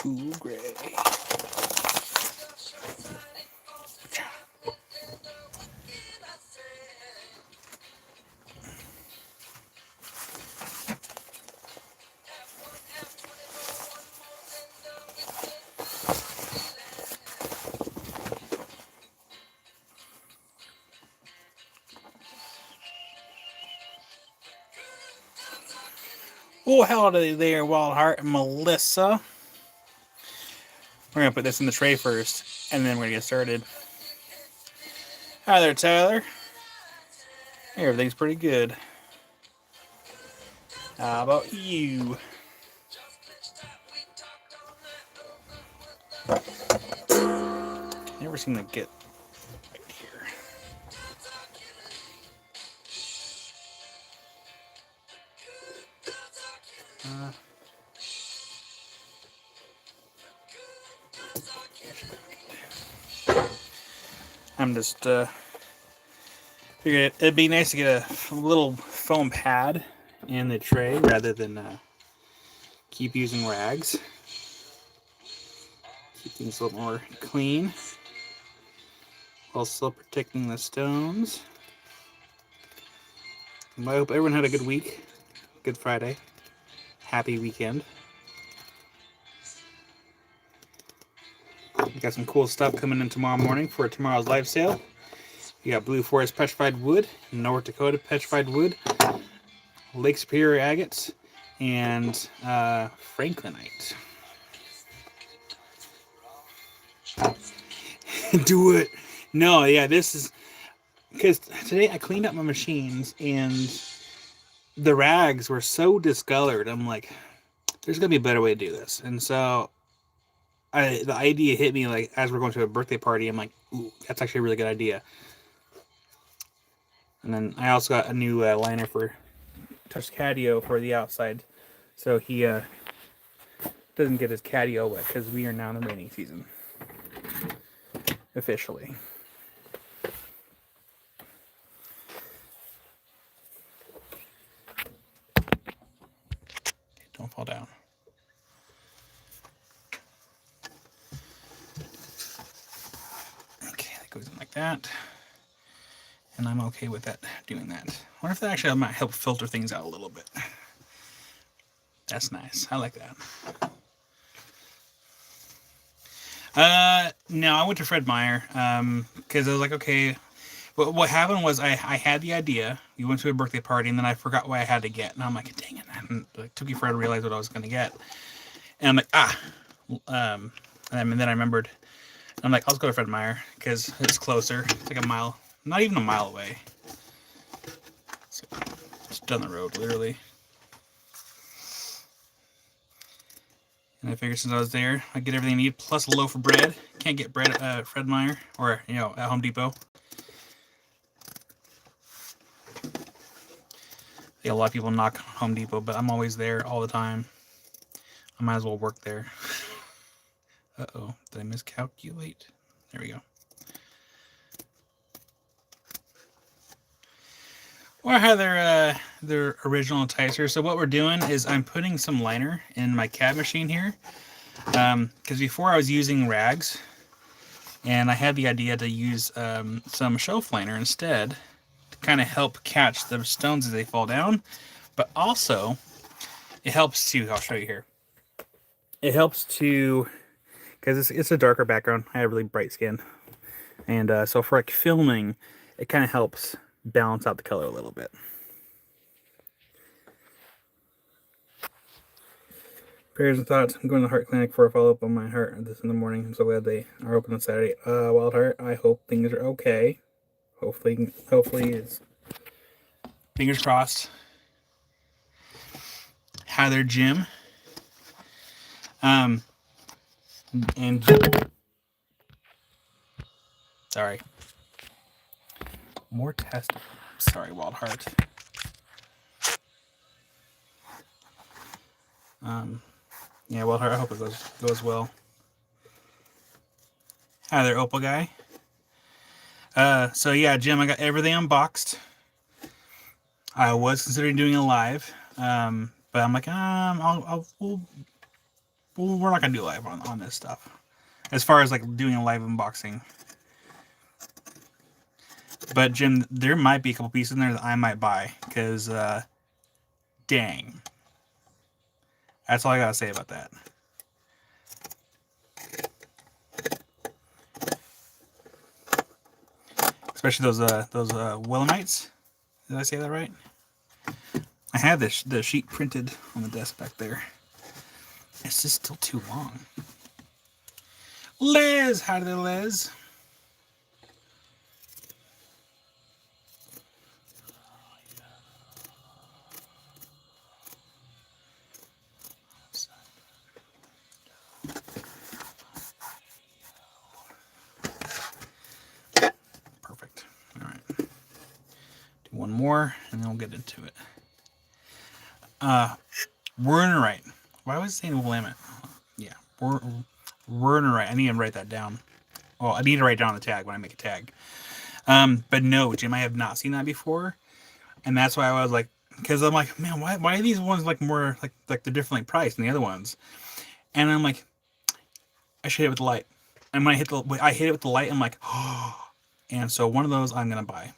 cool gray. Oh, howdy there, Wild Heart and Melissa. We're going to put this in the tray first, and then we're going to get started. Hi there, Tyler. Everything's pretty good. How about you? Never seem to get right here. I'm just figured it'd be nice to get a little foam pad in the tray rather than keep using rags. Keep things a little more clean while still protecting the stones. I hope everyone had a good week. Good Friday. Happy weekend. We got some cool stuff coming in tomorrow morning for tomorrow's live sale. You got Blue Forest petrified wood, North Dakota petrified wood, Lake Superior agates, and Franklinite. Do it. No, yeah, this is because today I cleaned up my machines and the rags were so discolored. I'm like, there's gonna be a better way to do this. And so the idea hit me like as we're going to a birthday party. I'm like, ooh, that's actually a really good idea. And then I also got a new liner for Touch Catio for the outside, so he doesn't get his catio wet because we are now in the rainy season officially. Don't fall down. Okay, that goes in like that. And I'm okay with that, doing that. I wonder if that actually might help filter things out a little bit. That's nice. I like that. No, I went to Fred Meyer because I was like, okay. But what happened was I had the idea. You went to a birthday party, and then I forgot what I had to get. And I'm like, dang it. And it took you forever to realize what I was going to get. And I'm like, and then I remembered. I'm like, I'll just go to Fred Meyer because it's closer. It's like a mile. Not even a mile away. So, just down the road, literally. And I figured since I was there, I'd get everything I need, plus a loaf of bread. Can't get bread at Fred Meyer or, at Home Depot. I think a lot of people knock Home Depot, but I'm always there all the time. I might as well work there. Uh-oh, did I miscalculate? There we go. Well, I have their original enticer. So what we're doing is I'm putting some liner in my CAD machine here. Because before I was using rags, and I had the idea to use some shelf liner instead to kind of help catch the stones as they fall down. But also, it helps to, I'll show you here. It helps to, because it's a darker background. I have really bright skin. And so for like filming, it kind of helps balance out the color a little bit. Prayers and thoughts. I'm going to the heart clinic for a follow-up on my heart this in the morning. I'm so glad they are open on Saturday. Wild Heart, I hope things are okay. Hopefully it's fingers crossed. Hi there, Jim. And sorry. More testing. Sorry, Wild Heart. Yeah, Wild Heart, I hope it goes well. Hi there, Opal guy. So yeah, Jim, I got everything unboxed. I was considering doing it live, but I'm like, we'll we're not gonna do live on this stuff. As far as like doing a live unboxing. But Jim, there might be a couple pieces in there that I might buy because, dang. That's all I gotta say about that. Especially those Willemites. Did I say that right? I had the sheet printed on the desk back there. It's just still too long. Liz, hi there, Liz. Perfect. All right. Do one more, and then we'll get into it. Wernerite. Why was it saying Willamette? Yeah, Wernerite. I need to write that down. Well, I need to write down the tag when I make a tag. But no, Jim, I have not seen that before, and that's why I was like, because I'm like, man, why are these ones like more like they're differently priced than the other ones? And I'm like, I should hit it with the light. And when I hit it with the light, I'm like, oh. And so one of those I'm gonna buy,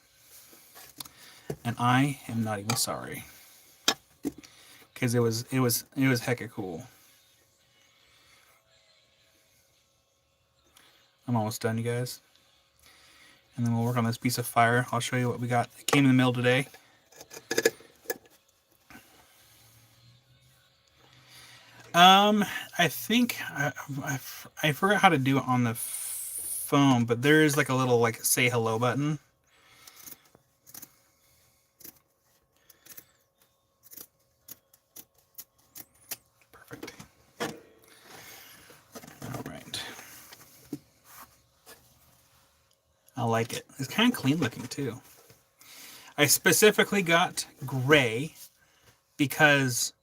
and I am not even sorry, because it was hecka cool. I'm almost done, you guys. And then we'll work on this piece of fire. I'll show you what we got. It came in the mail today. I think I forgot how to do it on the phone, but there is like a little like say hello button. Perfect. All right. I like it. It's kind of clean looking too. I specifically got gray because,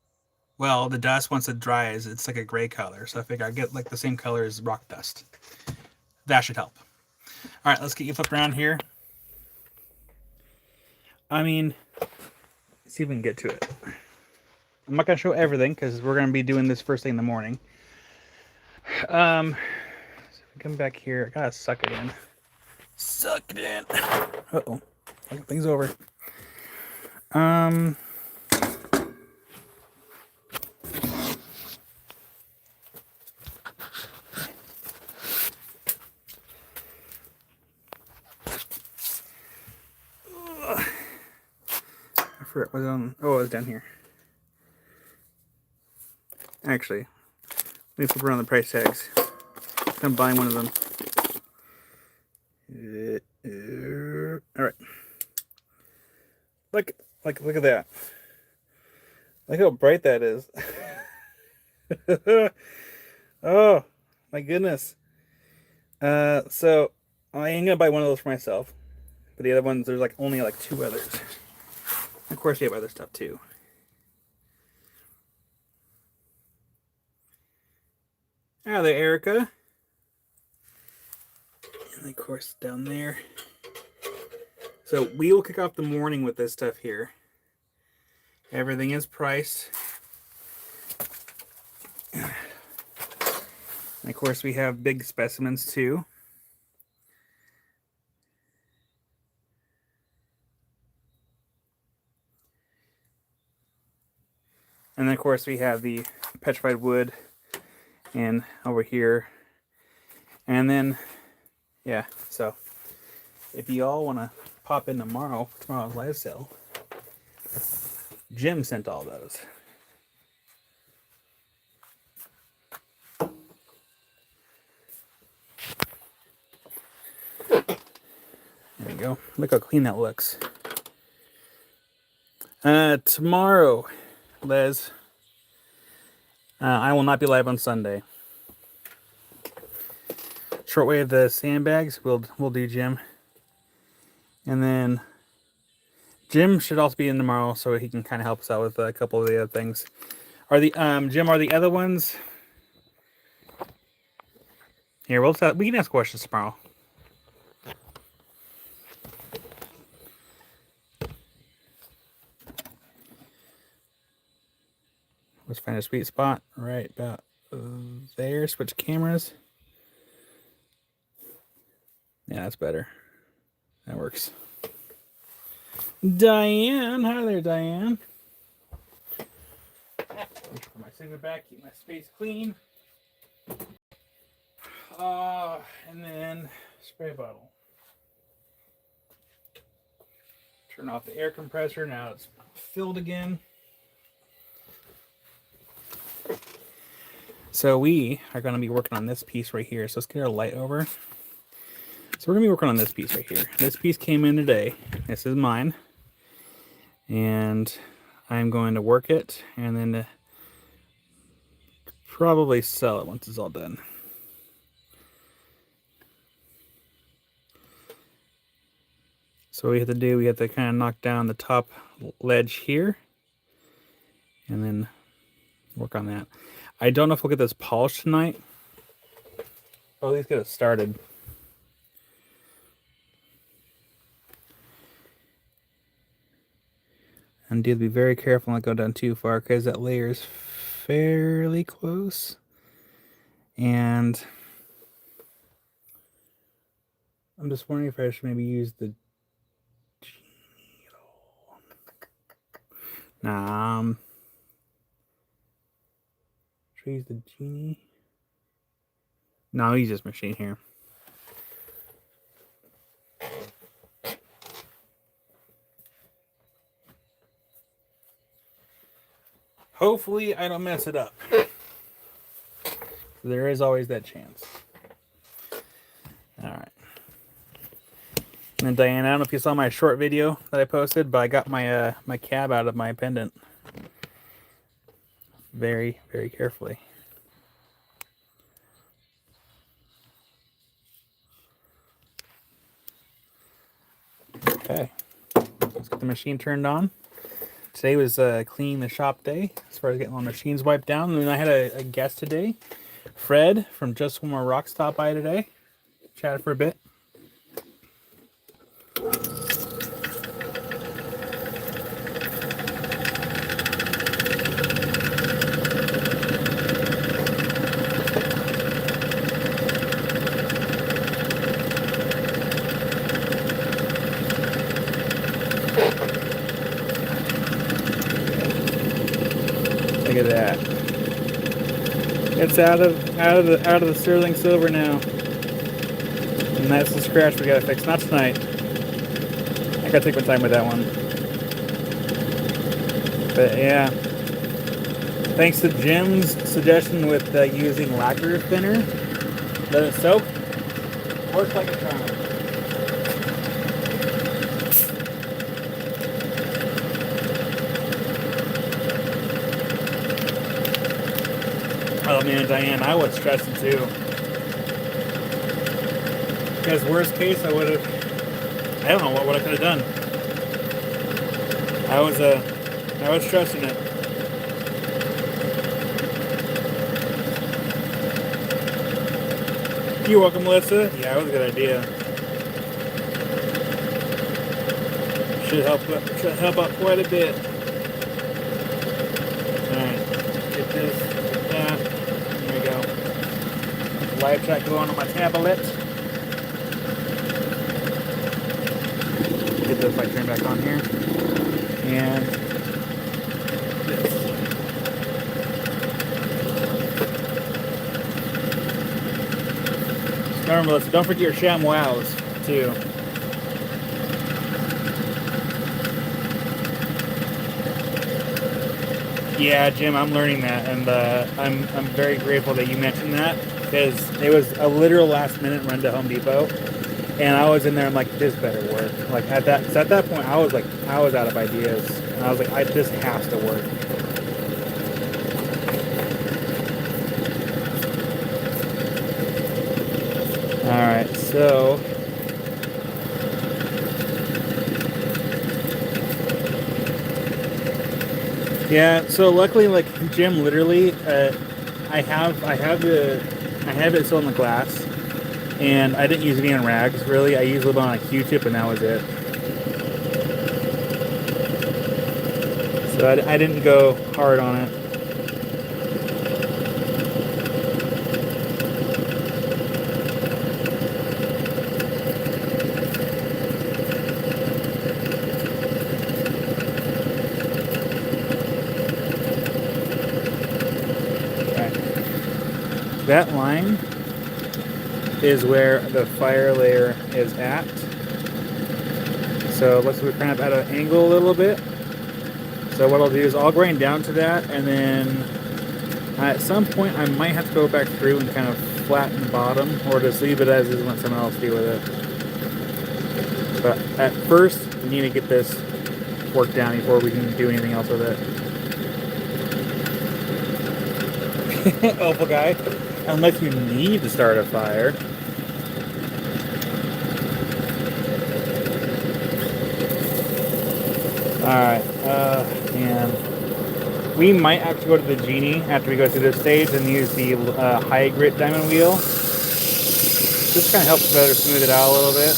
well, the dust, once it dries, it's like a gray color. So I figure I'd get like the same color as rock dust. That should help. All right, let's get you flipped around here. I mean, let's see if we can get to it. I'm not going to show everything because we're going to be doing this first thing in the morning. So if we come back here, I got to suck it in. Suck it in. Uh-oh. Things over. I forgot what was on. Oh, it was down here. Actually, let me flip around the price tags. I'm buying one of them. All right. Look at that. Look how bright that is. Oh my goodness. So I ain't gonna buy one of those for myself, but the other ones, there's like only like 2 others. Of course, you have other stuff too. Hi there, Erica. And of course, down there. So we will kick off the morning with this stuff here. Everything is priced. And of course, we have big specimens too. And then of course, we have the petrified wood and over here. And then, yeah, so if you all want to pop in tomorrow for tomorrow's live sale, Jim sent all those. There you go. Look how clean that looks. Tomorrow, Les, I will not be live on Sunday. Shortwave the sandbags, we'll do Jim. And then Jim should also be in tomorrow, so he can kind of help us out with a couple of the other things. Are the Jim? Are the other ones here? We can ask questions tomorrow. Let's find a sweet spot right about there. Switch cameras. Yeah, that's better. That works. Diane, hi there, Diane. Put my cigarette back, keep my space clean. And then spray bottle. Turn off the air compressor. Now it's filled again. So we are going to be working on this piece right here. So let's get our light over. So we're going to be working on this piece right here. This piece came in today. This is mine. And I'm going to work it and then probably sell it once it's all done. So what we have to do, we have to kind of knock down the top ledge here and then work on that. I don't know if we'll get this polished tonight. But at least get it started. And do be very careful not go down too far because that layer is fairly close. And I'm just wondering if I should maybe use the should I use the genie? No, I'll use this machine here. Hopefully I don't mess it up. There is always that chance. Alright. And then Diane, I don't know if you saw my short video that I posted, but I got my my cab out of my pendant. Very, very carefully. Okay. Let's get the machine turned on. Today was cleaning the shop day as far as getting all the machines wiped down. And then I had a guest today, Fred from Just One More Rock, stopped by today. Chatted for a bit. Look at that. It's out of the sterling silver now. And that's the scratch we gotta fix. Not tonight. I gotta take my time with that one. But yeah. Thanks to Jim's suggestion with using lacquer thinner. Let it soak. Works like a charm. Oh man, Diane, I was stressing too. Because worst case, I would have. I don't know what I could have done. I was stressing it. You're welcome, Melissa. Yeah, it was a good idea. Should help out quite a bit. All right, get this. There we go. Live chat going on my tablet. Get this light turned back on here. And this. Remember, Melissa, don't forget your sham wows too. Yeah, Jim, I'm learning that, and I'm very grateful that you mentioned that, because it was a literal last minute run to Home Depot, and I was in there. I'm like, this better work. Like at that point, I was out of ideas, and I was like, this has to work. All right, so. Yeah, so luckily, like Jim, literally, I have it still in the glass, and I didn't use any on rags. Really, I used a little on a Q-tip, and that was it. So I didn't go hard on it. That line is where the fire layer is at. So let's kind of at an angle a little bit. So what I'll do is I'll grind down to that, and then at some point I might have to go back through and kind of flatten the bottom, or just leave it as is and let someone else deal with it. But at first we need to get this worked down before we can do anything else with it. Opal guy, unless you need to start a fire. Alright, and we might have to go to the Genie after we go through this stage and use the high grit diamond wheel. This kind of helps better smooth it out a little bit.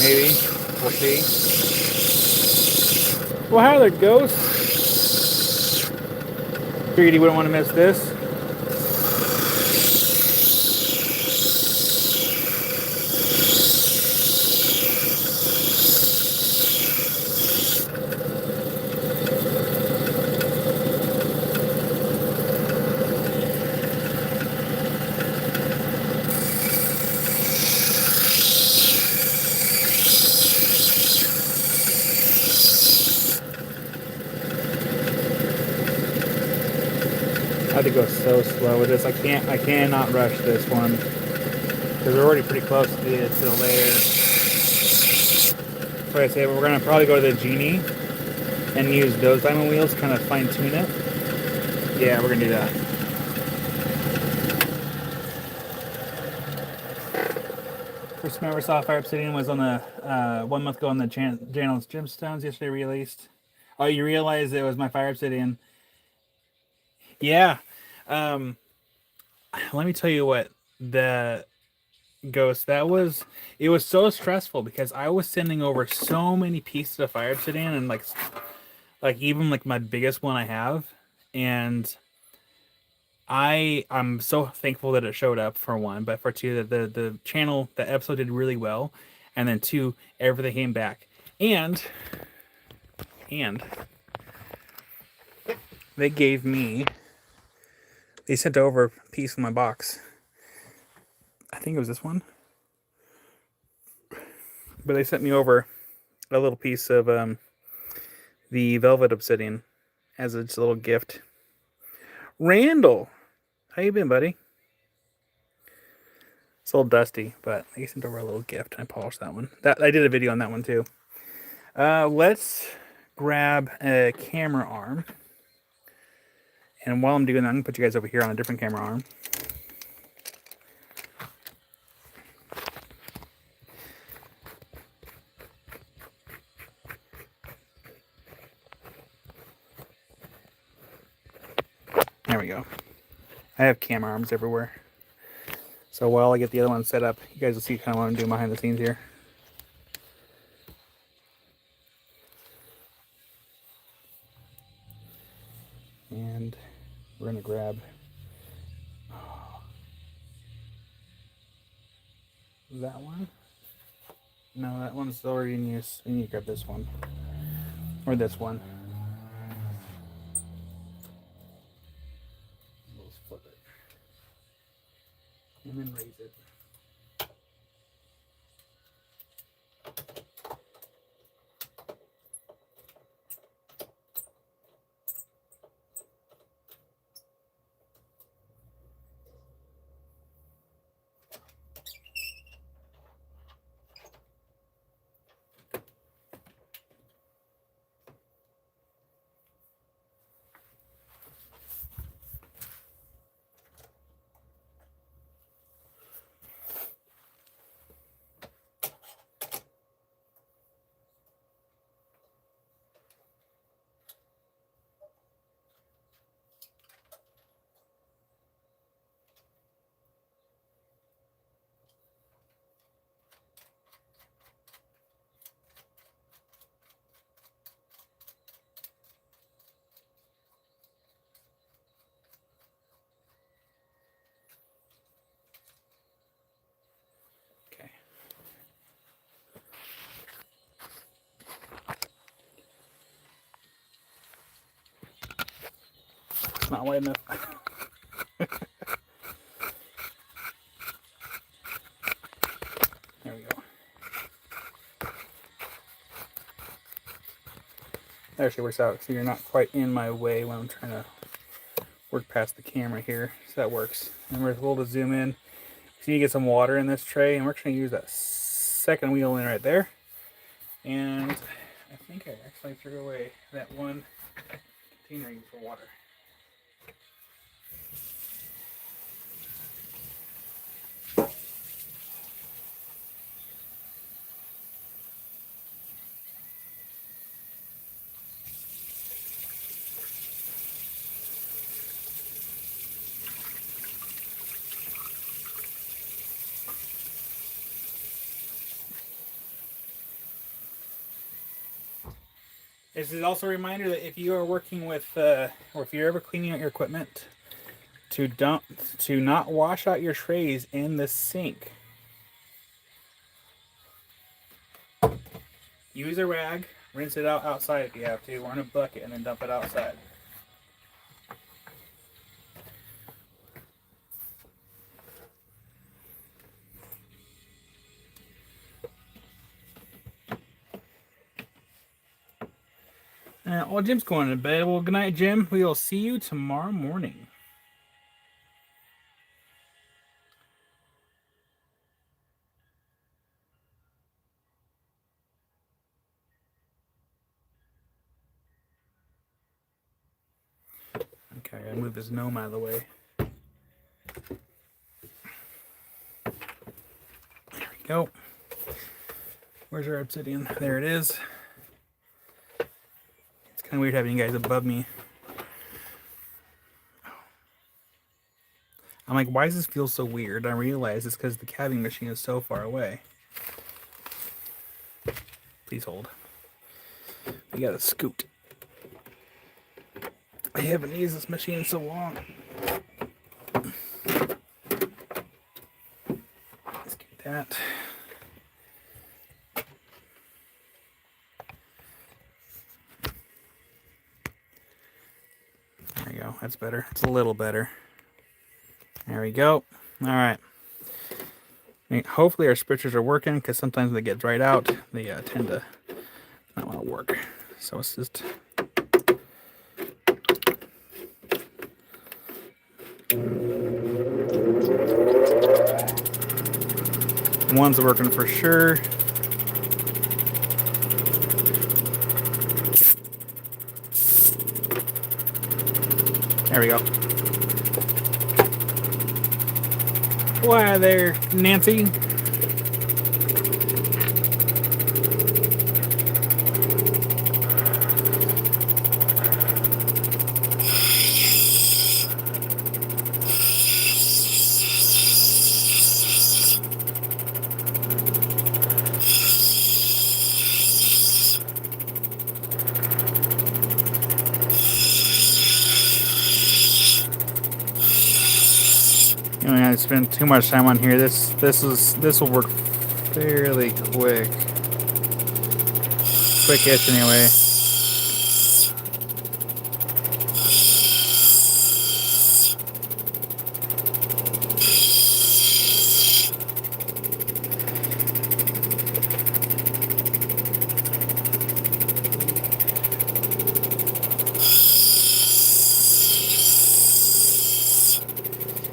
Maybe. We'll see. Well, hi there, Ghost. Figured you wouldn't want to miss this. I have to go so slow with this. I cannot rush this one because we're already pretty close to the layer. So I say we're gonna probably go to the Genie and use those diamond wheels to kind of fine tune it. Yeah, we're gonna do that. First time I ever saw Fire Obsidian was on the 1 month ago on the channel's Gemstones yesterday released. Oh, you realize it was my Fire Obsidian? Yeah. Let me tell you what, the Ghost, it was so stressful because I was sending over so many pieces of Fire Obsidian, and like even like my biggest one I have, and I'm so thankful that it showed up, for one, but for two, that the channel, the episode did really well, and then two, everything came back, and they gave me, they sent over a piece of my box. I think it was this one, but they sent me over a little piece of the Velvet Obsidian as a little gift. Randall, how you been, buddy? It's a little dusty, but they sent over a little gift. I polished that one. I did a video on that one too. Let's grab a camera arm, and while I'm doing that, I'm gonna put you guys over here on a different camera arm. There we go. I have camera arms everywhere. So while I get the other one set up, you guys will see kind of what I'm doing behind the scenes here. And we're going to grab that one. No, that one's already in use. We need to grab this one. Or this one. Let's flip it. And then raise it. not wide enough. There we go. That actually works out, so you're not quite in my way when I'm trying to work past the camera here. So that works. And we're able to zoom in. So you get some water in this tray, and we're just going to use that second wheel in right there. And I think I actually threw away that one container I used for water. This is also a reminder that if you are working with, or if you're ever cleaning out your equipment, to not wash out your trays in the sink. Use a rag, rinse it out outside if you have to, or in a bucket, and then dump it outside. Well, Jim's going to bed. Well, good night, Jim. We will see you tomorrow morning. Okay, I gotta move this gnome out of the way. There we go. Where's our obsidian? There it is. It's kind of weird having you guys above me. I'm like, why does this feel so weird? I realize it's because the calving machine is so far away. Please hold. We gotta scoot. I haven't used this machine in so long. Let's get that. There you go. That's better. It's a little better. There we go. All right. Hopefully our spritzers are working, because sometimes when they get dried out, they tend to not want to work. So it's just... One's working for sure. There we go. Why there, Nancy? You don't have to spend too much time on here. This will work fairly quick. Quick-ish anyway.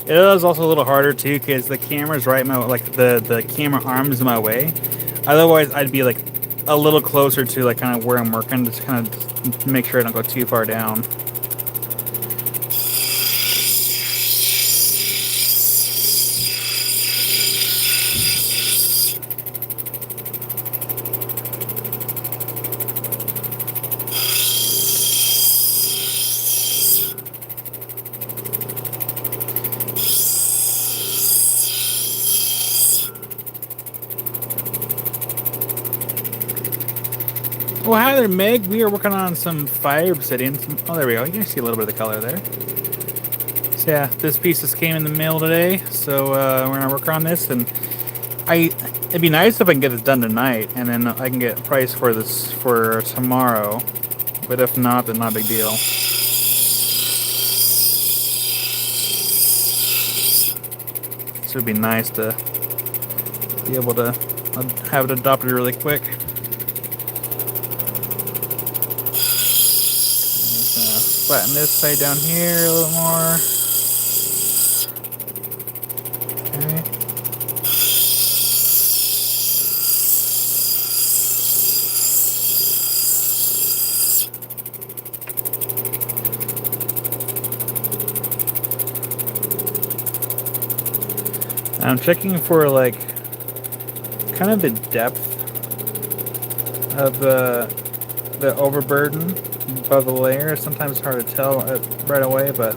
It is also a little harder too, because the camera's right in my, like the camera arm is in my way. Otherwise, I'd be like a little closer to like kind of where I'm working, just kind of make sure I don't go too far down. Well, hi there, Meg. We are working on some fire obsidian. Oh, there we go. You can see a little bit of the color there. So yeah, this piece just came in the mail today, so we're gonna work on this. And it'd be nice if I can get this done tonight, and then I can get a price for this for tomorrow. But if not, then not a big deal. So it'd be nice to be able to have it adopted really quick. Just flatten this side down here a little more. Okay. I'm checking for like kind of the depth of the overburden above the layer. Sometimes it's hard to tell right away, but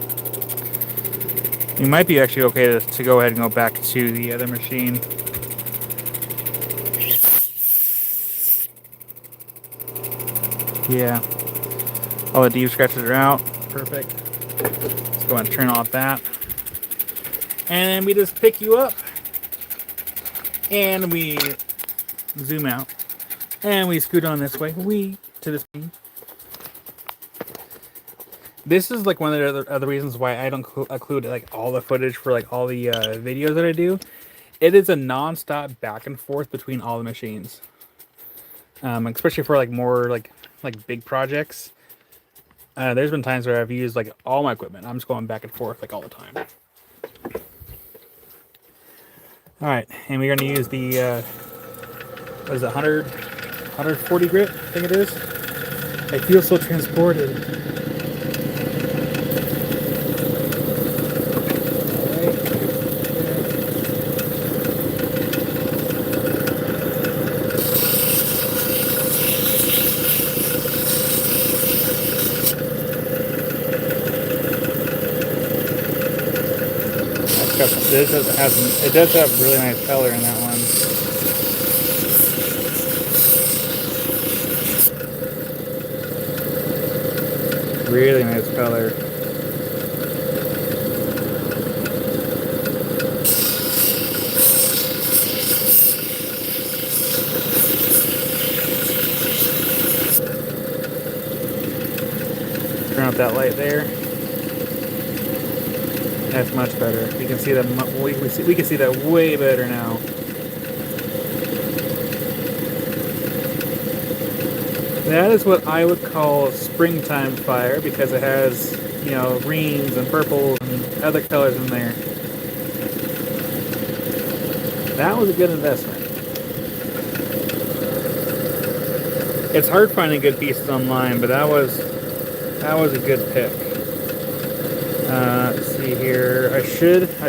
you might be actually okay to go ahead and go back to the other machine. Yeah, all the deep scratches are out. Perfect. Let's go and turn off that. And then we just pick you up and we zoom out and we scoot on this way to the screen. This is like one of the other reasons why I don't include like all the footage for like all the videos that I do. It is a non-stop back and forth between all the machines, especially for like more like big projects. There's been times where I've used like all my equipment. I'm just going back and forth like all the time. All right, and we're going to use the what is it, 140 grit? I think it is. I feel so transported. It does have really nice color in that one. Really nice color. Turn off that light there. That's much better. You can see that. We can see that way better now. That is what I would call springtime fire because it has, you know, greens and purples and other colors in there. That was a good investment. It's hard finding good pieces online, but that was a good pick. Let's see here. I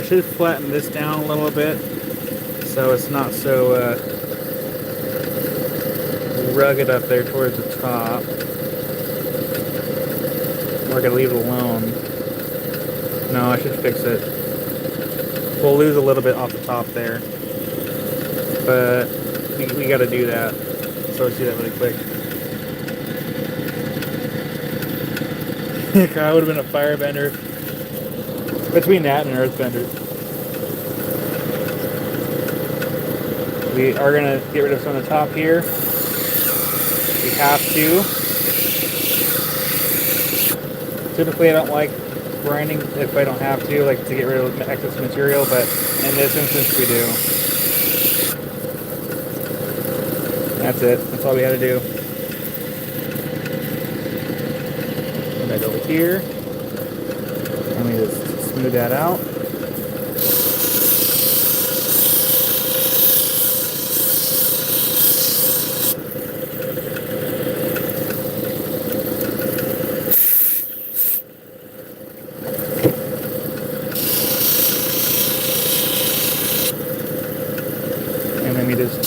should flatten this down a little bit so it's not so rugged up there towards the top. Or I could leave it alone. No, I should fix it. We'll lose a little bit off the top there, but we got to do that. So let's do that really quick. I would have been a firebender. Between that and an earthbender. We are going to get rid of some of the top here. We have to. Typically I don't like grinding if I don't have to, like to get rid of excess material, but in this instance we do. That's it. That's all we had to do. Go back over here. Let me just smooth that out. And then we just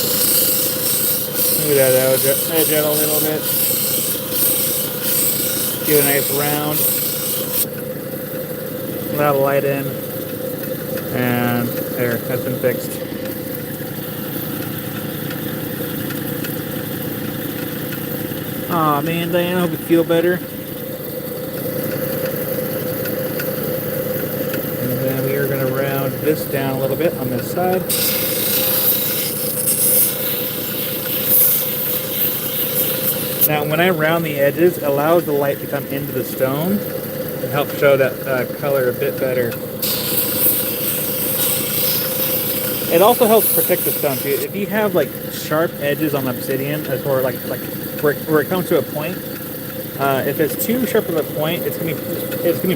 smooth that edge out a little bit. Give it a nice round. Allow the light in, and there, that's been fixed. Aw, man, Diane, I hope you feel better. And then we are going to round this down a little bit on this side. Now, when I round the edges, it allows the light to come into the stone and help show that color a bit better. It also helps protect the stone too. If you have like sharp edges on obsidian, as or like where it comes to a point, if it's too sharp of a point, it's gonna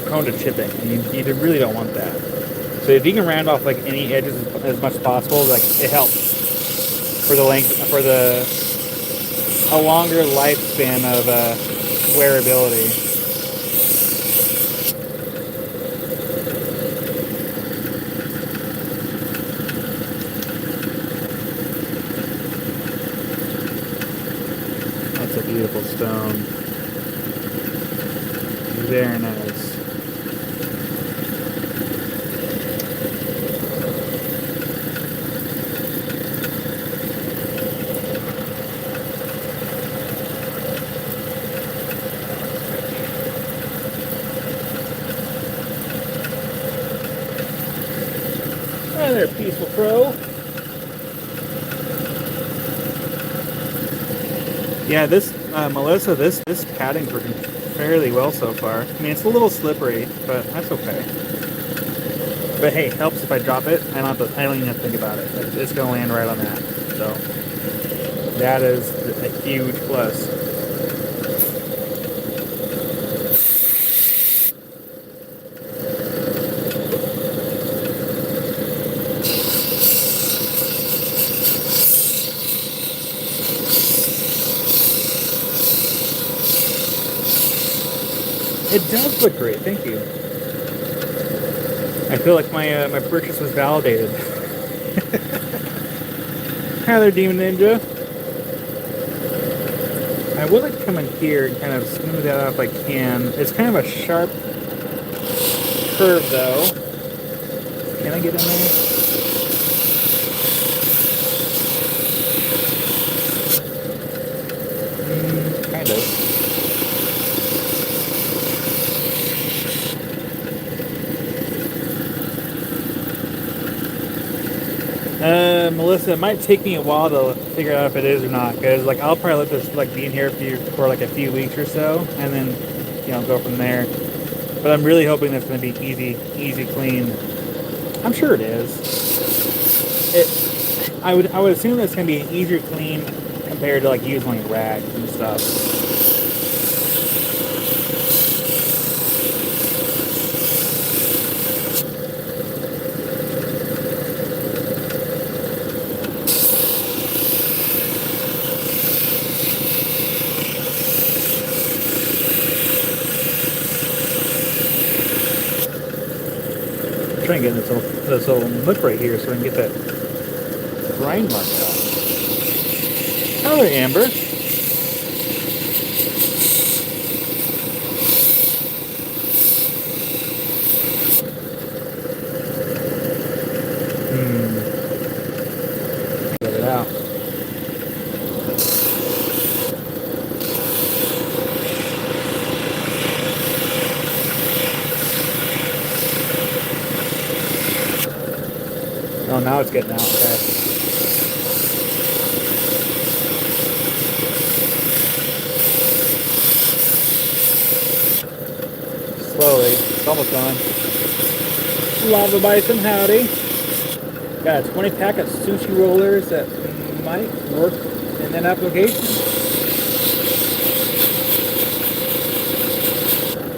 be prone to chipping, and you really don't want that. So if you can round off like any edges as much as possible, like it helps for the length for a longer lifespan of wearability. That's a beautiful stone. Very nice. Hi there, Peaceful Pro. Yeah, this Melissa, this padding's working fairly well so far. I mean, it's a little slippery, but that's okay. But hey, helps if I drop it. I don't even have to think about it. It's gonna land right on that. So that is a huge plus. It does look great, thank you. I feel like my purchase was validated. Hi there, Demon Ninja. I would like to come in here and kind of smooth that out if I can. It's kind of a sharp curve though. Can I get in there? Kind of. Melissa, it might take me a while to figure out if it is or not, because like I'll probably let this like be in here for like a few weeks or so, and then go from there. But I'm really hoping that's going to be easy clean. I'm sure it is. I would assume that's going to be an easier clean compared to like using like rags and stuff. Try and get this little lip right here so I can get that grind mark out. Hello, Amber. Get it out. Oh, now it's getting out. Okay. Slowly. It's almost gone. Lava Bison, howdy. Got a 20 pack of sushi rollers that might work in that application.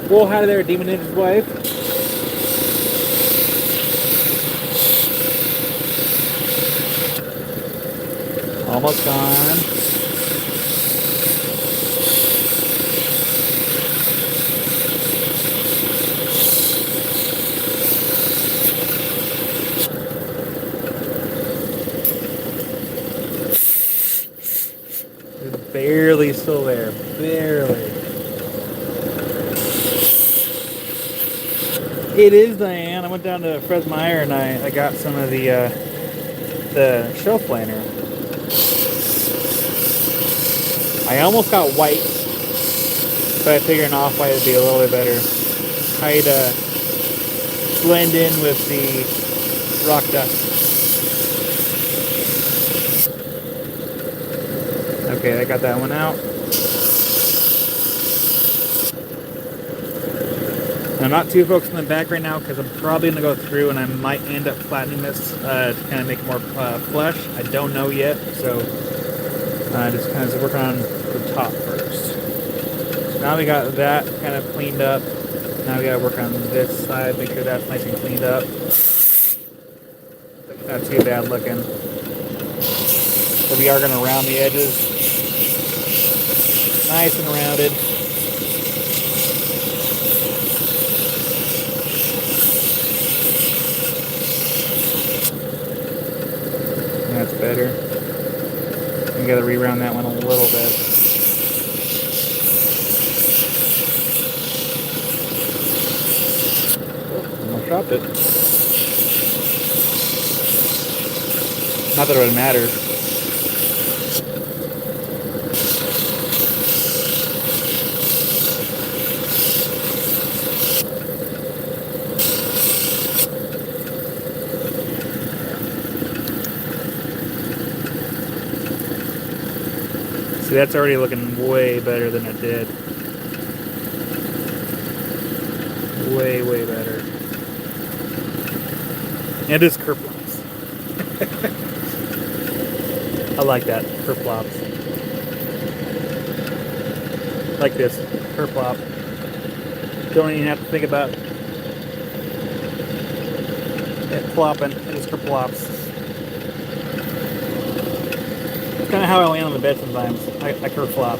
Well, hi there, Demon Ninja's wife. Almost gone. It's barely still there. Barely. It is, Diane. I went down to Fred Meyer and I got some of the shelf liner. I almost got white, but I figured an off-white would be a little bit better. I'd blend in with the rock dust. Okay, I got that one out. I'm not too focused on the back right now because I'm probably going to go through and I might end up flattening this to kind of make it more flush. I don't know yet, so just kind of working on the top first. So now we got that kind of cleaned up. Now we got to work on this side, make sure that's nice and cleaned up. Not too bad looking. So we are going to round the edges. Nice and rounded. That's better. We got to re-round that one a little bit. Almost dropped it. Not that it would matter. See, that's already looking way better than it did. Way, way better. And it is kerplops. I like that, kerplops. Like this, kerplop. Don't even have to think about it plopping, it is kerplops. That's kind of how I land on the bed sometimes. I kerflop.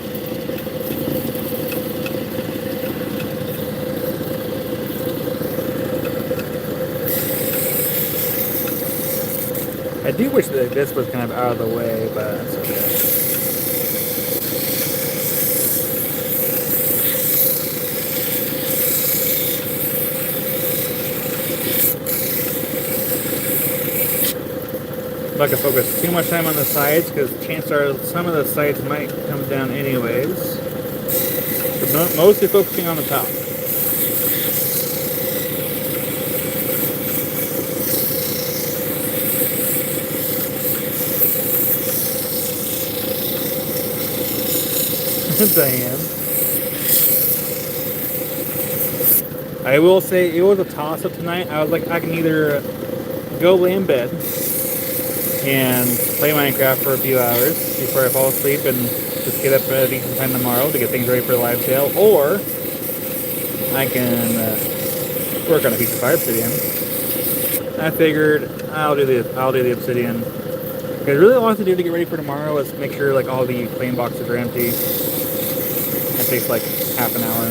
I do wish that this was kind of out of the way, but that's okay. I'm not going to focus too much time on the sides because chances are some of the sides might come down anyways. But mostly focusing on the top. Diane. I will say it was a toss-up tonight. I was like, I can either go lay in bed and play Minecraft for a few hours before I fall asleep and just get up at a decent time tomorrow to get things ready for the live sale, or I can work on a piece of fire obsidian. I figured I'll do the obsidian. Because really all I have to do to get ready for tomorrow is make sure like all the flame boxes are empty. It takes like half an hour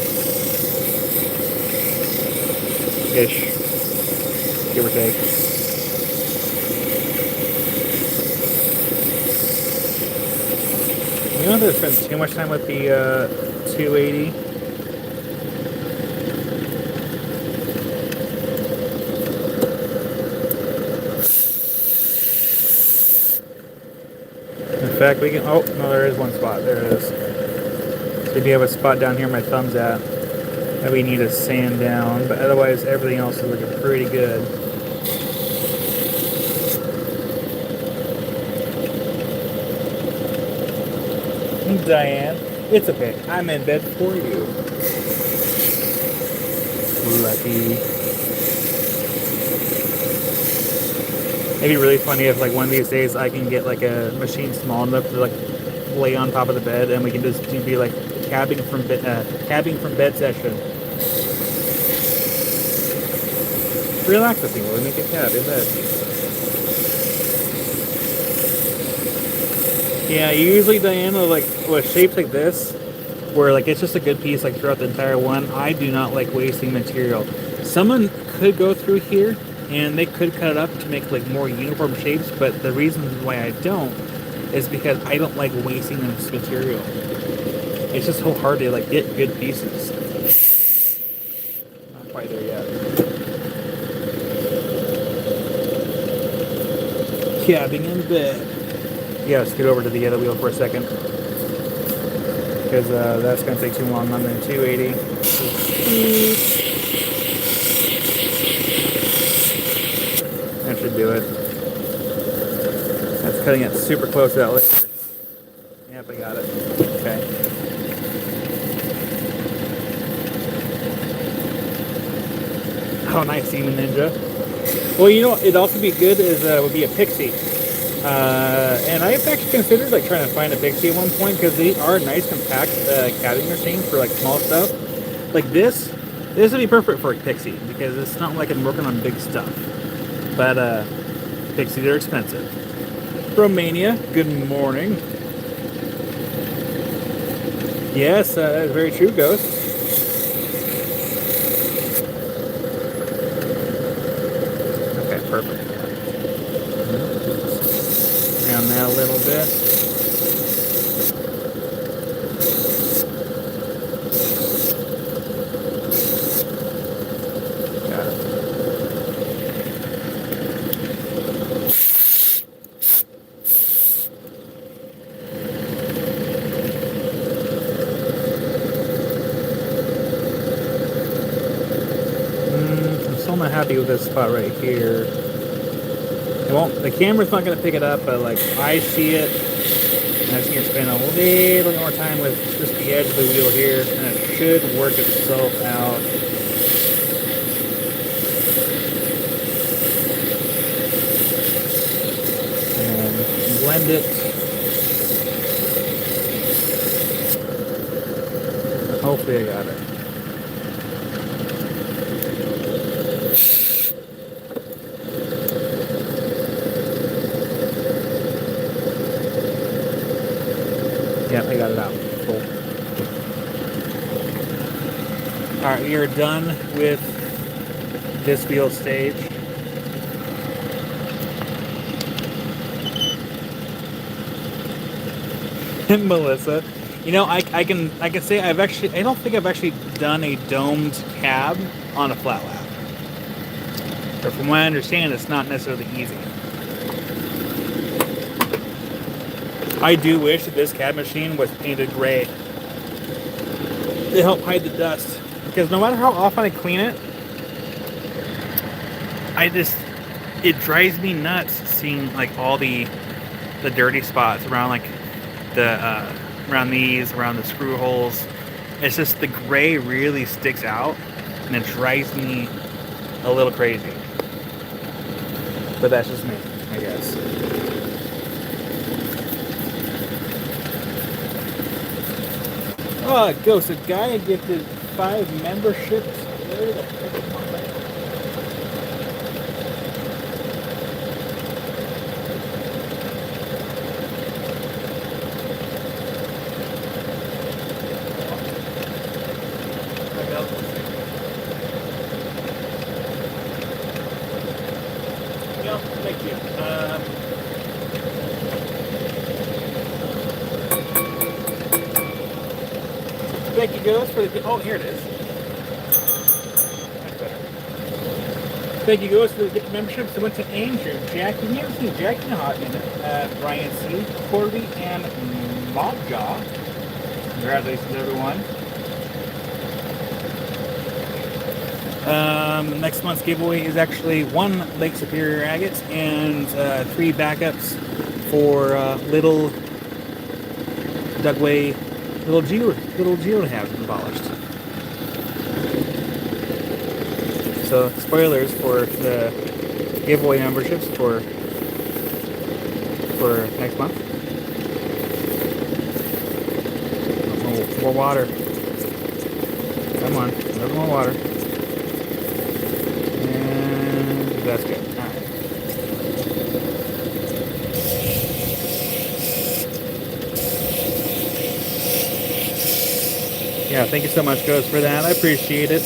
ish, give or take. You don't have to spend too much time with the 280. In fact, we can. Oh no, there is one spot. There it is. So we do have a spot down here my thumb's at that we need to sand down, but otherwise everything else is looking pretty good. Diane, it's okay. I'm in bed for you. Lucky. It'd be really funny if, like, one of these days I can get like a machine small enough to like lay on top of the bed, and we can just be like cabbing from bed session. Relaxing. We'll make a cab in bed. Yeah, usually Diana, like with shapes like this, where like it's just a good piece like throughout the entire one. I do not like wasting material. Someone could go through here and they could cut it up to make like more uniform shapes, but the reason why I don't is because I don't like wasting this material. It's just so hard to like get good pieces. Not quite there yet. Cabbing in bed. Yeah, scoot over to the other wheel for a second, because that's going to take too long. I'm in 280. That should do it. That's cutting it super close to that laser. Yep, I got it. Okay. Nice Demon Ninja. Well, you know, it'd also be good is would be a Pixie. And I've actually considered like trying to find a Pixie at one point because they are nice compact cabbing machines for like small stuff. Like this would be perfect for a Pixie because it's not like I'm working on big stuff. But Pixies are expensive. Romania, good morning. Yes, that is very true, Ghost. Okay, perfect. Around that a little bit. Got it. I'm still not happy with this spot right here. It won't. The camera's not going to pick it up, but like I see it, and I just need to spend a little more time with just the edge of the wheel here, and it should work itself out. And blend it. Hopefully I got it. Yeah, I got it out. Cool. Alright, we are done with this wheel stage. Melissa, you know, I can say I don't think I've actually done a domed cab on a flat lap. But from what I understand, it's not necessarily easy. I do wish that this cab machine was painted gray to help hide the dust. Because no matter how often I clean it, it drives me nuts seeing like all the dirty spots around like around the screw holes. It's just the gray really sticks out and it drives me a little crazy. But that's just me, I guess. Oh, Ghost, a guy gifted 5 memberships. Where the heck is my life? Thank you. Thank you, Ghost, for the... Oh, here it is. That's better. Thank you, Ghost, for the gift memberships. I went to Andrew, Jackie, we haven't seen Jackie in a hot minute, Brian C., Corby, and Mobjaw. Congratulations, everyone. Next month's giveaway is actually 1 Lake Superior agate and 3 backups for little Dugway, little geotabs been polished. So spoilers for the giveaway memberships for next month. More water. Come on, a little more water. That's good. All right. Yeah, thank you so much, Ghost, for that. I appreciate it.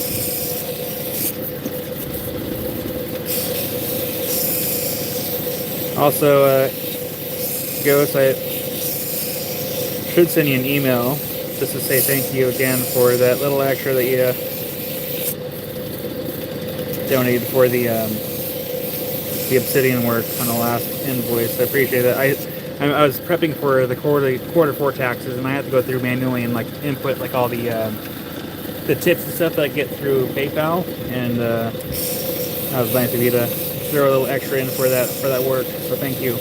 Also, Ghost, I should send you an email just to say thank you again for that little extra that you donated for the Obsidian work on the last invoice. I appreciate that. I was prepping for the quarter 4 taxes, and I had to go through manually and like input like all the tips and stuff that I get through PayPal, and that was nice of you to throw a little extra in for that work. So thank you.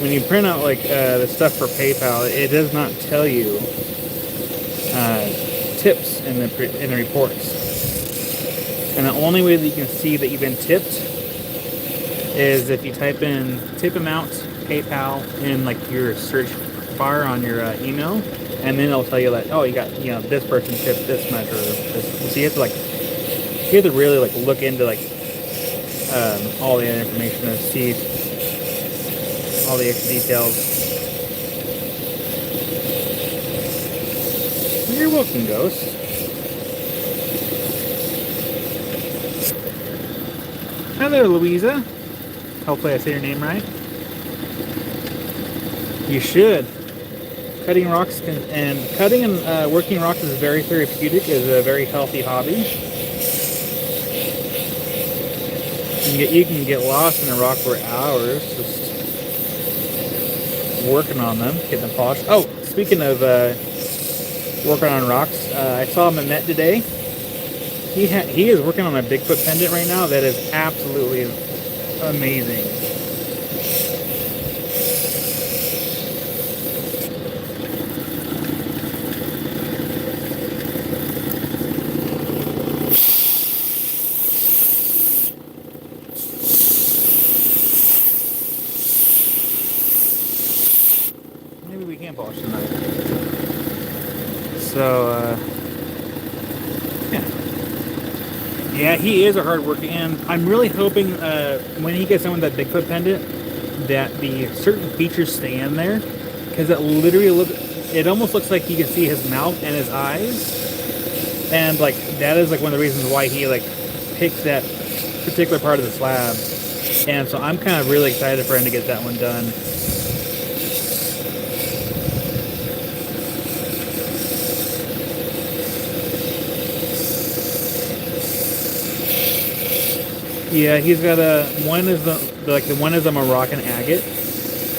when you print out like the stuff for PayPal, it does not tell you tips in the reports. And the only way that you can see that you've been tipped is if you type in tip amount PayPal in like your search bar on your email, and then it'll tell you that, oh, you got, you know, this person tipped this much, or this. So you have to really like look into like all the information to see all the extra details. You're welcome, Ghost. Hi there, Louisa. Hopefully I say your name right. You should. Cutting rocks and working rocks is very therapeutic. Is a very healthy hobby. You can get lost in a rock for hours just working on them, getting them polished. Oh, speaking of working on rocks, I saw Mehmet today. He is working on a Bigfoot pendant right now that is absolutely amazing. Maybe we can polish tonight. So, yeah, he is a hard worker, and I'm really hoping when he gets done with that Bigfoot pendant that the certain features stay in there, because it almost looks like you can see his mouth and his eyes, and like that is like one of the reasons why he like picked that particular part of the slab, and so I'm kind of really excited for him to get that one done. Yeah, he's got one is the one is a Moroccan agate,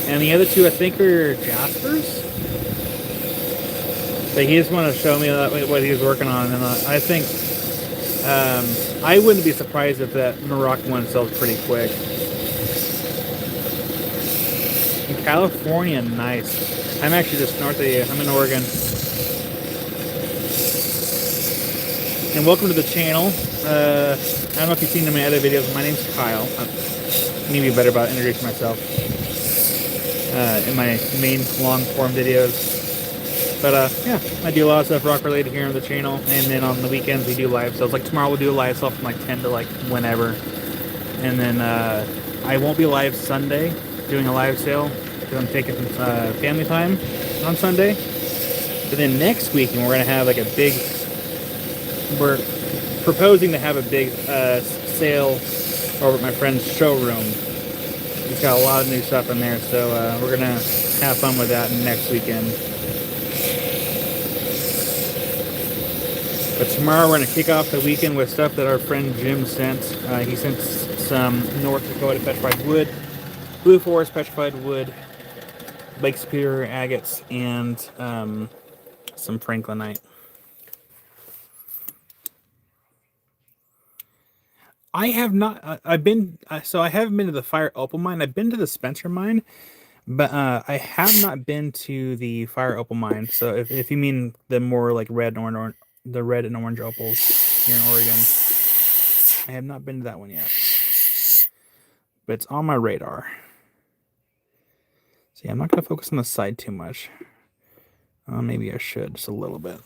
and the other two I think are jaspers. But he just wanted to show me what he was working on, and I think I wouldn't be surprised if that Moroccan one sells pretty quick. In California, nice. I'm actually just north of you. I'm in Oregon. And welcome to the channel. I don't know if you've seen my other videos. My name's Kyle. I need to be better about introducing myself in my main long form videos. But yeah, I do a lot of stuff rock related here on the channel, and then on the weekends we do live sales. Like tomorrow we'll do a live sale from like 10 to like whenever, and then I won't be live Sunday doing a live sale because I'm taking some family time on Sunday. But then next weekend we're gonna have like we're proposing to have a big sale over at my friend's showroom. He's got a lot of new stuff in there, so we're gonna have fun with that next weekend. But tomorrow we're gonna kick off the weekend with stuff that our friend Jim sent. He sent some North Dakota petrified wood, Blue Forest petrified wood, Lake Superior agates, and some franklinite. I haven't been to the Fire Opal mine. I've been to the Spencer mine, but I have not been to the Fire Opal mine. So if you mean the more like red and orange opals here in Oregon, I have not been to that one yet, but it's on my radar. So yeah, I'm not going to focus on the side too much. Maybe I should, just a little bit.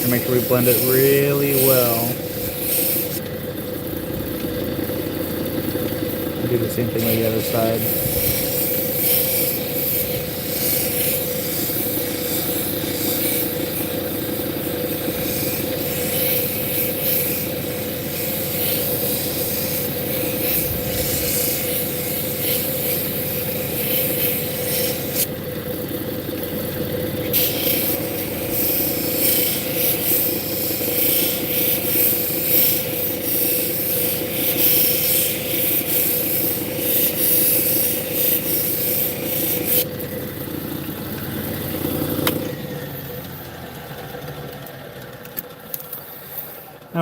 Make sure we blend it really well. Do the same thing on the other side.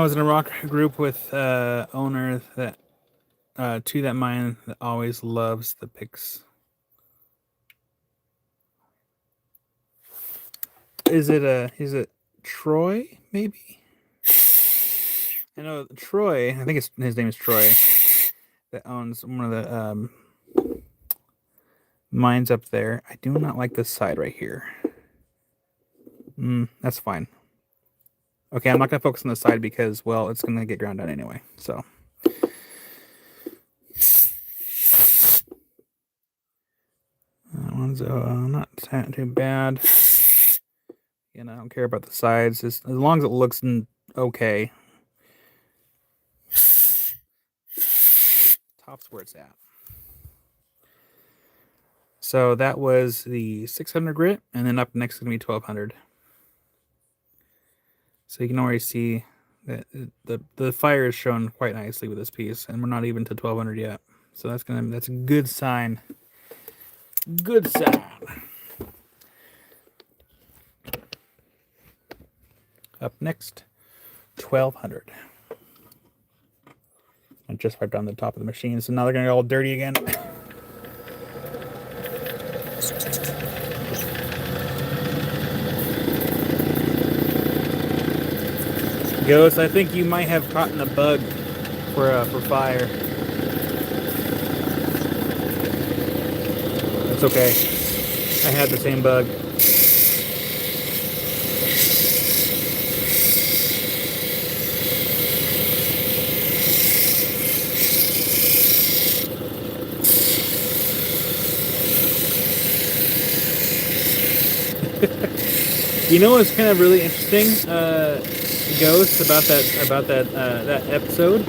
was in a rock group with owner that to that mine that always loves the pics. Is it Troy maybe? I know Troy. I think his name is Troy. That owns one of the mines up there. I do not like this side right here. That's fine. Okay, I'm not gonna focus on the side because, well, it's gonna get ground down anyway. So. That one's not too bad. I don't care about the sides, as long as it looks okay. Top's where it's at. So that was the 600 grit, and then up next is going to be 1200. So you can already see that the fire is shown quite nicely with this piece, and we're not even to 1200 yet. So that's a good sign. Good sign. Up next, 1200. I just wiped on the top of the machine, so now they're gonna get all dirty again. Ghost, I think you might have caught in a bug for fire. It's okay. I had the same bug. You know what's kind of really interesting, Ghost, about that episode?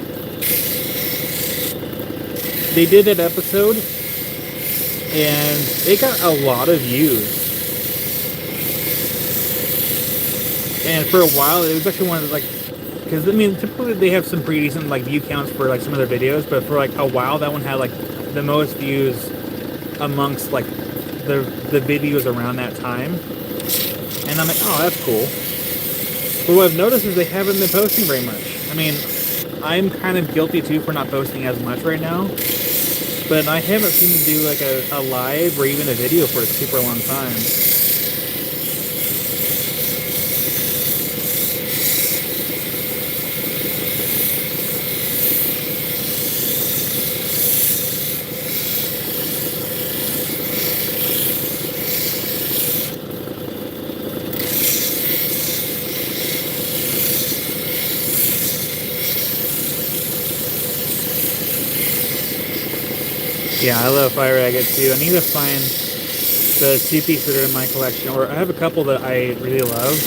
They did that episode, and it got a lot of views. And for a while, it was actually one of the, because I mean, typically they have some pretty decent view counts for some of their videos, but for a while, that one had the most views amongst the videos around that time. And I'm like, oh, that's cool. But what I've noticed is they haven't been posting very much. I mean, I'm kind of guilty too for not posting as much right now. But I haven't seen them do a live or even a video for a super long time. Yeah, I love fire agate too. I need to find the two pieces that are in my collection, or I have a couple that I really love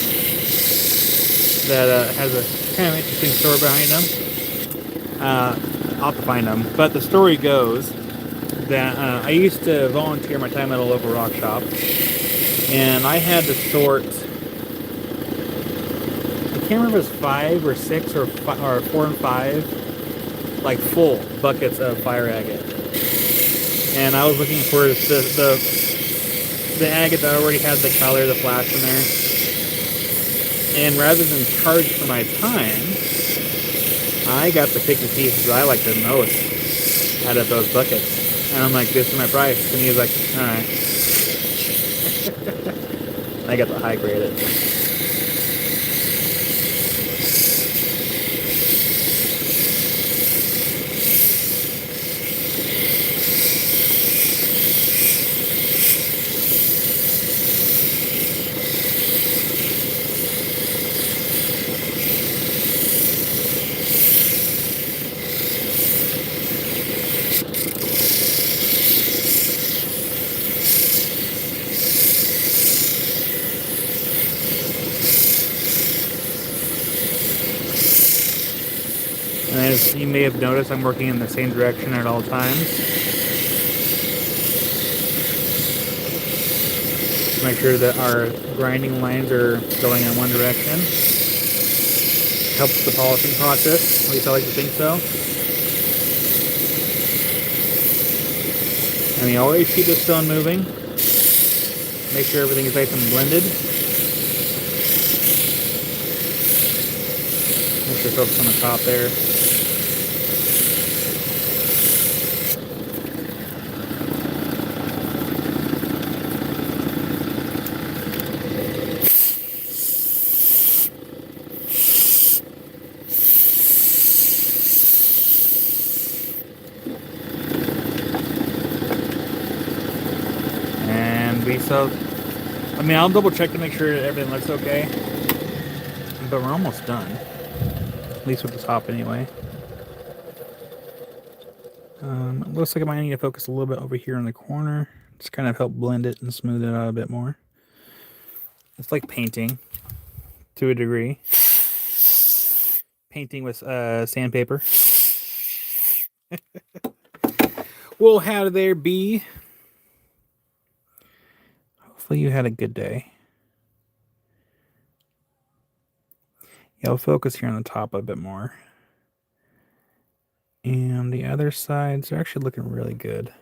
that has a kind of interesting story behind them. I'll have to find them. But the story goes that I used to volunteer my time at a local rock shop, and I had to sort, I can't remember if it was 5 or 6 or 4 and 5, full buckets of fire agate. And I was looking for the agate that already had the color, the flash in there. And rather than charge for my time, I got to pick the pieces that I liked the most out of those buckets. And I'm like, this is my price. And he was like, alright. I got the high graded. And as you may have noticed, I'm working in the same direction at all times. Make sure that our grinding lines are going in one direction. Helps the polishing process, at least I like to think so. And you always keep the stone moving. Make sure everything is nice and blended. Make sure to focus on the top there. So, I mean, I'll double check to make sure everything looks okay, but we're almost done, at least with the top anyway. It looks like I might need to focus a little bit over here in the corner, just kind of help blend it and smooth it out a bit more. It's like painting to a degree. Painting with sandpaper. Well, how there be? Hopefully you had a good day. Yeah, I'll focus here on the top a bit more. And the other sides are actually looking really good.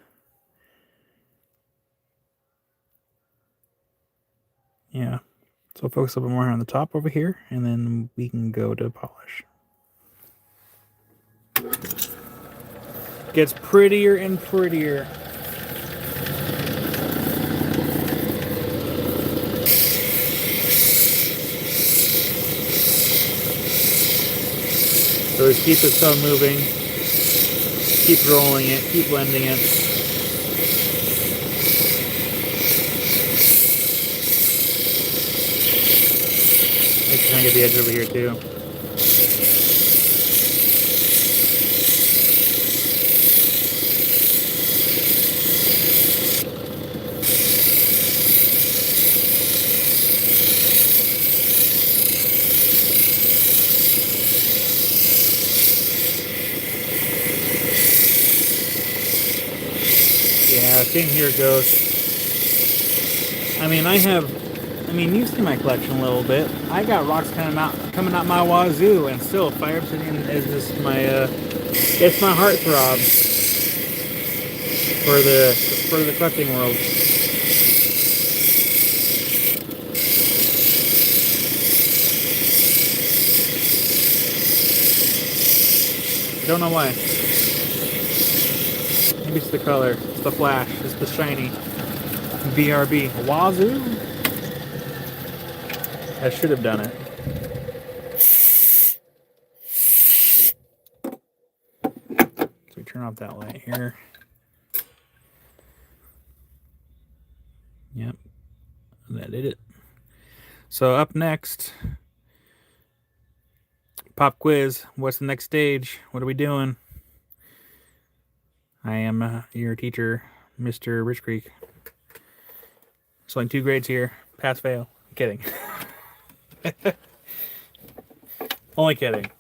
Yeah. So I'll focus a bit more on the top over here, and then we can go to polish. Gets prettier and prettier. So just keep the sun moving, keep rolling it, keep blending it. Make sure I get the edge over here too. Yeah, same here, Ghost. I mean, you've seen my collection a little bit. I got rocks coming out my wazoo, and still, Fire Obsidian is just my, it's my heartthrob for the collecting world. Don't know why. Maybe it's the color, it's the flash, it's the shiny. BRB. Wazoo? I should have done it. So we turn off that light here. Yep. That did it. So up next, pop quiz. What's the next stage? What are we doing? I am your teacher, Mr. Rich Creek. It's only 2 grades here. Pass, fail. I'm kidding. Only kidding.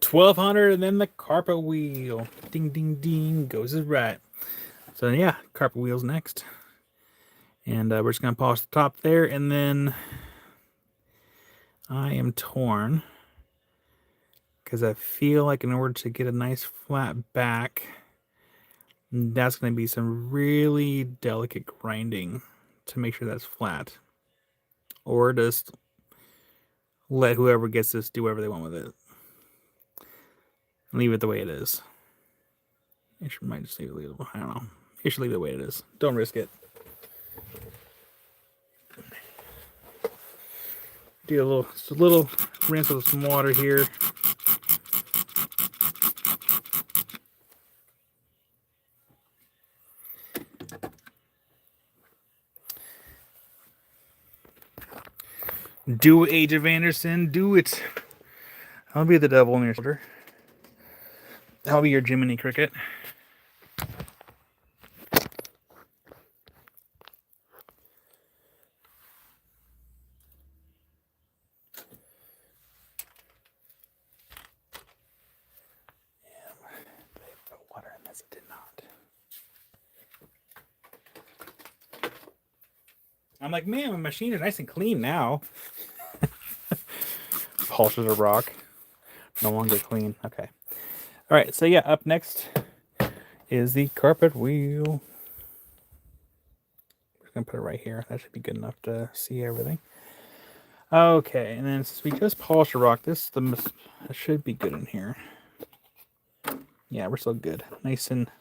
$1,200 and then the carpet wheel. Ding, ding, ding. Goes it right. So yeah, carpet wheel's next. And we're just going to polish the top there. And then I am torn, because I feel like in order to get a nice flat back, that's going to be some really delicate grinding to make sure that's flat. Or just let whoever gets this do whatever they want with it. Leave it the way it is. I might just leave it. I don't know. You should leave it the way it is. Don't risk it. Do a little rinse with some water here. Do it, Age of Anderson. Do it. I'll be the devil on your shoulder. I'll be your Jiminy Cricket. I'm like, man, my machine is nice and clean now. Polishes a rock. No longer clean. Okay. All right. So yeah, up next is the carpet wheel. We're going to put it right here. That should be good enough to see everything. Okay, and then since we just polished the rock, it should be good in here. Yeah, we're still good. Nice and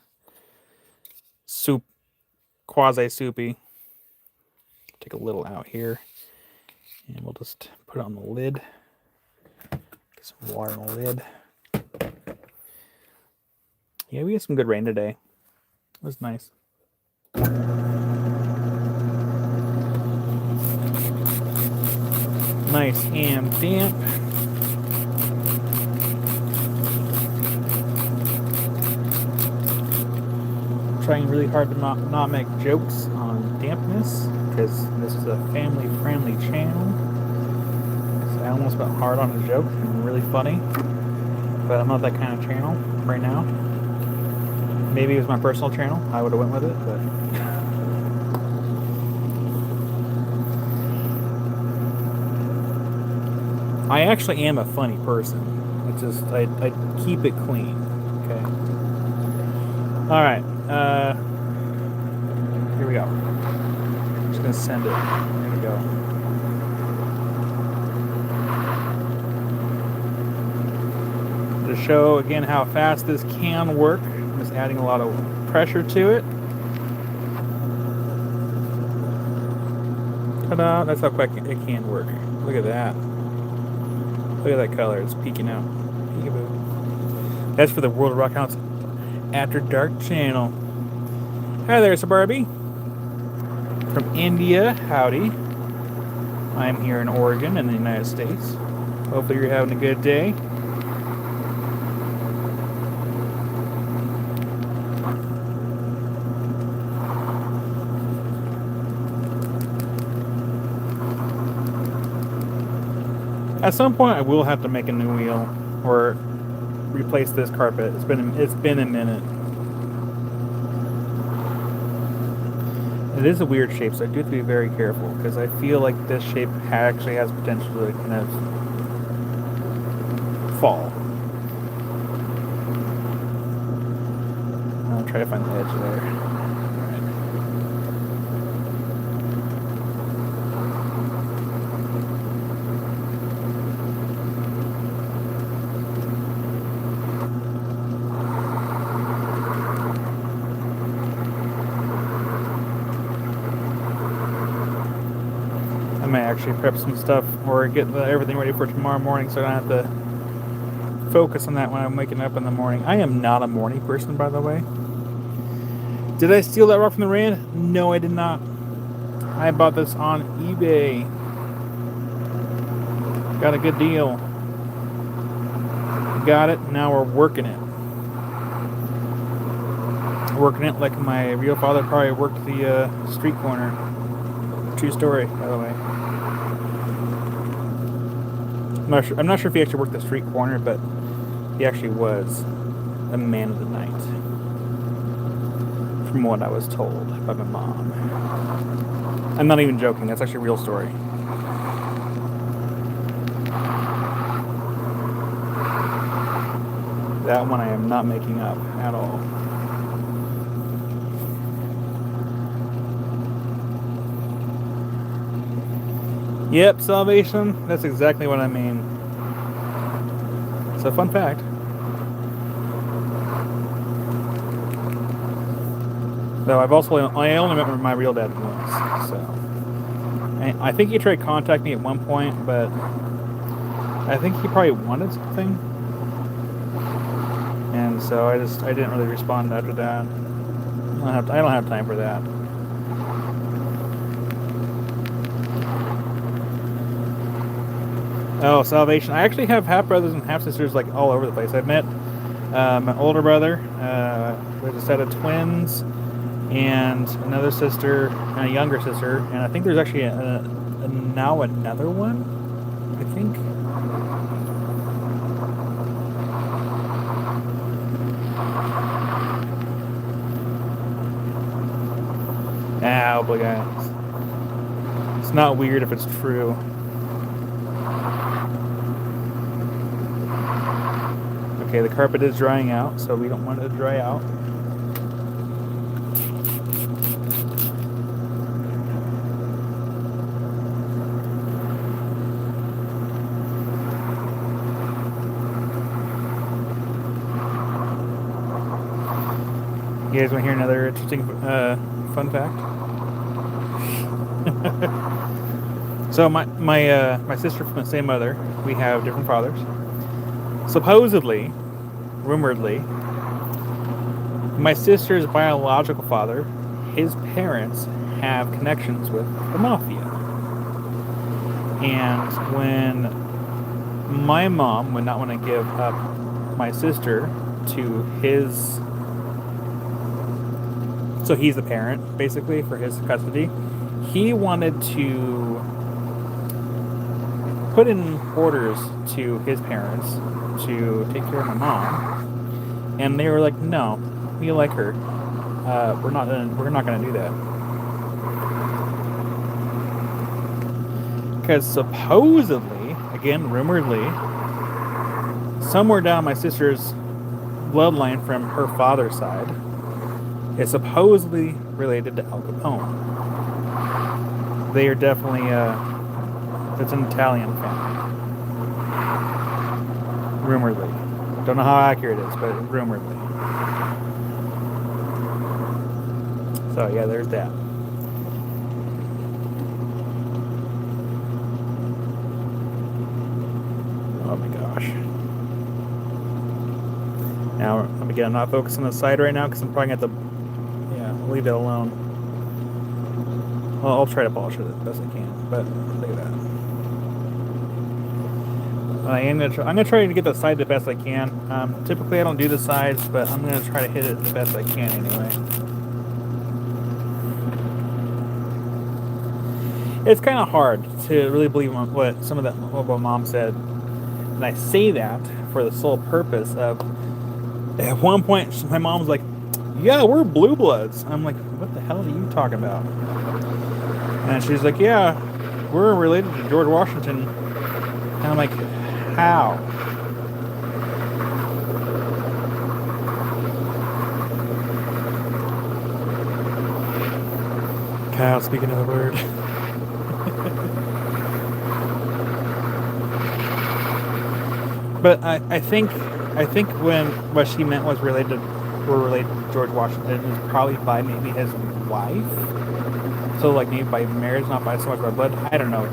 quasi-soupy. Take a little out here. And we'll just put it on the lid. Get some water on the lid. Yeah, we had some good rain today. It was nice. Nice and damp. I'm trying really hard to not make jokes on dampness, because this is a family-friendly channel. So I almost went hard on a joke and really funny, but I'm not that kind of channel right now. Maybe it was my personal channel, I would have went with it, but I actually am a funny person. It's just I keep it clean. Okay. All right. Here we go. I'm just gonna send it. There we go. To show again how fast this can work, I'm just adding a lot of pressure to it. Ta-da! That's how quick it can work. Look at that. Look at that color. It's peeking out. Peekaboo. That's for the World of Rock House After Dark channel. Hi there, it's Barbie. From India. Howdy. I'm here in Oregon in the United States. Hopefully you're having a good day. At some point, I will have to make a new wheel or replace this carpet. It's been a minute. It is a weird shape, so I do have to be very careful because I feel like this shape actually has potential to kind of fall. I'll try to find the edge there. I may actually prep some stuff or get everything ready for tomorrow morning so I don't have to focus on that when I'm waking up in the morning. I am not a morning person, by the way. Did I steal that rock from the rain? No, I did not. I bought this on eBay. Got a good deal. Got it. Now we're working it. Working it like my real father probably worked the street corner. True story, by the way. I'm not sure if he actually worked the street corner, but he actually was a man of the night, from what I was told by my mom. I'm not even joking. That's actually a real story. That one I am not making up at all. Yep, salvation. That's exactly what I mean. It's a fun fact. Though I only met my real dad once, so I think he tried contacting me at one point, but I think he probably wanted something, and so I didn't really respond after that. I don't have time for that. Oh, salvation. I actually have half brothers and half sisters like all over the place. I've met my older brother, there's a set of twins, and another sister, and a younger sister, and I think there's actually now another one, I think. Ah, oh, guys. It's not weird if it's true. Okay, the carpet is drying out, so we don't want it to dry out. You guys want to hear another interesting fun fact? So my sister from the same mother, we have different fathers. Supposedly, rumoredly, my sister's biological father, his parents have connections with the mafia. And when my mom would not want to give up my sister to his, so he's the parent basically for his custody, he wanted to put in orders to his parents to take care of my mom, and they were like, "No, we like her. We're not gonna do that." Because supposedly, again, rumoredly, somewhere down my sister's bloodline from her father's side is supposedly related to Al Capone. They are definitely it's an Italian family. Rumoredly. Don't know how accurate it is, but rumoredly. So yeah, there's that. Oh my gosh. Now, again, I'm not focusing on the side right now because I'm probably going to have to, yeah, leave it alone. Well, I'll try to polish it as best I can, but look at that. I'm gonna try to get the side the best I can. Typically, I don't do the sides, but I'm gonna try to hit it the best I can anyway. It's kind of hard to really believe what what Mom said, and I say that for the sole purpose of, at one point, my mom was like, "Yeah, we're blue bloods." I'm like, "What the hell are you talking about?" And she's like, "Yeah, we're related to George Washington." And I'm like, "How?" Kyle, speaking of the word. But I think when what she meant was we're related to George Washington is probably by maybe his wife. So like maybe by marriage, not by so much by blood. I don't know.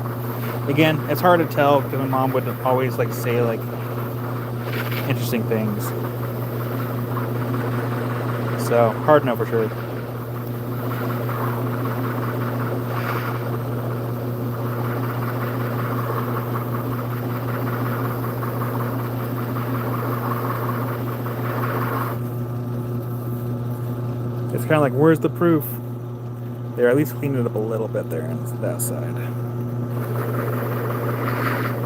Again, it's hard to tell because my mom would always like say like interesting things. So hard to know for sure. It's kind of like, where's the proof? They're at least cleaned it up a little bit there on that side.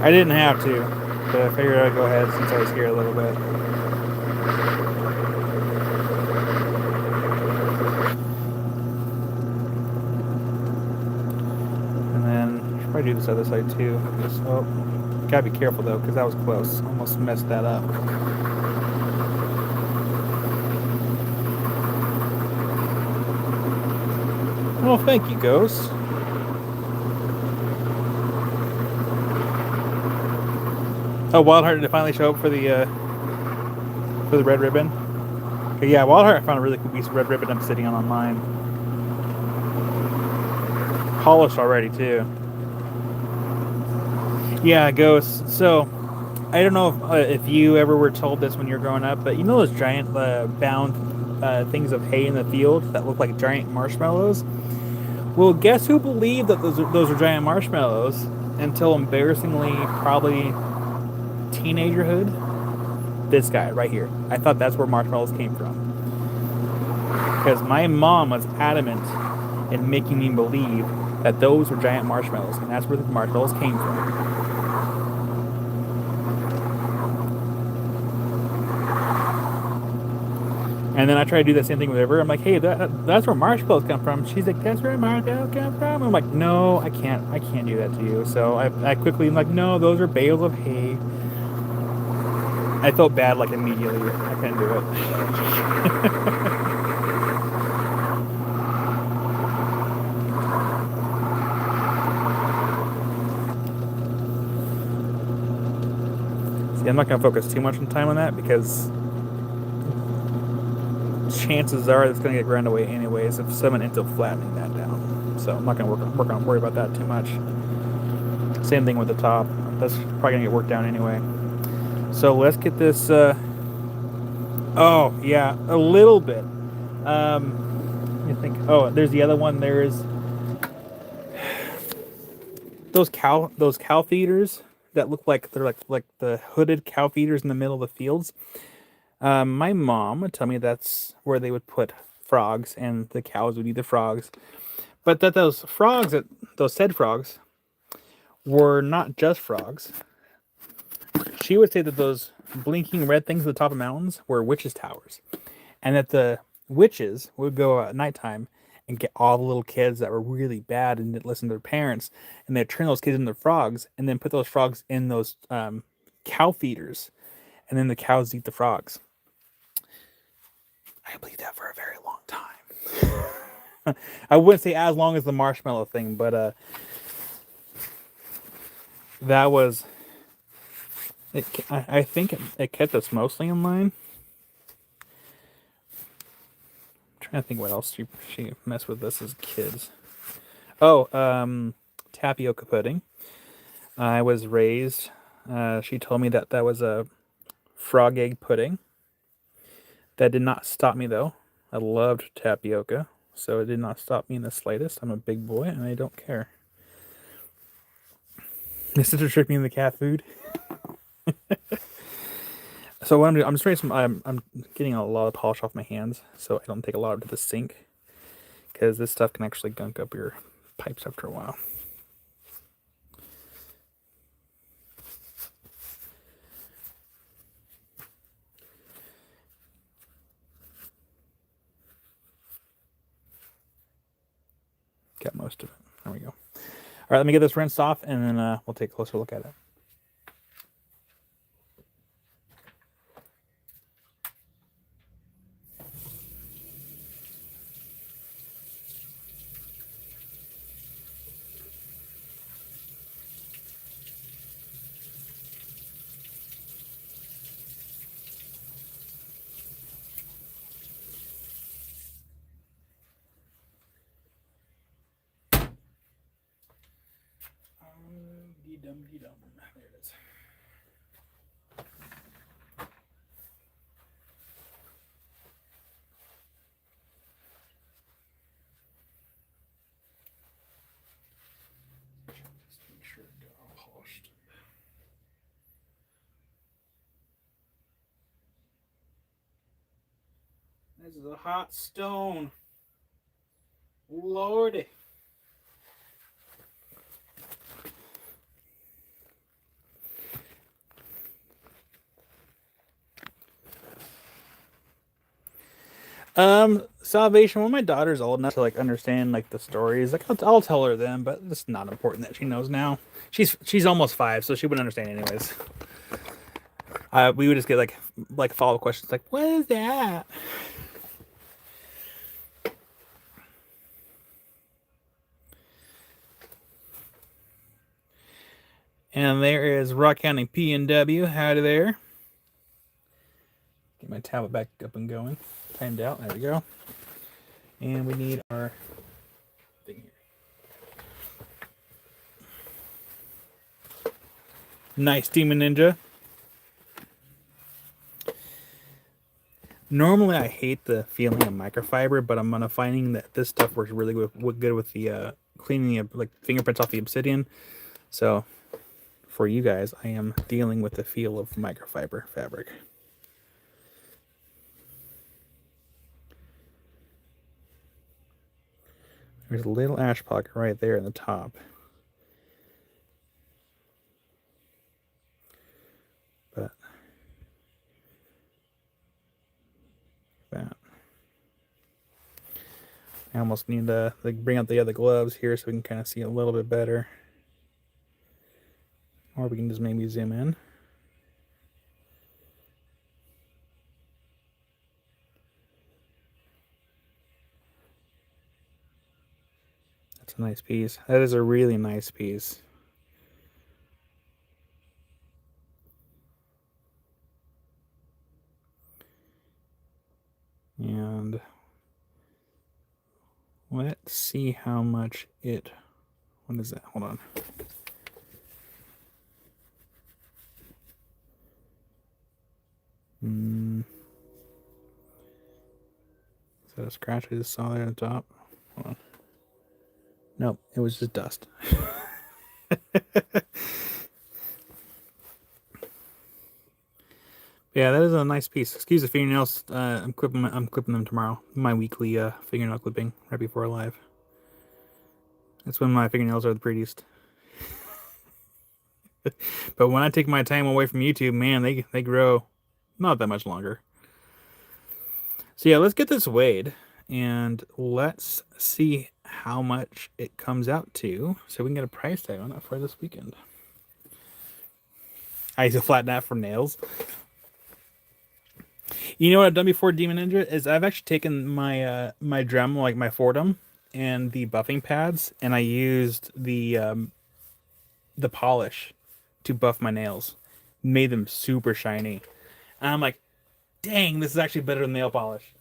I didn't have to, but I figured I'd go ahead since I was here a little bit. And then I should probably do this other side too. Just, oh, gotta be careful though, because that was close. Almost messed that up. Well, thank you, Ghost. Oh, Wildheart did finally show up for the red ribbon. Okay, yeah, Wildheart found a really cool piece of red ribbon Obsidian online. Polished already too. Yeah, Ghost. So I don't know if you ever were told this when you were growing up, but you know those giant bound things of hay in the field that look like giant marshmallows? Well, guess who believed that those are giant marshmallows until embarrassingly probably teenagerhood? This guy right here. I thought that's where marshmallows came from. Because my mom was adamant in making me believe that those were giant marshmallows, and that's where the marshmallows came from. And then I try to do the same thing with her. I'm like, hey, that's where marshmallows come from. She's like, that's where marshmallows come from. I'm like, no, I can't do that to you. So I quickly am like, no, those are bales of hay. I felt bad like immediately. I couldn't do it. See, I'm not gonna focus too much time on that because chances are it's going to get ground away anyways if someone ends up flattening that down. So I'm not going to worry about that too much. Same thing with the top. That's probably going to get worked down anyway. So let's get this. Oh yeah, a little bit. You think? Oh, there's the other one. There's those cow feeders that look like they're like the hooded cow feeders in the middle of the fields. My mom would tell me that's where they would put frogs, and the cows would eat the frogs. But that those said frogs, were not just frogs. She would say that those blinking red things at the top of mountains were witches' towers, and that the witches would go at nighttime and get all the little kids that were really bad and didn't listen to their parents, and they'd turn those kids into frogs, and then put those frogs in those cow feeders, and then the cows eat the frogs. I believed that for a very long time. I wouldn't say as long as the marshmallow thing, but that was it. I think it kept us mostly in line. I'm trying to think what else she messed with us as kids. Oh, tapioca pudding. I was raised. She told me that was a frog egg pudding. That did not stop me though. I loved tapioca, so it did not stop me in the slightest. I'm a big boy and I don't care. My sister tricked me in the cat food. So what I'm doing, I'm just ready some. I'm getting a lot of polish off my hands, so I don't take a lot to the sink, because this stuff can actually gunk up your pipes after a while. Got most of it. There we go. All right, let me get this rinsed off, and then we'll take a closer look at it. Dum-dee-dum. There it is. Just make sure it got all polished. This is a hot stone. Lordy. Salvation. When my daughter's old enough to like understand like the stories, like I'll tell her them, but it's not important that she knows now. She's almost 5, so she wouldn't understand anyways. We would just get like follow-up questions like, "What is that?" And there is Rock County P&W. Howdy there. Get my tablet back up and going. Timed out. There we go. And we need our thing here. Nice, Demon Ninja. Normally, I hate the feeling of microfiber, but I'm finding that this stuff works really good with the cleaning the like fingerprints off the Obsidian. So, for you guys, I am dealing with the feel of microfiber fabric. There's a little ash pocket right there in the top. But that. I almost need to bring out the other gloves here so we can kind of see a little bit better. Or we can just maybe zoom in. That's a nice piece. That is a really nice piece. And let's see how much it, what is that? Hold on. Is that a scratch I just saw there on the top? Hold on. Nope, it was just dust. Yeah, that is a nice piece. Excuse the fingernails. I'm clipping them tomorrow. My weekly fingernail clipping right before live. That's when my fingernails are the prettiest. But when I take my time away from YouTube, man, they grow not that much longer. So yeah, let's get this weighed and let's see how much it comes out to, so we can get a price tag on it for this weekend. I used to flatten that for nails. You know what I've done before, Demon Ninja, is I've actually taken my my Dremel, like my Fordham, and the buffing pads, and I used the polish to buff my nails, made them super shiny. And I'm like, dang, this is actually better than nail polish.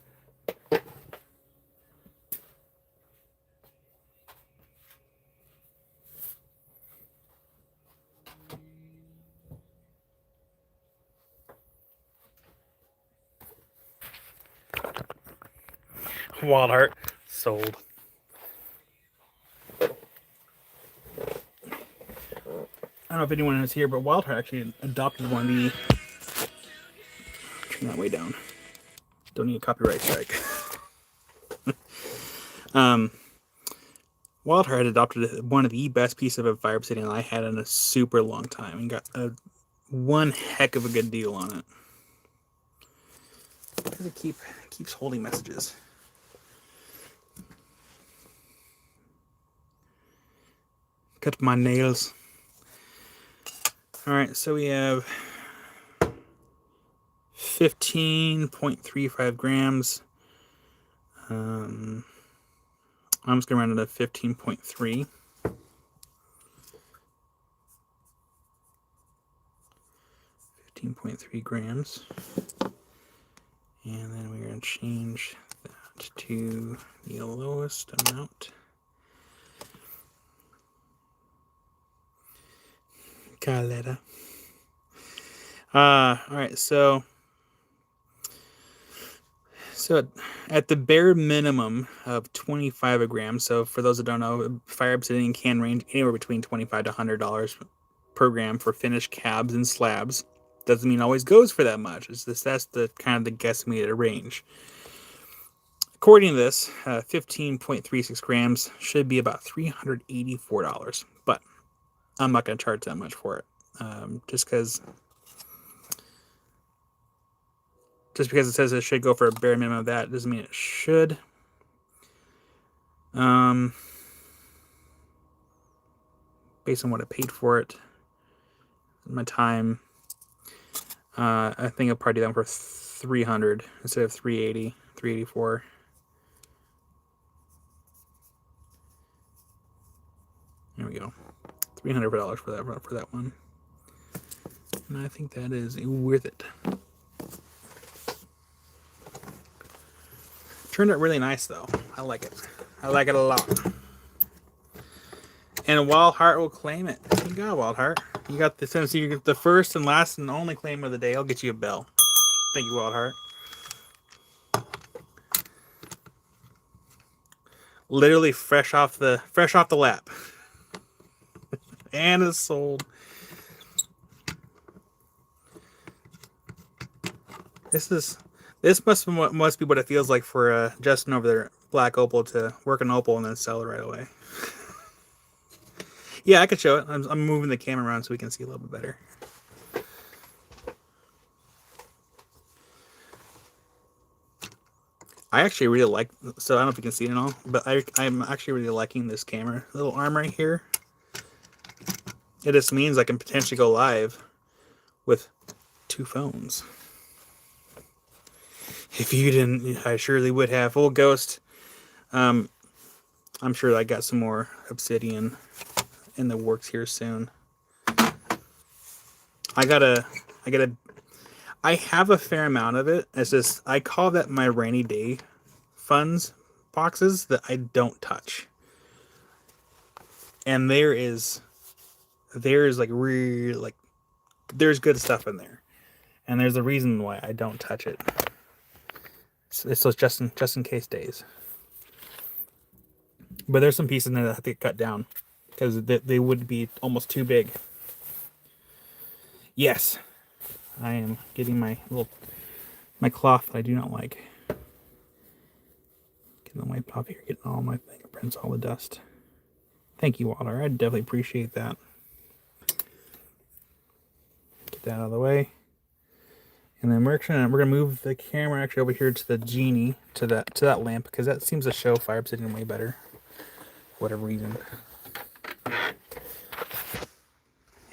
Wild Heart sold. I don't know if anyone is here, but Wild Heart actually adopted one of the. Turn that way down. Don't need a copyright strike. Wild Heart adopted one of the best pieces of Fire Obsidian I had in a super long time, and got one heck of a good deal on it. Because it keeps holding messages. Cut my nails. All right, so we have 15.35 grams. I'm just gonna round it to 15.3. 15.3 grams. And then we're gonna change that to the lowest amount. Caleta. All right, so at the bare minimum of 25 a gram. So for those that don't know, Fire Obsidian can range anywhere between $25 to $100 per gram for finished cabs and slabs. Doesn't mean it always goes for that much. That's the kind of the guesstimated range. According to this, 15.36 grams should be about $384, but I'm not going to charge that much for it, just because it says it should go for a bare minimum of that doesn't mean it should. Based on what I paid for it, my time, I think I'll probably do that for $300 instead of $380, $384. There we go, $300 for that one, and I think that is worth it. Turned out really nice though. I like it. I like it a lot. And Wild Heart will claim it. You got Wild Heart. You got the, since you get the first and last and only claim of the day, I'll get you a bell. Thank you, Wild Heart. Literally fresh off the lap. And it's sold. This must be what it feels like for Justin over there, Black Opal, to work an opal and then sell it right away. Yeah, I could show it. I'm moving the camera around so we can see a little bit better. I actually really like, so I don't know if you can see it at all, but I'm actually really liking this camera. Little arm right here. It just means I can potentially go live with 2 phones. If you didn't, I surely would have. Full Ghost. I'm sure I got some more Obsidian in the works here soon. I I have a fair amount of it. It's just I call that my rainy day funds boxes that I don't touch. And there is like really like there's good stuff in there. And there's a reason why I don't touch it. It's those just in case days. But there's some pieces in there that have to get cut down because they would be almost too big. Yes, I am getting my cloth that I do not like. Getting the wipe off here, getting all my fingerprints, all the dust. Thank you, Walter. I definitely appreciate that. Get that out of the way. And then we're gonna move the camera actually over here to the genie, to that lamp, because that seems to show Fire Obsidian way better. For whatever reason.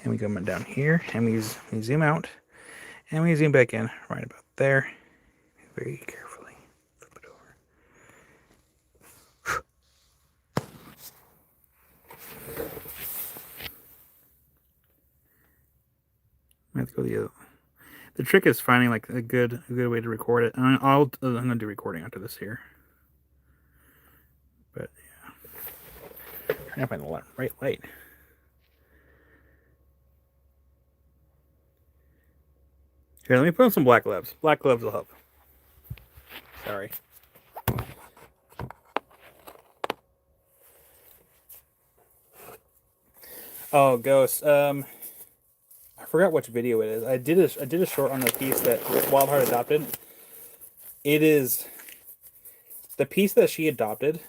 And we go down here, and we zoom out, and we zoom back in right about there. Very carefully flip it over. I have to go the other. The trick is finding like a good way to record it. And I'm gonna do recording after this here. But yeah, trying to find the right light. Here, let me put on some black gloves. Black gloves will help. Sorry. Oh, Ghost. I forgot which video it is. I did a short on the piece that Wildheart adopted. It is the piece that she adopted.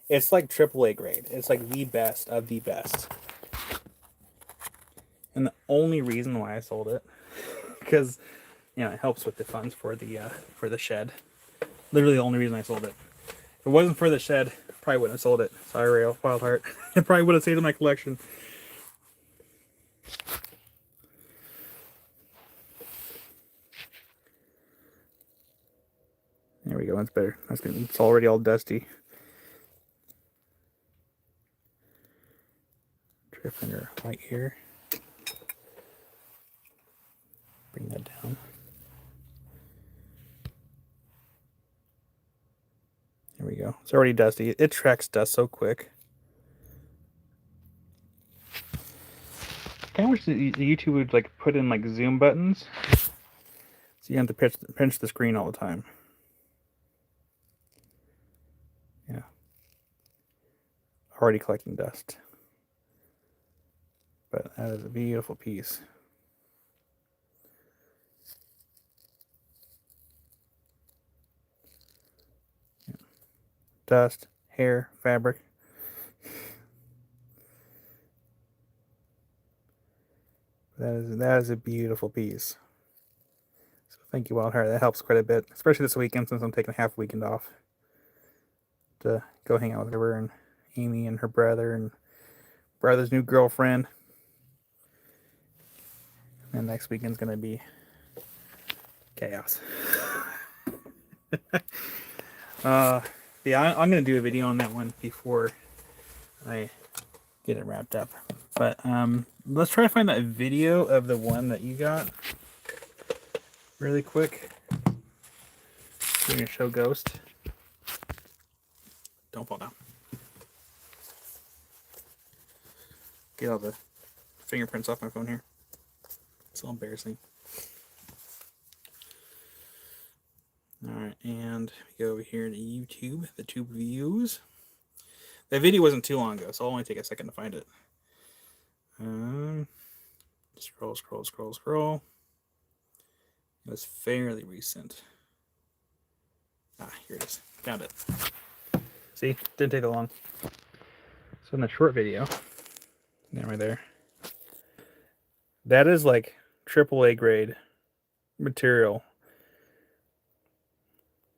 It's like AAA grade. It's like the best of the best. And the only reason why I sold it, because it helps with the funds for the shed. Literally the only reason I sold it. If it wasn't for the shed, I probably wouldn't have sold it. Sorry, Wildheart. It probably would have stayed in my collection. There we go. That's better. That's good. It's already all dusty. Try to find our light here. Bring that down. There we go. It's already dusty. It tracks dust so quick. I kind of wish the YouTube would like put in like zoom buttons, so you have to pinch the screen all the time. Yeah. Already collecting dust. But that is a beautiful piece. Yeah. Dust, hair, fabric. That is a beautiful piece. So thank you, Wildheart. That helps quite a bit, especially this weekend since I'm taking half weekend off to go hang out with her and Amy and her brother and brother's new girlfriend. And next weekend's gonna be chaos. Yeah, I'm gonna do a video on that one before I get it wrapped up. But let's try to find that video of the one that you got really quick. We're gonna show Ghost. Don't fall down. Get all the fingerprints off my phone here. It's so embarrassing. Alright, and we go over here to YouTube, the tube views. That video wasn't too long ago, so I'll only take a second to find it. Scroll. It was fairly recent. Here it is. Found it. See? Didn't take that long. So in the short video, right there, that is like AAA grade material.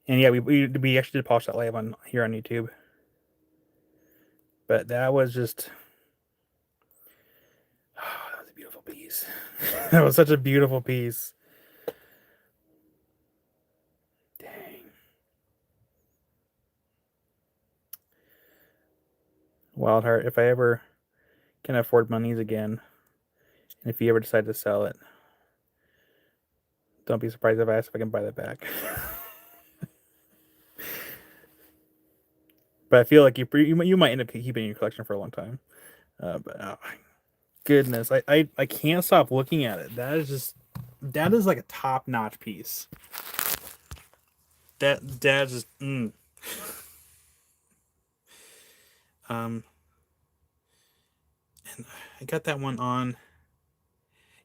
And yeah, we actually did polish that live here on YouTube. But that was just... Oh, that was a beautiful piece. That was such a beautiful piece. Dang. Wildheart, if I ever can afford monies again, and if you ever decide to sell it, Don't be surprised if I ask if I can buy that back. But I feel like you might end up keeping in your collection for a long time. But oh my goodness, I can't stop looking at it. That is like a top notch piece. That just and I got that one on.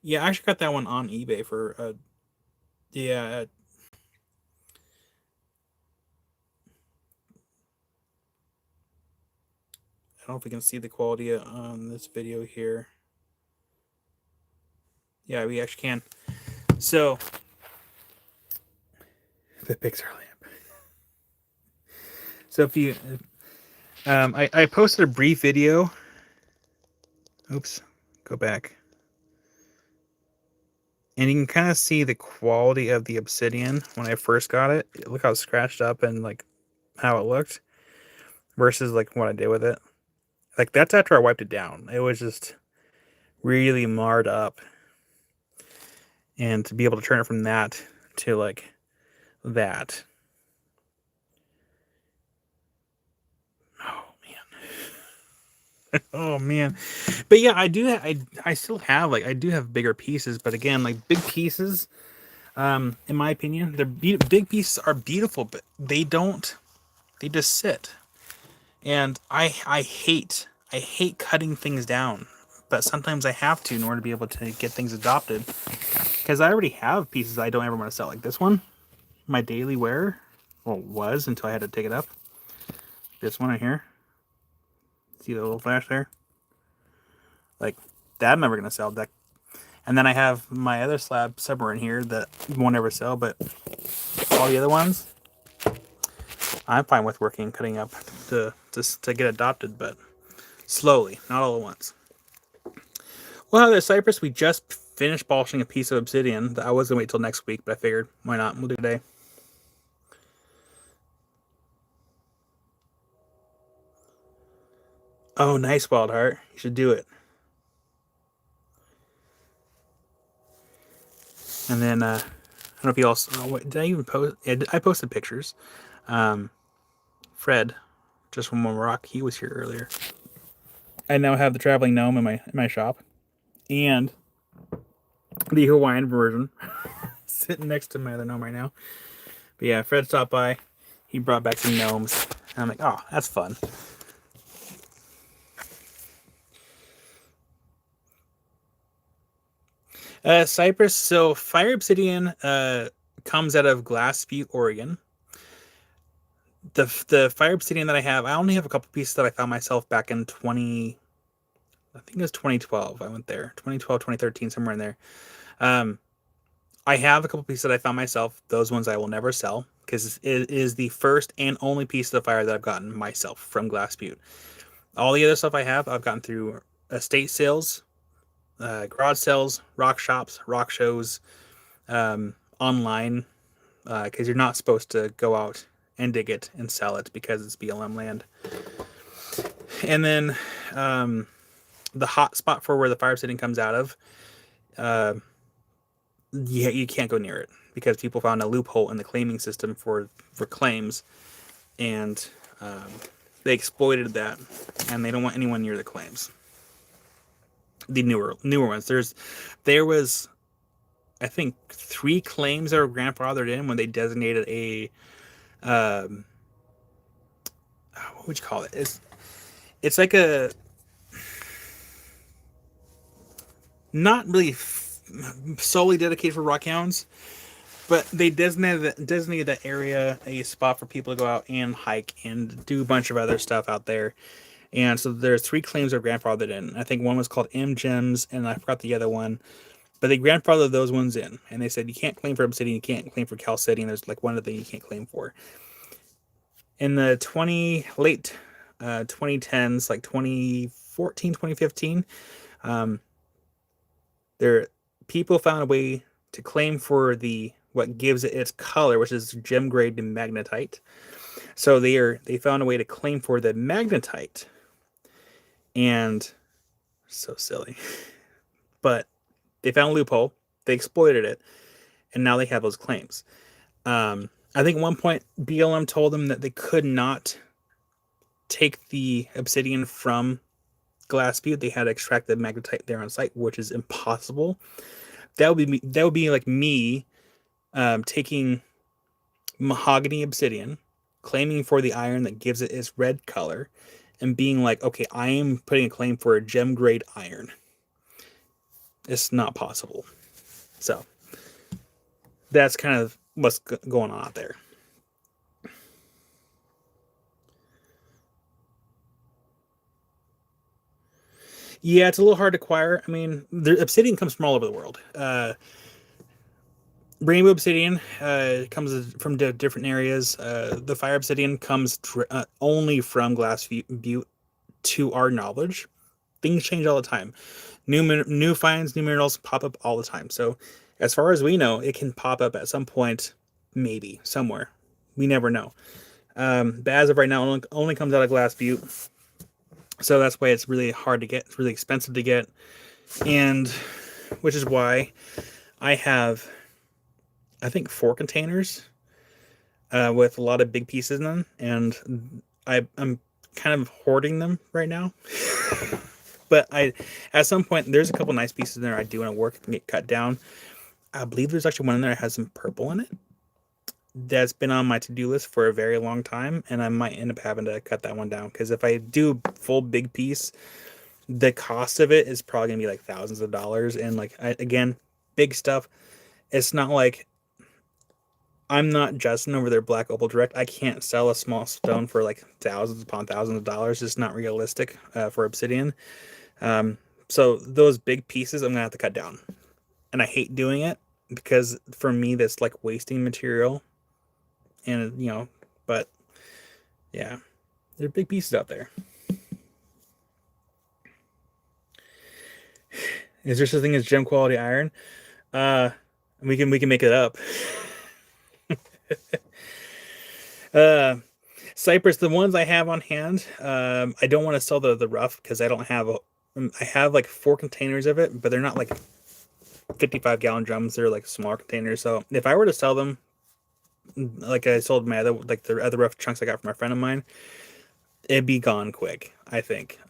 Yeah, I actually got that one on eBay for yeah. I don't know if we can see the quality on this video here. Yeah, we actually can. So the Pixar lamp. So if you, I posted a brief video. Oops, go back. And you can kind of see the quality of the Obsidian when I first got it. Look how scratched up and like how it looked versus like what I did with it. Like that's after I wiped it down. It was just really marred up. And to be able to turn it from that to like that. Oh man. Oh man. But yeah, I still have like I do have bigger pieces, but again, like big pieces in my opinion, big pieces are beautiful, but they just sit. And I hate cutting things down, but sometimes I have to in order to be able to get things adopted. Because I already have pieces I don't ever want to sell, like this one, my daily wear. Well, it was until I had to take it up. This one right here. See the little flash there? Like that, I'm never gonna sell. That, and then I have my other slab somewhere in here that won't ever sell. But all the other ones, I'm fine with working, cutting up to get adopted, but slowly, not all at once. Well, the Cypress, we just finished polishing a piece of Obsidian. I was gonna wait till next week, but I figured why not? We'll do it today. Oh, nice, Wild Heart. You should do it. And then I don't know if you all saw. Did I even post? Yeah, I posted pictures. Fred, just from one rock, he was here earlier. I now have the traveling gnome in my shop, and the Hawaiian version sitting next to my other gnome right now. But yeah, Fred stopped by. He brought back some gnomes, and I'm like, oh, that's fun. Cypress. So Fire Obsidian comes out of Glass Butte, Oregon. The Fire Obsidian that I have, I only have a couple pieces that I found myself back in I think it was 2012. I went there, 2012, 2013, somewhere in there. I have a couple pieces that I found myself. Those ones I will never sell because it is the first and only piece of the fire that I've gotten myself from Glass Butte. All the other stuff I've gotten through estate sales, garage sales, rock shops, rock shows, online, because you're not supposed to go out and dig it and sell it because it's BLM land. And then the hot spot for where the fire sitting comes out of, yeah, you can't go near it because people found a loophole in the claiming system for claims, and they exploited that, and they don't want anyone near the claims. The newer ones. There was, I think, 3 claims that were grandfathered in when they designated a what would you call it? It's like a not really solely dedicated for rockhounds, but they designated that area a spot for people to go out and hike and do a bunch of other stuff out there. And so there's 3 claims that are grandfathered in. I think one was called M Gems, and I forgot the other one. But they grandfathered those ones in, and they said you can't claim for Obsidian, you can't claim for Cal City, and there's like one other thing you can't claim for. In the late 2010s, like 2014, 2015, people found a way to claim for what gives it its color, which is gem grade magnetite. So they found a way to claim for the magnetite, and so silly, but they found a loophole. They exploited it, and now they have those claims. I think at one point BLM told them that they could not take the obsidian from Glass Butte. They had to extract the magnetite there on site, which is impossible. That would be like me taking mahogany obsidian, claiming for the iron that gives it its red color, and being like, okay, I am putting a claim for a gem grade iron. It's not possible. So that's kind of what's going on out there. Yeah, it's a little hard to acquire. I mean, the obsidian comes from all over the world. Rainbow obsidian comes from different areas. The fire obsidian comes only from Glass Butte, to our knowledge. Things change all the time. New finds, new minerals pop up all the time. So, as far as we know, it can pop up at some point, maybe somewhere. We never know. But as of right now, only comes out of Glass Butte. So that's why it's really hard to get. It's really expensive to get, and which is why I have, I think, 4 containers with a lot of big pieces in them, and I'm kind of hoarding them right now. But at some point, there's a couple nice pieces in there I do want to work and get cut down. I believe there's actually one in there that has some purple in it. That's been on my to-do list for a very long time, and I might end up having to cut that one down, because if I do full big piece, the cost of it is probably gonna be like thousands of dollars. And like, again, big stuff. It's not like I'm not Justin over there, Black Opal Direct. I can't sell a small stone for like thousands upon thousands of dollars. It's not realistic for obsidian. So those big pieces I'm gonna have to cut down, and I hate doing it, because for me that's like wasting material. And but yeah, there are big pieces out there. Is there such a thing as gem quality iron? We can make it up. Cypress, the ones I have on hand, I don't want to sell the rough, because I don't have I have like 4 containers of it, but they're not like 55-gallon drums. They're like smaller containers. So if I were to sell them, like I sold my other, like the other rough chunks I got from a friend of mine, it'd be gone quick, I think.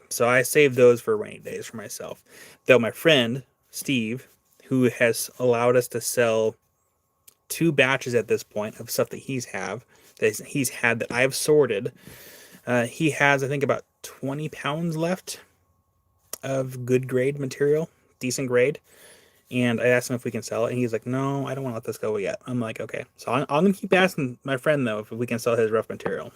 So I saved those for rainy days for myself. Though my friend Steve, who has allowed us to sell 2 batches at this point of stuff that he's had that I've sorted, he has, I think, about 20 pounds left of good grade material, decent grade. And I asked him if we can sell it, and he's like, no, I don't want to let this go yet. I'm like, okay. So I'm going to keep asking my friend, though, if we can sell his rough material.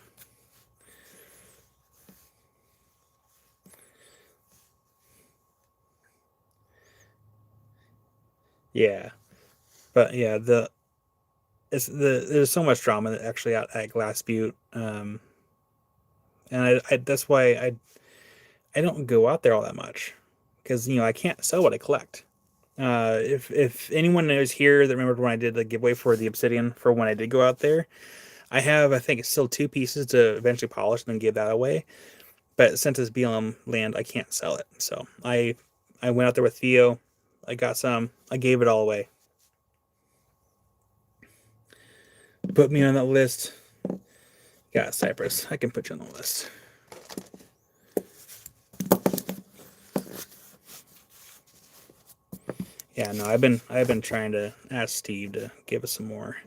Yeah. But yeah, there's so much drama actually out at Glass Butte. And I that's why I don't go out there all that much, because I can't sell what I collect. If anyone is here that remembered when I did the giveaway for the obsidian for when I did go out there, I have, I think it's still 2 pieces to eventually polish and then give that away. But since it's BLM land, I can't sell it. So I went out there with Theo. I got some. I gave it all away. Put me on that list. Yeah, Cypress. I can put you on the list. Yeah, no, I've been trying to ask Steve to give us some more.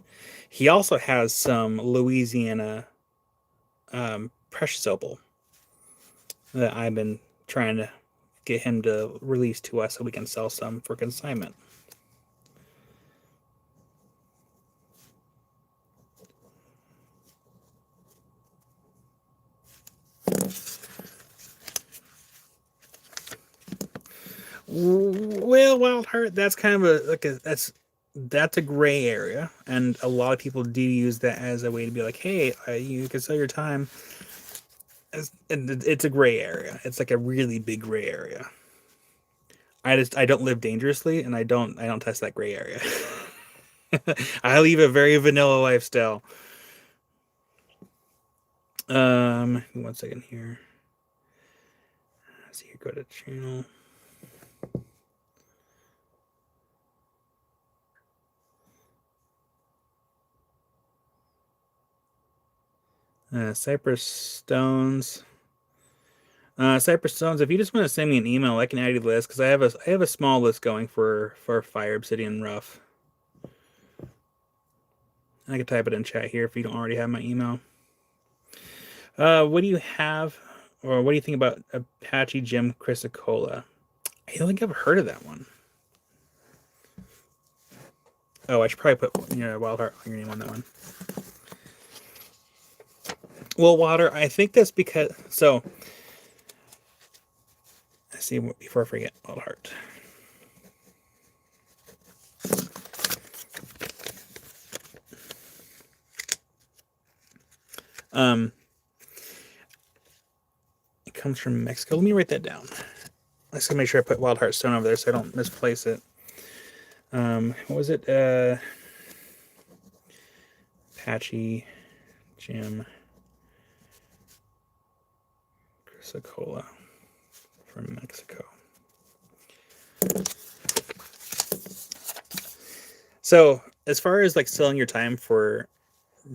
He also has some Louisiana precious opal that I've been trying to get him to release to us so we can sell some for consignment. Well, Wild Heart, that's kind of that's a gray area, and a lot of people do use that as a way to be like, hey, you can sell your time. It's a gray area. It's like a really big gray area. I don't live dangerously, and I don't test that gray area. I leave a very vanilla lifestyle. 1 second here. Let's see here. Go to channel. Cypress Stones. Cypress Stones, if you just want to send me an email, I can add you to the list because I have a small list going for Fire Obsidian Rough. I can type it in chat here if you don't already have my email. What do you have, or what do you think about Apache Gem Chrysocolla? I don't think I've heard of that one. Oh, I should probably put Wild Heart on your name on that one. Well, Water, I think that's because let's see before I forget Wild Heart. It comes from Mexico. Let me write that down. Let's make sure I put Wild Heart Stone over there so I don't misplace it. What was it? Apache Gem Chrysocolla from Mexico. So as far as like selling your time for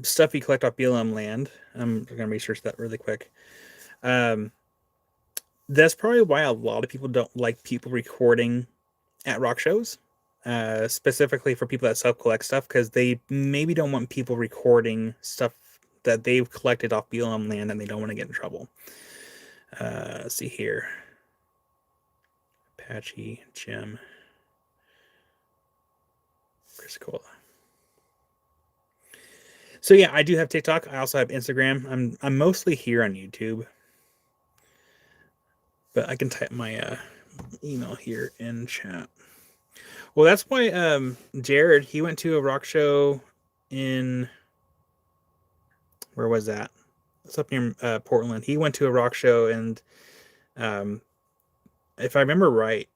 stuff you collect off BLM land, I'm gonna research that really quick. That's probably why a lot of people don't like people recording at rock shows, specifically for people that self-collect stuff, because they maybe don't want people recording stuff that they've collected off BLM land and they don't want to get in trouble. Let's see here. Apache Gem Chrysocolla. So yeah, I do have TikTok. I also have Instagram. I'm mostly here on YouTube, but I can type my email here in chat. Well, that's why Jared, he went to a rock show in, where was that? It's up near Portland. He went to a rock show, and if I remember right,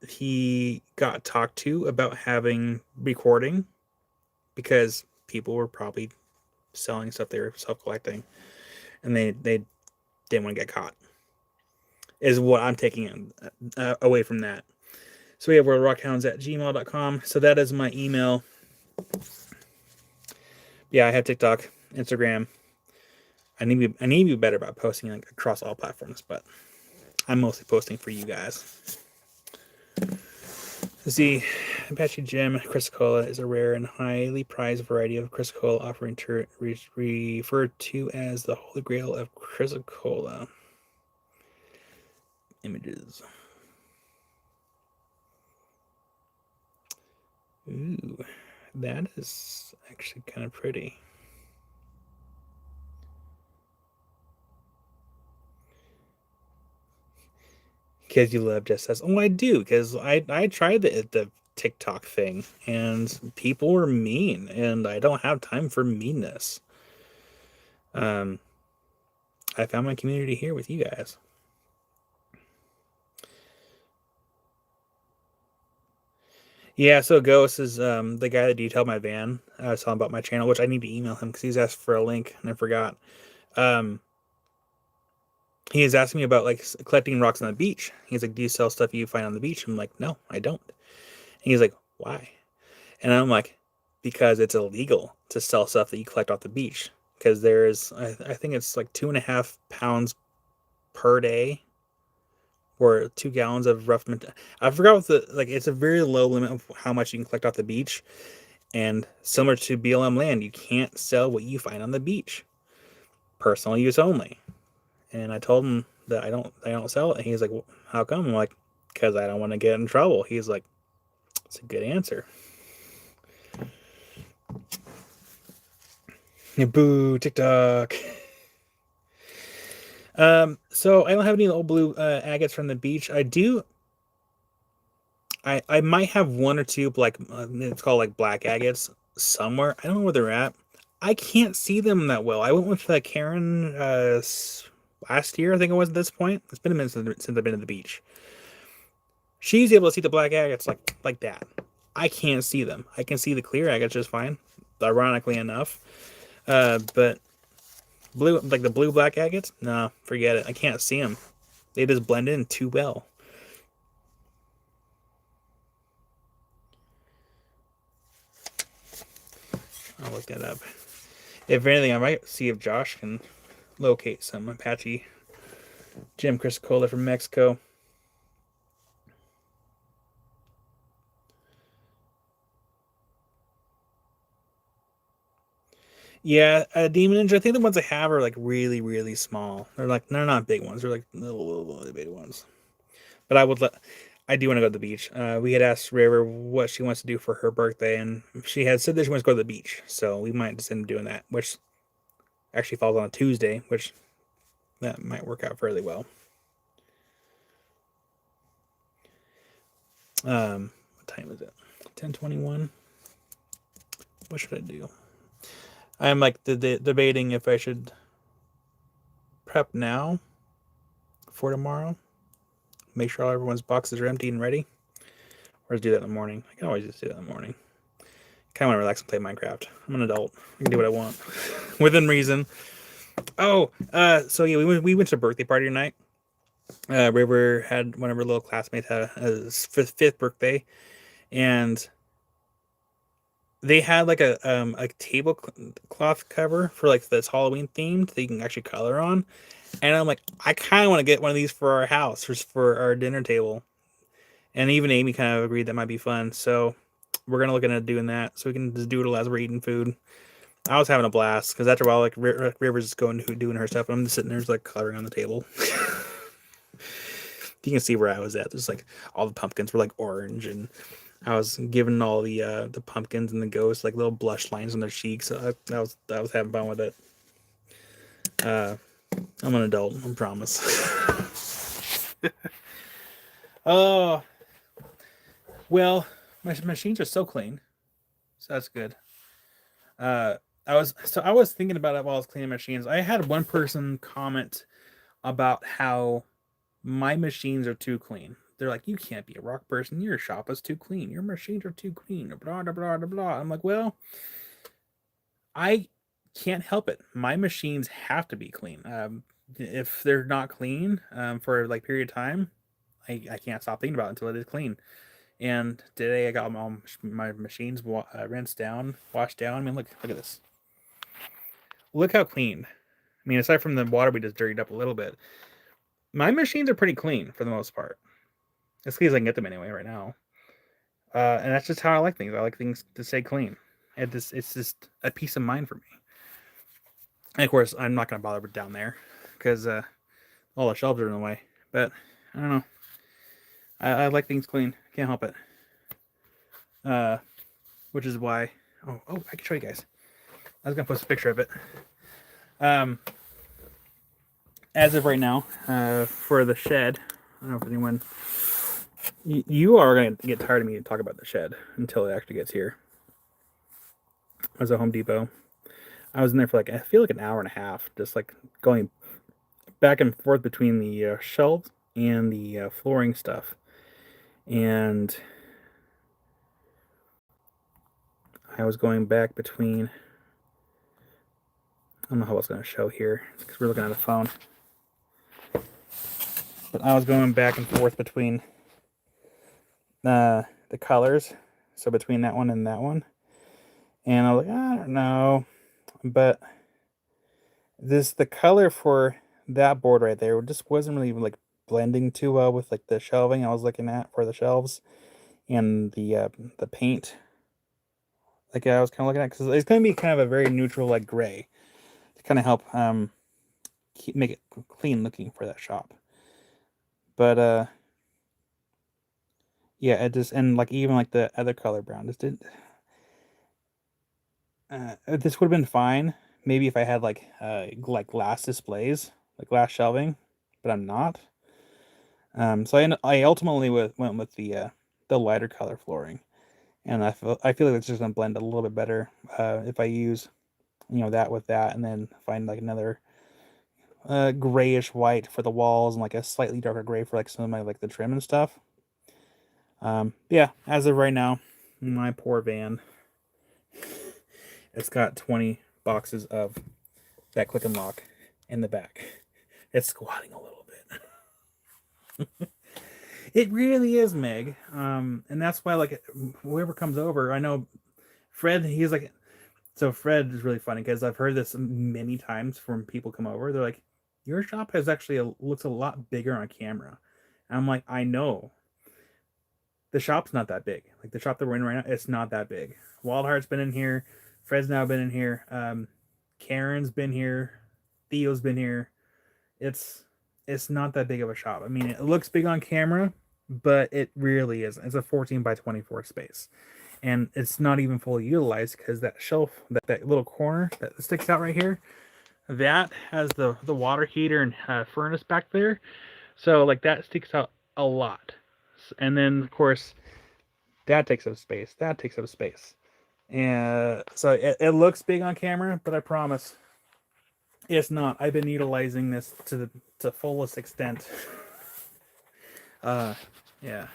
he got talked to about having recording because people were probably selling stuff they were self-collecting, and they didn't want to get caught, is what I'm taking away from that. So we have worldrockhounds@gmail.com. So that is my email. Yeah, I have TikTok, Instagram. I need to be better about posting like across all platforms, but I'm mostly posting for you guys. The Apache Gem Chrysocolla is a rare and highly prized variety of Chrysocolla offering referred to as the Holy Grail of Chrysocolla. Images. Ooh, that is actually kind of pretty. Because you love Just Us. Oh, I do, because I tried the TikTok thing, and people were mean, and I don't have time for meanness. I found my community here with you guys. Yeah, so Ghost is the guy that detailed my van. I was talking about my channel, which I need to email him because he's asked for a link, and I forgot. He was asking me about like collecting rocks on the beach. He's like, "Do you sell stuff you find on the beach?" I'm like, "No, I don't." And he's like, "Why?" And I'm like, "Because it's illegal to sell stuff that you collect off the beach. Because there's, I think it's like 2.5 pounds per day, or 2 gallons of rough. I forgot what it's a very low limit of how much you can collect off the beach. And similar to BLM land, you can't sell what you find on the beach. Personal use only." And I told him that I don't sell it. And he's like, "Well, how come?" I'm like, "Because I don't want to get in trouble." He's like, "It's a good answer." Boo, TikTok. So I don't have any old blue agates from the beach. I do. I might have one or two like it's called like black agates somewhere. I don't know where they're at. I can't see them that well. I went with Karen last year, I think it was at this point. It's been a minute since I've been to the beach. She's able to see the black agates like that. I can't see them. I can see the clear agates just fine, ironically enough. But blue, like the blue black agates, nah, forget it. I can't see them. They just blend in too well. I'll look that up. If anything, I might see if Josh can locate some Apache Jim Criscola from Mexico. Yeah, Demon Ninja. I think the ones I have are like really, really small. They're not big ones. They're like little bitty ones. But I do want to go to the beach. We had asked River what she wants to do for her birthday, and she had said that she wants to go to the beach. So we might just end up doing that, which actually falls on a Tuesday, which that might work out fairly well. What time is it? 10:21. What should I do? I'm like debating if I should prep now for tomorrow. Make sure all everyone's boxes are empty and ready, or just do that in the morning. I can always just do that in the morning. Kind of want to relax and play Minecraft. I'm an adult. I can do what I want within reason. Oh, so yeah, we went to a birthday party tonight. River had one of her little classmates had his fifth birthday, and they had like a tablecloth cover for like this Halloween themed that you can actually color on. And I'm like, I kind of want to get one of these for our house, for our dinner table. And even Amy kind of agreed that might be fun. So we're gonna look into doing that, so we can just do it as we're eating food. I was having a blast because after a while, like River's just going doing her stuff, and I'm just sitting there, just like coloring on the table. You can see where I was at. There's like all the pumpkins were like orange, and I was giving all the pumpkins and the ghosts like little blush lines on their cheeks. So I was having fun with it. I'm an adult, I promise. Oh well, my machines are so clean, so that's good. I was thinking about it while I was cleaning machines. I had one person comment about how my machines are too clean. They're like, you can't be a rock person. Your shop is too clean. Your machines are too clean. Blah blah blah blah blah. I'm like, well, I can't help it. My machines have to be clean. If they're not clean for like period of time, I can't stop thinking about it until it is clean. And today I got my machines rinsed down, washed down. I mean, look at this. Look how clean. I mean, aside from the water we just dirtied up a little bit, my machines are pretty clean for the most part. As clean as I can get them anyway right now. And that's just how I like things. I like things to stay clean. It's just a peace of mind for me. And of course, I'm not going to bother with down there because all the shelves are in the way. But I don't know. I like things clean. Can't help it. Which is why. Oh, I can show you guys. I was gonna post a picture of it. As of right now, for the shed, I don't know if anyone. You are gonna get tired of me to talk about the shed until it actually gets here. I was at Home Depot. I was in there for like I feel like an hour and a half, just like going back and forth between the shelves and the flooring stuff, and I was going back between. I don't know how it's going to show here because we're looking at a phone. But I was going back and forth between the colors, so between that one and that one, and I was like, I don't know, but the color for that board right there just wasn't really like blending too well with like the shelving I was looking at for the shelves and the paint. Like I was kind of looking at because it's going to be kind of a very neutral like gray to kind of help make it clean looking for that shop. But yeah, it just and like even like the other color brown just did. This would have been fine maybe if I had like glass displays, like glass shelving, but I'm not. So I ultimately went with the lighter color flooring, and I feel like it's just gonna blend a little bit better if I use that with that, and then find like another grayish white for the walls and like a slightly darker gray for like some of my like the trim and stuff. Yeah, as of right now, my poor van, it's got 20 boxes of that click and lock in the back. It's squatting a little bit. It really is, Meg. And that's why like whoever comes over, I know Fred, he's like So Fred is really funny because I've heard this many times from people come over. They're like, "Your shop has actually looks a lot bigger on camera." And I'm like, "I know. The shop's not that big. Like the shop that we're in right now, it's not that big. Wildheart's been in here. Fred's now been in here. Karen's been here. Theo's been here. It's it's not that big of a shop. I mean, it looks big on camera, but it really isn't. It's a 14 by 24 space, and it's not even fully utilized because that shelf, that little corner that sticks out right here, that has the water heater and furnace back there. So like that sticks out a lot, and then of course that takes up space. That takes up space. And so it looks big on camera, but I promise it's not. I've been utilizing this to the fullest extent. Uh, yeah,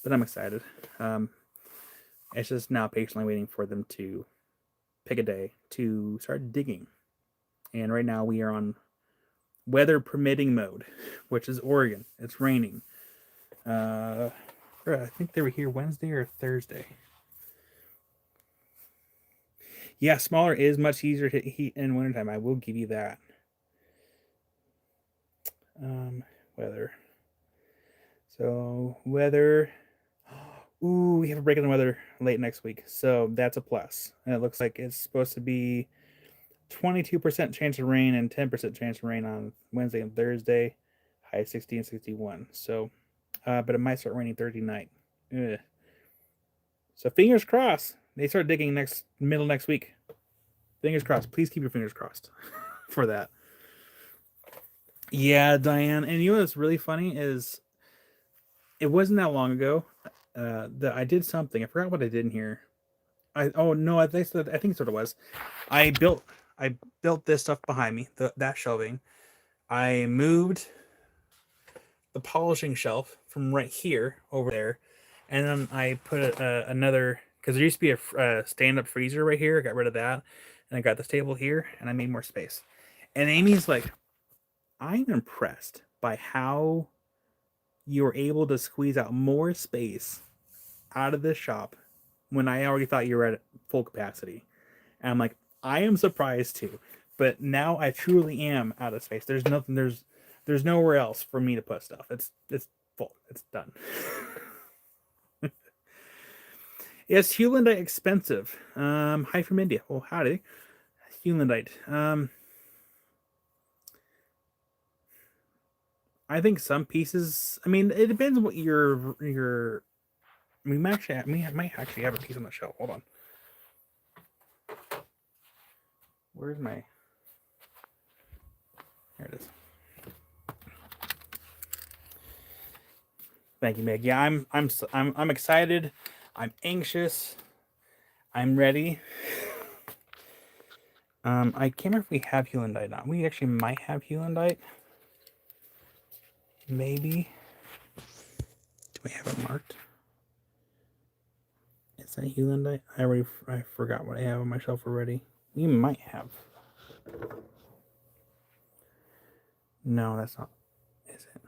but I'm excited. Um, it's just now patiently waiting for them to pick a day to start digging. And right now we are on weather permitting mode, which is Oregon. It's raining. I think they were here Wednesday or Thursday. Yeah, smaller is much easier to heat in wintertime. I will give you that. Weather. So weather. Ooh, we have a break in the weather late next week, so that's a plus. And it looks like it's supposed to be 22% chance of rain and 10% chance of rain on Wednesday and Thursday. High 60 and 61. So, but it might start raining Thursday night. Ugh. So fingers crossed. They start digging middle next week. Fingers crossed. Please keep your fingers crossed for that. Yeah, Diane. And you know what's really funny is it wasn't that long ago that I did something. I forgot what I did in here. I think that's what it was. I built this stuff behind me, that shelving. I moved the polishing shelf from right here over there, and then I put another, because there used to be a stand-up freezer right here. I got rid of that, and I got this table here, and I made more space. And Amy's like, I'm impressed by how you're able to squeeze out more space out of this shop when I already thought you were at full capacity. And I'm like, I am surprised too. But now I truly am out of space. There's nowhere else for me to put stuff. It's full. It's done. Is Hewlandite expensive? Hi from India. Well, howdy. Hewlandite. I think some pieces. I mean, it depends on what your. We might actually have a piece on the shelf. Hold on. Where's my? There it is. Thank you, Meg. Yeah, I'm excited. I'm anxious. I'm ready. I can't remember if we have Hewlandite or not. We actually might have Hewlandite. Maybe. Do we have it marked? Is that Hewlandite? I forgot what I have on my shelf already. We might have. No, that's not. Is it?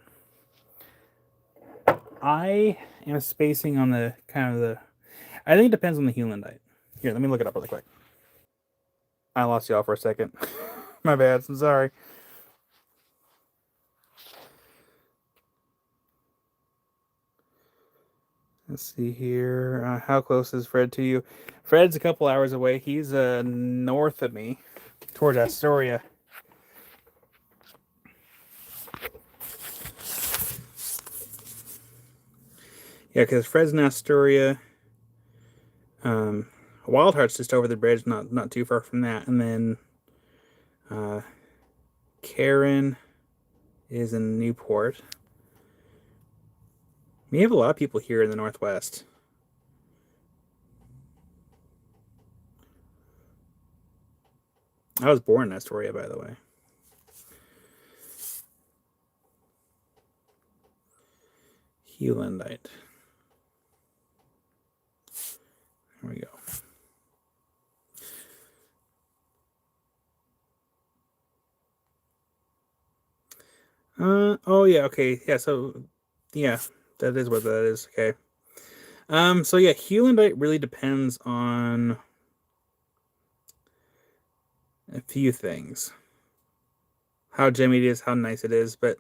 I am spacing on the kind of the. I think it depends on the Hewlandite. Here, let me look it up really quick. I lost y'all for a second. My bad. I'm sorry. Let's see here. How close is Fred to you? Fred's a couple hours away. He's north of me, towards Astoria. Yeah, because Fred's in Astoria. Wildheart's just over the bridge, not too far from that. And then Karen is in Newport. We have a lot of people here in the Northwest. I was born in Astoria, by the way. Hewlandite. There we go. Oh yeah, okay. Yeah, so yeah, that is what that is. Okay. So yeah, Hewlandite really depends on a few things. How gemmy it is, how nice it is, but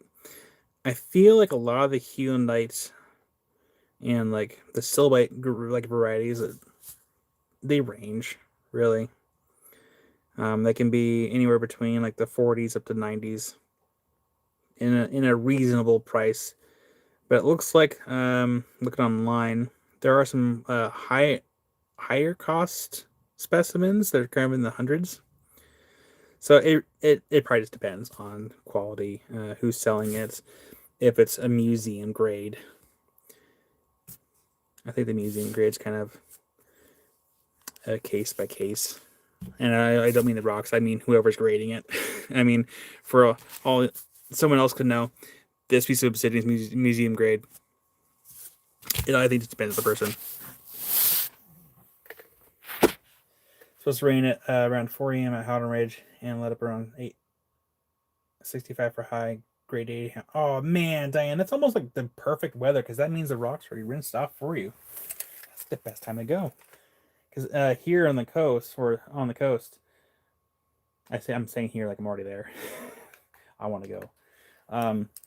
I feel like a lot of the hewn lights and like the silhouette like varieties, they range really. They can be anywhere between like the 40s up to 90s in a reasonable price. But it looks like looking online, there are some higher cost specimens that are kind of in the hundreds. So it probably just depends on quality, who's selling it, if it's a museum grade. I think the museum grade's kind of a case by case. And I don't mean the rocks, I mean whoever's grading it. I mean, for all someone else could know, this piece of obsidian is museum grade. I think it depends on the person. Supposed to rain at around 4 a.m. at Howden Ridge and let up around 8:65 for high, grade 80. Oh man, Diane, that's almost like the perfect weather because that means the rocks already rinsed off for you. That's the best time to go. Because here on the coast, I'm saying here like I'm already there. I want to go.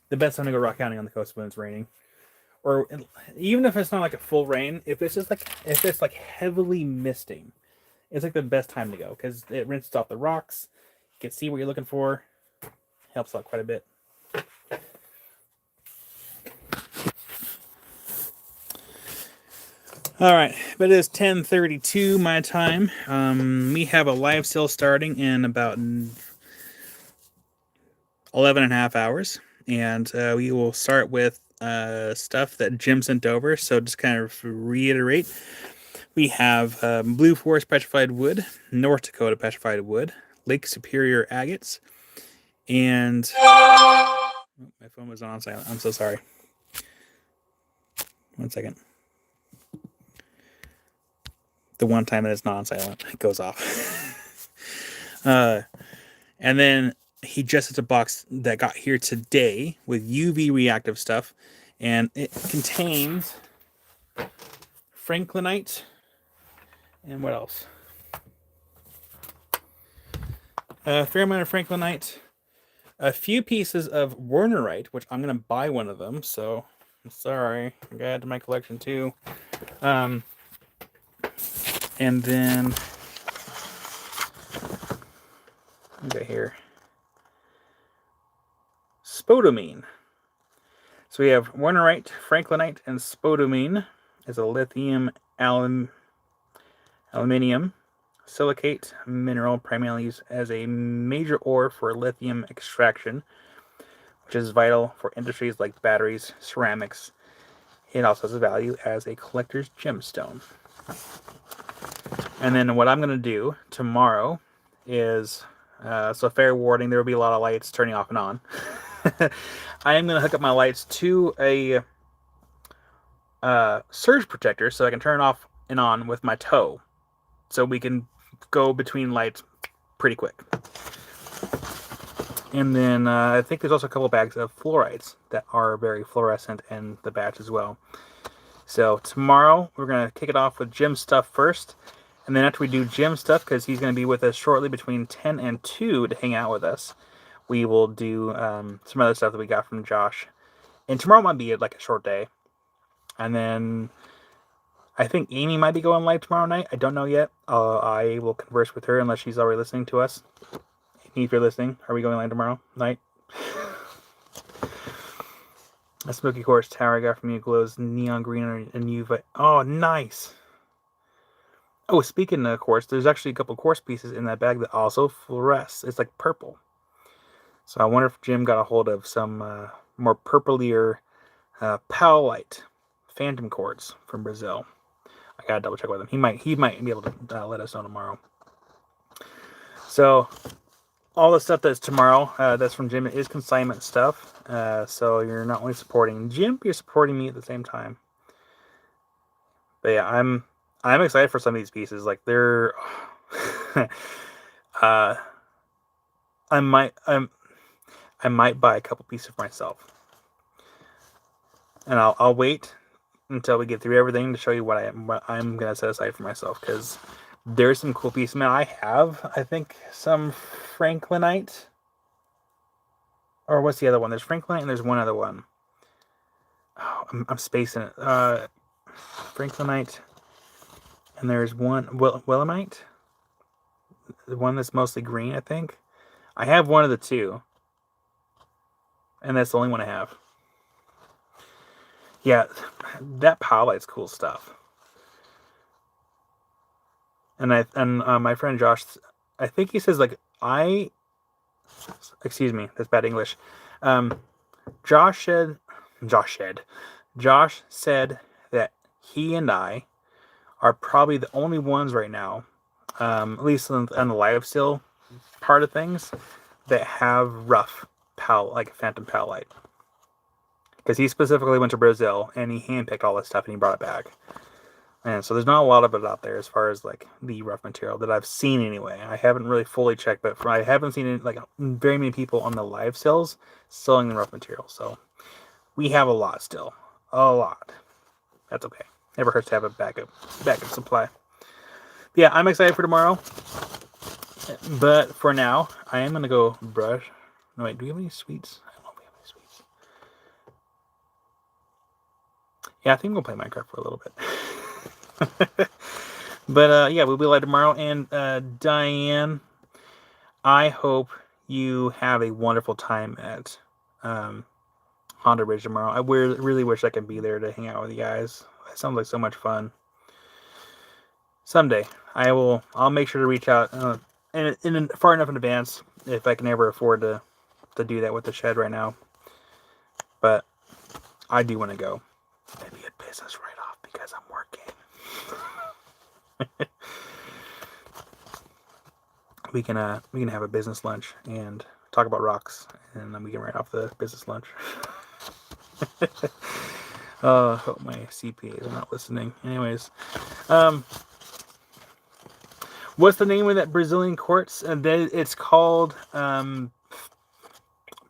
The best time to go rock counting on the coast when it's raining, or even if it's not like a full rain, if it's like heavily misting. It's like the best time to go because it rinses off the rocks. You can see what you're looking for. Helps out quite a bit. All right, but it is 10:32 my time. We have a live sale starting in about 11 and a half hours, and we will start with stuff that Jim sent over. So just kind of reiterate. We have Blue Forest Petrified Wood, North Dakota Petrified Wood, Lake Superior Agates, and... Oh, my phone was on silent. I'm so sorry. 1 second. The one time that it's not on silent, it goes off. And then he just has a box that got here today with UV reactive stuff, and it contains Franklinite. And what else? A fair amount of Franklinite. A few pieces of Wernerite, which I'm going to buy one of them. So, I'm sorry. I got to add to my collection too. And then... Okay, here. Spodumene. So we have Wernerite, Franklinite, and Spodumene is a lithium aluminium silicate mineral primarily used as a major ore for lithium extraction, which is vital for industries like batteries, ceramics. It also has a value as a collector's gemstone. And then what I'm going to do tomorrow is, so fair warning, there will be a lot of lights turning off and on. I am going to hook up my lights to a surge protector so I can turn it off and on with my toe. So we can go between lights pretty quick. And then I think there's also a couple bags of fluorides that are very fluorescent in the batch as well. So tomorrow we're going to kick it off with Jim's stuff first. And then after we do Jim's stuff, because he's going to be with us shortly between 10 and 2 to hang out with us, we will do some other stuff that we got from Josh. And tomorrow might be like a short day. And then I think Amy might be going live tomorrow night. I don't know yet. I will converse with her unless she's already listening to us. Amy, if you're listening, are we going live tomorrow night? A smoky quartz tower I got from you glows neon green and UV. Oh, nice. Oh, speaking of quartz, there's actually a couple quartz pieces in that bag that also fluoresce. It's like purple. So I wonder if Jim got a hold of some more purplier powellite phantom quartz from Brazil. I gotta double check with him. He might be able to let us know tomorrow. So all the stuff that's tomorrow, that's from Jim, is consignment stuff. So you're not only supporting Jim, but you're supporting me at the same time. But yeah, I'm excited for some of these pieces. Like they're, I might buy a couple pieces for myself, and I'll wait until we get through everything to show you what I'm gonna set aside for myself, because There's some cool pieces. Man, I think, some Franklinite. Or what's the other one? There's Franklinite and there's one other one. Oh, I'm spacing it. Franklinite. And there's one, Willemite. The one that's mostly green, I think. I have one of the two. And that's the only one I have. Yeah, that Powlight's cool stuff. And my friend Josh, I think he says, like, excuse me, that's bad English. Josh said that he and I are probably the only ones right now, at least on the live still part of things, that have rough like Phantom Powlight. Because he specifically went to Brazil and he handpicked all this stuff and he brought it back. And so there's not a lot of it out there as far as like the rough material that I've seen anyway. I haven't really fully checked, but I haven't seen it, like, very many people on the live sales selling the rough material. So we have a lot still. A lot. That's okay. Never hurts to have a backup supply. Yeah, I'm excited for tomorrow. But for now, I am going to go brush. No, wait, do we have any sweets? I don't know if we have any sweets. Yeah, I think we'll play Minecraft for a little bit. But yeah, we'll be live tomorrow. And Diane, I hope you have a wonderful time at Honda Ridge tomorrow. I really wish I could be there to hang out with you guys. It sounds like so much fun. Someday, I'll make sure to reach out in far enough in advance if I can ever afford to do that with the shed right now. But I do want to go. Maybe a business write-off because I'm working. we can have a business lunch and talk about rocks, and then we can write off the business lunch. Hope my CPAs are not listening. Anyways, what's the name of that Brazilian quartz? It's called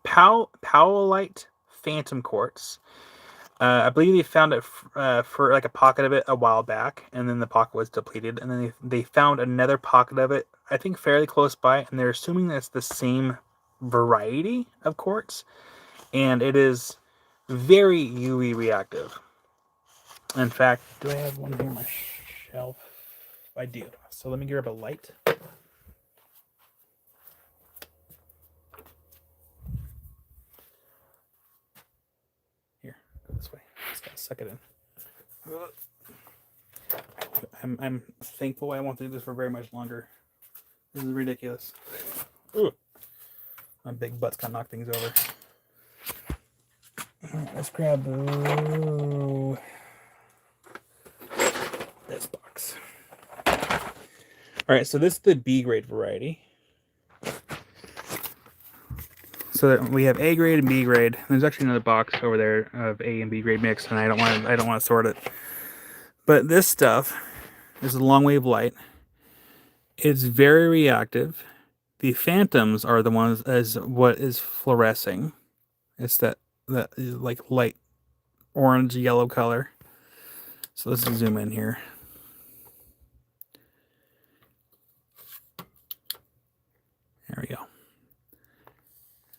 Powellite Phantom Quartz. I believe they found it for like a pocket of it a while back, and then the pocket was depleted, and then they found another pocket of it, I think fairly close by, and they're assuming that's the same variety of quartz, and it is very UV reactive. In fact, do I have one here on my shelf? I do. So let me grab a light. Here, go this way. Just gotta suck it in. I'm thankful I won't do this for very much longer. This is ridiculous. Ooh. My big butt's kind of knock things over. Let's grab this box. All right, so this is the B grade variety. So we have A grade and B grade. There's actually another box over there of A and B grade mix, and I don't want to sort it. But this stuff is a long wave light. It's very reactive. The phantoms are the ones as what is fluorescing. It's that like light orange yellow color. So let's zoom in here. There we go.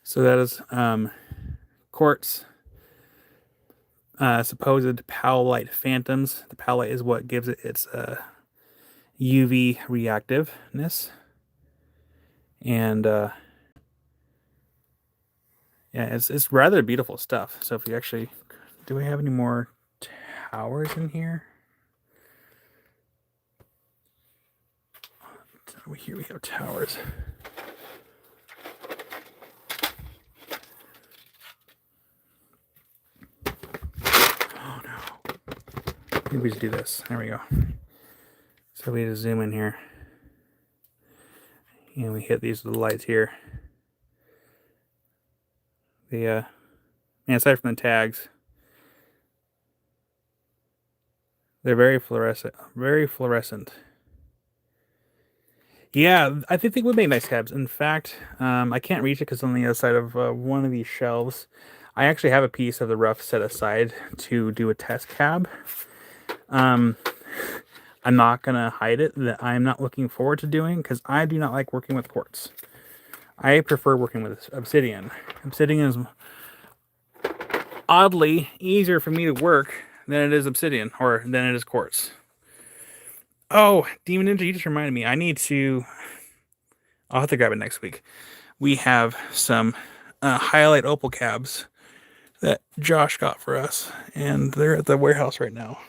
So that is quartz, supposed Powellite phantoms. The Powellite is what gives it its UV reactiveness. And yeah, it's rather beautiful stuff. So if you actually, do we have any more towers in here? Here we have towers. Oh no. Maybe we just do this. There we go. So we just zoom in here. And we hit these little lights here. And aside from the tags, they're very fluorescent. Very fluorescent. Yeah, I think they would make nice cabs. In fact, I can't reach it because on the other side of one of these shelves, I actually have a piece of the rough set aside to do a test cab. I I'm not going to hide it that I'm not looking forward to doing, because I do not like working with quartz. I prefer working with Obsidian. Obsidian is oddly easier for me to work than it is Obsidian, or than it is quartz. Oh, Demon Ninja, you just reminded me. I'll have to grab it next week. We have some highlight opal cabs that Josh got for us, and they're at the warehouse right now,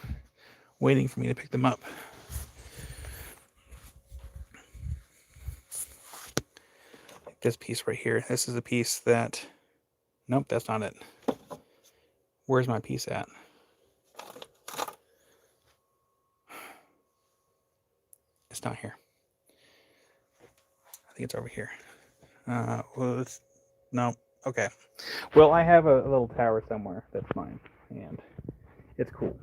waiting for me to pick them up. This piece right here. This is a piece that... Nope, that's not it. Where's my piece at? It's not here. I think it's over here. Well, it's... No. Okay. Well, I have a little tower somewhere that's mine, and it's cool,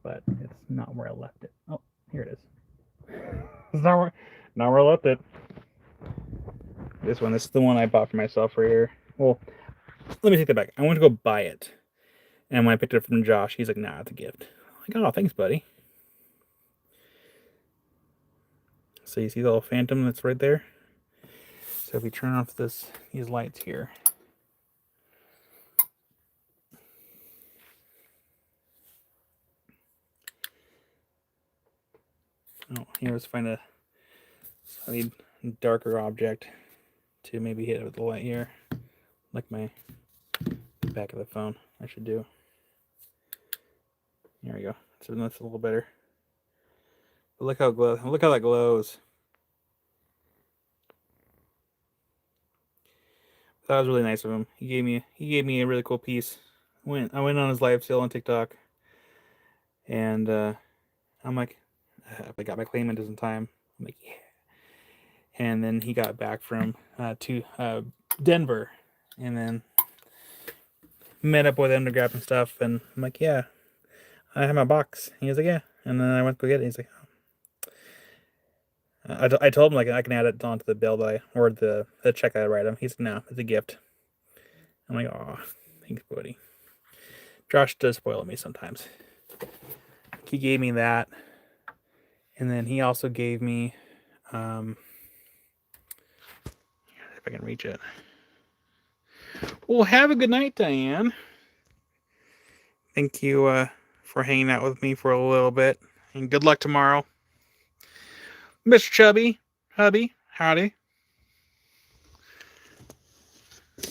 but it's not where I left it. Oh, here it is. It's not where I left it. This is the one I bought for myself right here. Well, let me take that back. I went to go buy it, and when I picked it up from Josh, he's like, "Nah, it's a gift." I'm like, "Oh, thanks, buddy." So you see the little phantom that's right there? So if we turn off these lights here, oh, here, let's find a slightly darker object to maybe hit it with the light here, like my back of the phone. I should do. There we go. So that's a little better. But look how that glows. That was really nice of him. He gave me a really cool piece. I went on his live sale on TikTok, and I'm like, I got my claim in just in time. I'm like, yeah. And then he got back from to Denver, and then met up with him to grab some stuff. And I'm like, yeah, I have my box. And he was like, yeah. And then I went to go get it. He's like, oh. I told him like I can add it onto the bill or the check I write him. He's like, no, it's a gift. I'm like, oh, thanks, buddy. Josh does spoil me sometimes. He gave me that, and then he also gave me, if I can reach it. Well, have a good night, Diane. Thank you for hanging out with me for a little bit, and good luck tomorrow. Mr. Chubby, hubby, howdy.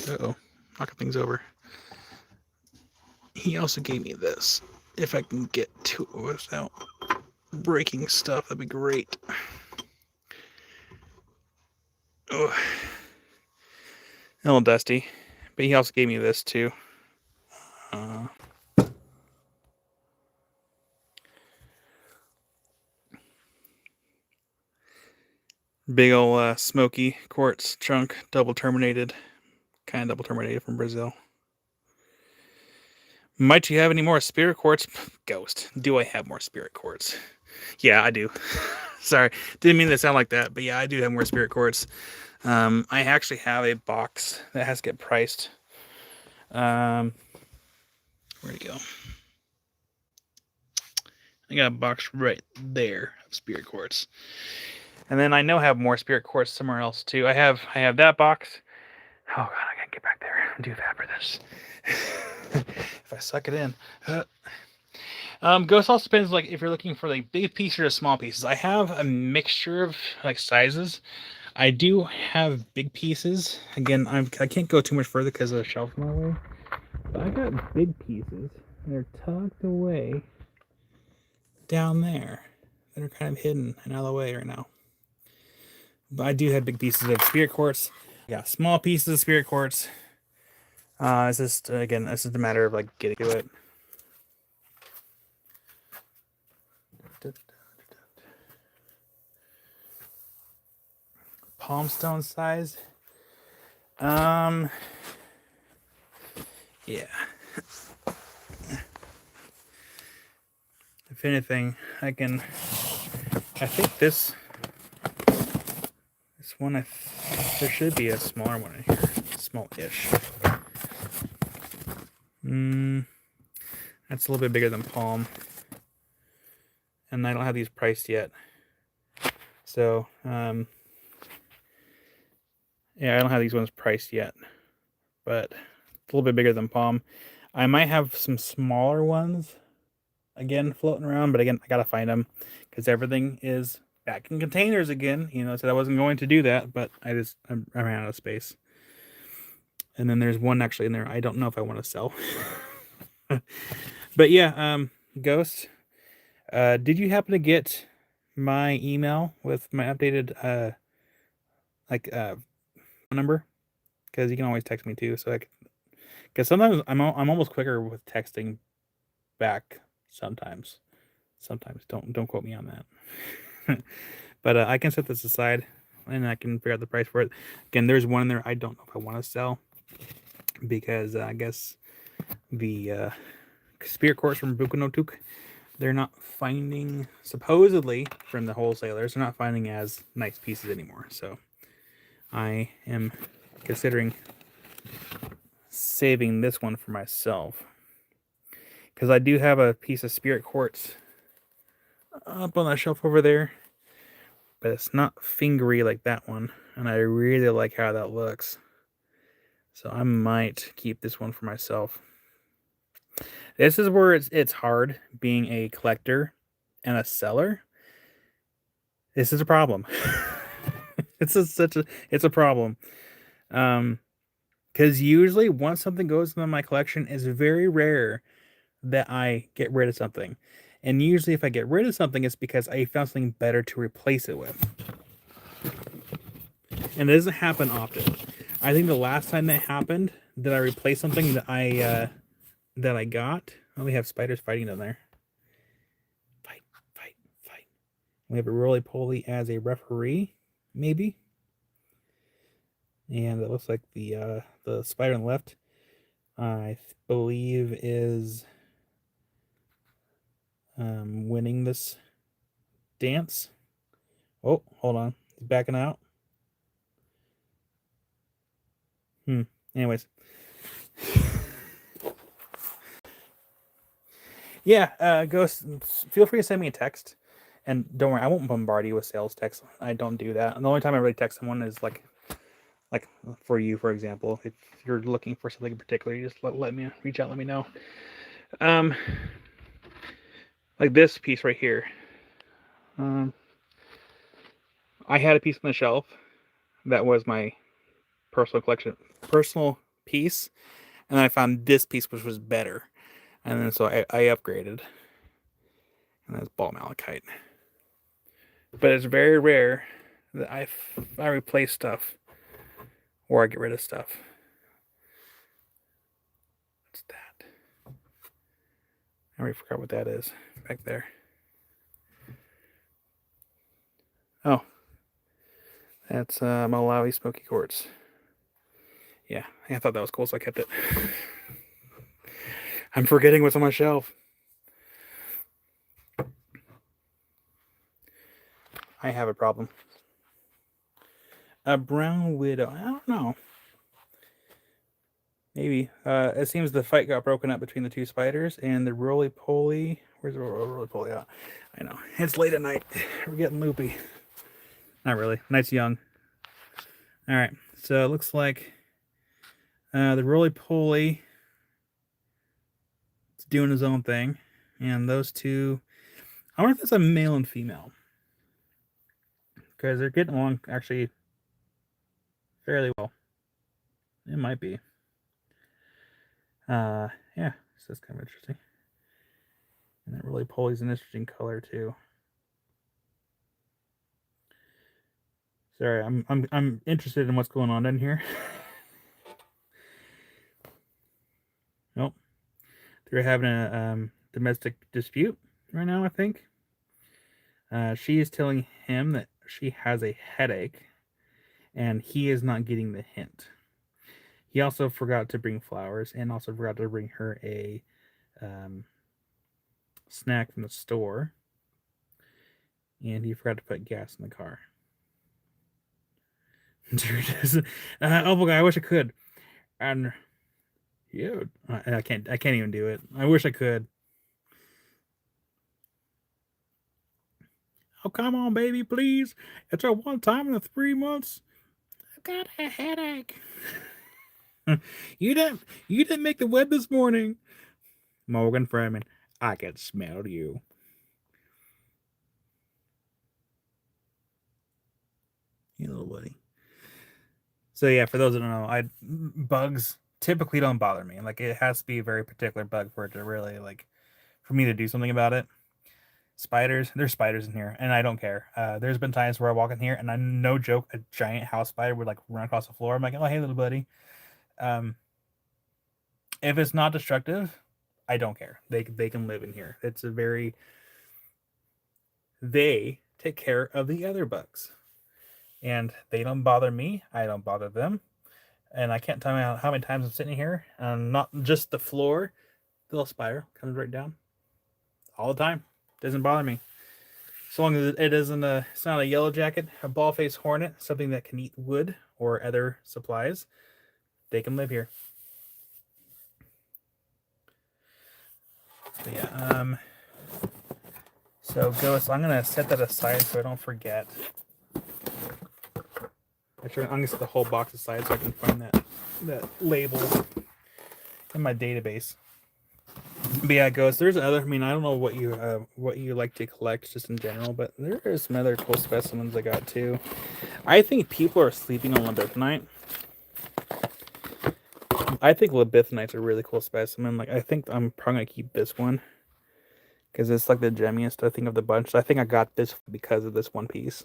Uh-oh, knocking things over. He also gave me this. If I can get to it without breaking stuff, that'd be great. Oh, a little dusty. But he also gave me this too. Big ol' smoky quartz chunk, double terminated. Kind of double terminated from Brazil. Might you have any more spirit quartz? Ghost. Do I have more spirit quartz? Yeah, I do. Sorry, didn't mean to sound like that, but yeah, I do have more spirit quartz. I actually have a box that has to get priced. Where'd it go? I got a box right there of spirit quartz. And then I know I have more spirit quartz somewhere else too. I have that box. Oh god, I gotta get back there and do that for this. If I suck it in. Ghost also depends, like, if you're looking for like big pieces or small pieces. I have a mixture of like sizes. I do have big pieces. Again, I can't go too much further because of the shelf in my way. But I got big pieces. They're tucked away down there. That are kind of hidden and out of the way right now. But I do have big pieces of spirit quartz. Yeah, small pieces of spirit quartz. It's just, again, this is a matter of like getting to it. Palm stone size. Yeah. If anything, I think this one, there should be a smaller one in here. Small-ish. That's a little bit bigger than palm. and I don't have these priced yet. So, yeah, I don't have these ones priced yet, but it's a little bit bigger than palm. I might have some smaller ones again floating around, but again, I gotta find them because everything is back in containers again. You know, I said I wasn't going to do that, but I ran out of space. And then there's one actually in there I don't know if I want to sell. But yeah, Ghost, did you happen to get my email with my updated number? Because you can always text me too. So because sometimes I'm almost quicker with texting back. Sometimes don't quote me on that. But I can set this aside and I can figure out the price for it. Again, there's one in there I don't know if I want to sell because I guess the spirit quartz from Bukunotuk, they're not finding, supposedly from the wholesalers, they're not finding as nice pieces anymore. So I am considering saving this one for myself because I do have a piece of spirit quartz up on that shelf over there, but it's not fingery like that one, and I really like how that looks. So I might keep this one for myself. This is where it's hard being a collector and a seller. This is a problem. It's a problem. Because usually once something goes into my collection, it's very rare that I get rid of something. And usually if I get rid of something, it's because I found something better to replace it with. And it doesn't happen often. I think the last time that happened, that I replaced something that I got. Oh, we have spiders fighting down there. Fight. We have a roly-poly as a referee, maybe. And it looks like the spider on the left, I believe, is winning this dance. Oh, hold on. He's backing out. Anyways. Yeah, Ghost, feel free to send me a text. And don't worry, I won't bombard you with sales text. I don't do that. And the only time I really text someone is like for you, for example. If you're looking for something in particular, you just let me reach out, let me know. Like this piece right here. I had a piece on the shelf that was my personal piece, and I found this piece which was better, and then so I upgraded, and that's ball malachite. But it's very rare that I replace stuff or I get rid of stuff. What's that? I already forgot what that is back there. Oh, that's Malawi Smoky Quartz. Yeah, I thought that was cool, so I kept it. I'm forgetting what's on my shelf. I have a problem. A brown widow. I don't know. Maybe. It seems the fight got broken up between the two spiders and the roly-poly. Where's the roly-poly at? I know. It's late at night. We're getting loopy. Not really. Night's young. All right. So it looks like the roly-poly is doing his own thing. And those two, I wonder if that's a male and female. Because they're getting along actually fairly well. It might be. Yeah, so that's kind of interesting. And that roly-poly's an interesting color too. Sorry, I'm interested in what's going on in here. Nope. They're having a domestic dispute right now, I think. She is telling him that she has a headache, and he is not getting the hint. He also forgot to bring flowers, and also forgot to bring her a snack from the store. And he forgot to put gas in the car. Oh boy, I wish I could. And yeah, I can't even do it. I wish I could. Oh, come on, baby, please. It's our one time in the 3 months. I've got a headache. you didn't make the web this morning. Morgan Freeman, I can smell you. You little buddy. So yeah, for those that don't know, bugs typically don't bother me. Like it has to be a very particular bug for it to really like for me to do something about it. Spiders, there's spiders in here, and I don't care. There's been times where I walk in here, and I'm no joke, a giant house spider would like run across the floor. I'm like, oh hey little buddy. Um, if it's not destructive, I don't care. They can live in here. It's a very they take care of the other bugs, and they don't bother me. I don't bother them, and I can't tell you how many times I'm sitting here, and not just the floor. The little spider comes right down all the time. Doesn't bother me. So long as it isn't it's not a yellow jacket, a ball-faced hornet, something that can eat wood or other supplies, they can live here. But yeah. So Ghost, I'm gonna set that aside so I don't forget. Actually, I'm gonna set the whole box aside so I can find that label in my database. But yeah, Ghost, there's other. I mean, I don't know what you like to collect just in general, but there are some other cool specimens I got too. I think people are sleeping on labyrinthinite. I think labyrinthinite's a really cool specimen. Like, I think I'm probably gonna keep this one because it's like the gemmiest I think of the bunch. So I think I got this because of this one piece.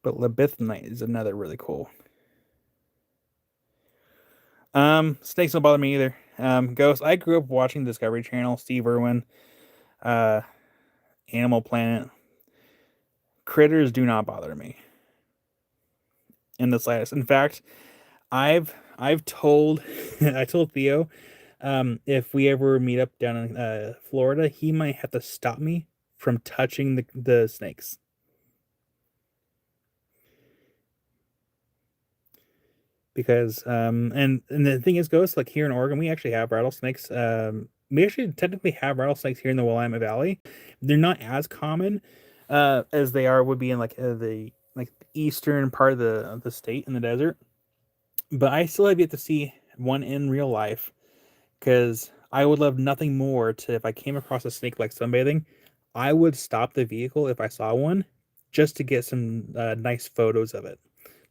But labyrinthinite is another really cool. Snakes don't bother me either. Ghost. I grew up watching Discovery Channel, Steve Irwin, Animal Planet. Critters do not bother me in the slightest. In fact, I've told I told Theo, if we ever meet up down in Florida, he might have to stop me from touching the snakes. Because and the thing is, Ghost, like here in Oregon, we actually have rattlesnakes. We actually technically have rattlesnakes here in the Willamette Valley. They're not as common as they would be in like the eastern part of the state in the desert. But I still have yet to see one in real life because I would love nothing more to if I came across a snake like sunbathing, I would stop the vehicle if I saw one just to get some nice photos of it,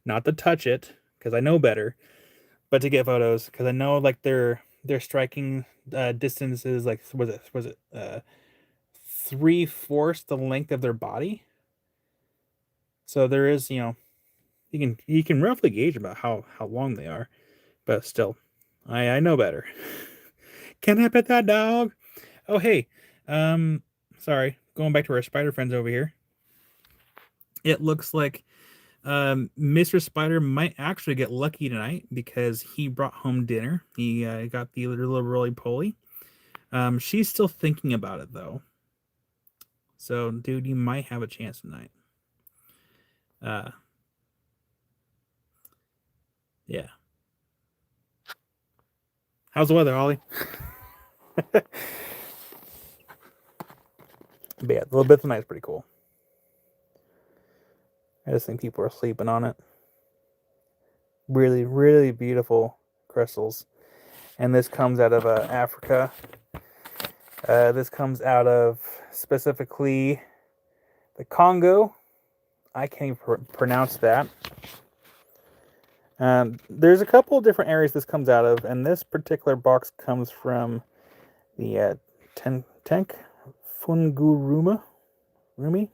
not to touch it because I know better, but to get photos because I know like their striking distances like was it 3/4 the length of their body. So there is you can roughly gauge about how long they are, but still, I know better. Can I pet that dog? Oh hey, sorry, going back to our spider friends over here. It looks like Mr. Spider might actually get lucky tonight because he brought home dinner. He got the little roly-poly. She's still thinking about it though. So, dude, you might have a chance tonight. Yeah. How's the weather, Holly? But yeah, a little bit tonight is pretty cool. I just think people are sleeping on it. Really, really beautiful crystals. And this comes out of Africa. This comes out of specifically the Congo. I can't even pronounce that. There's a couple of different areas this comes out of, and this particular box comes from the Tank Funguruma Rumi.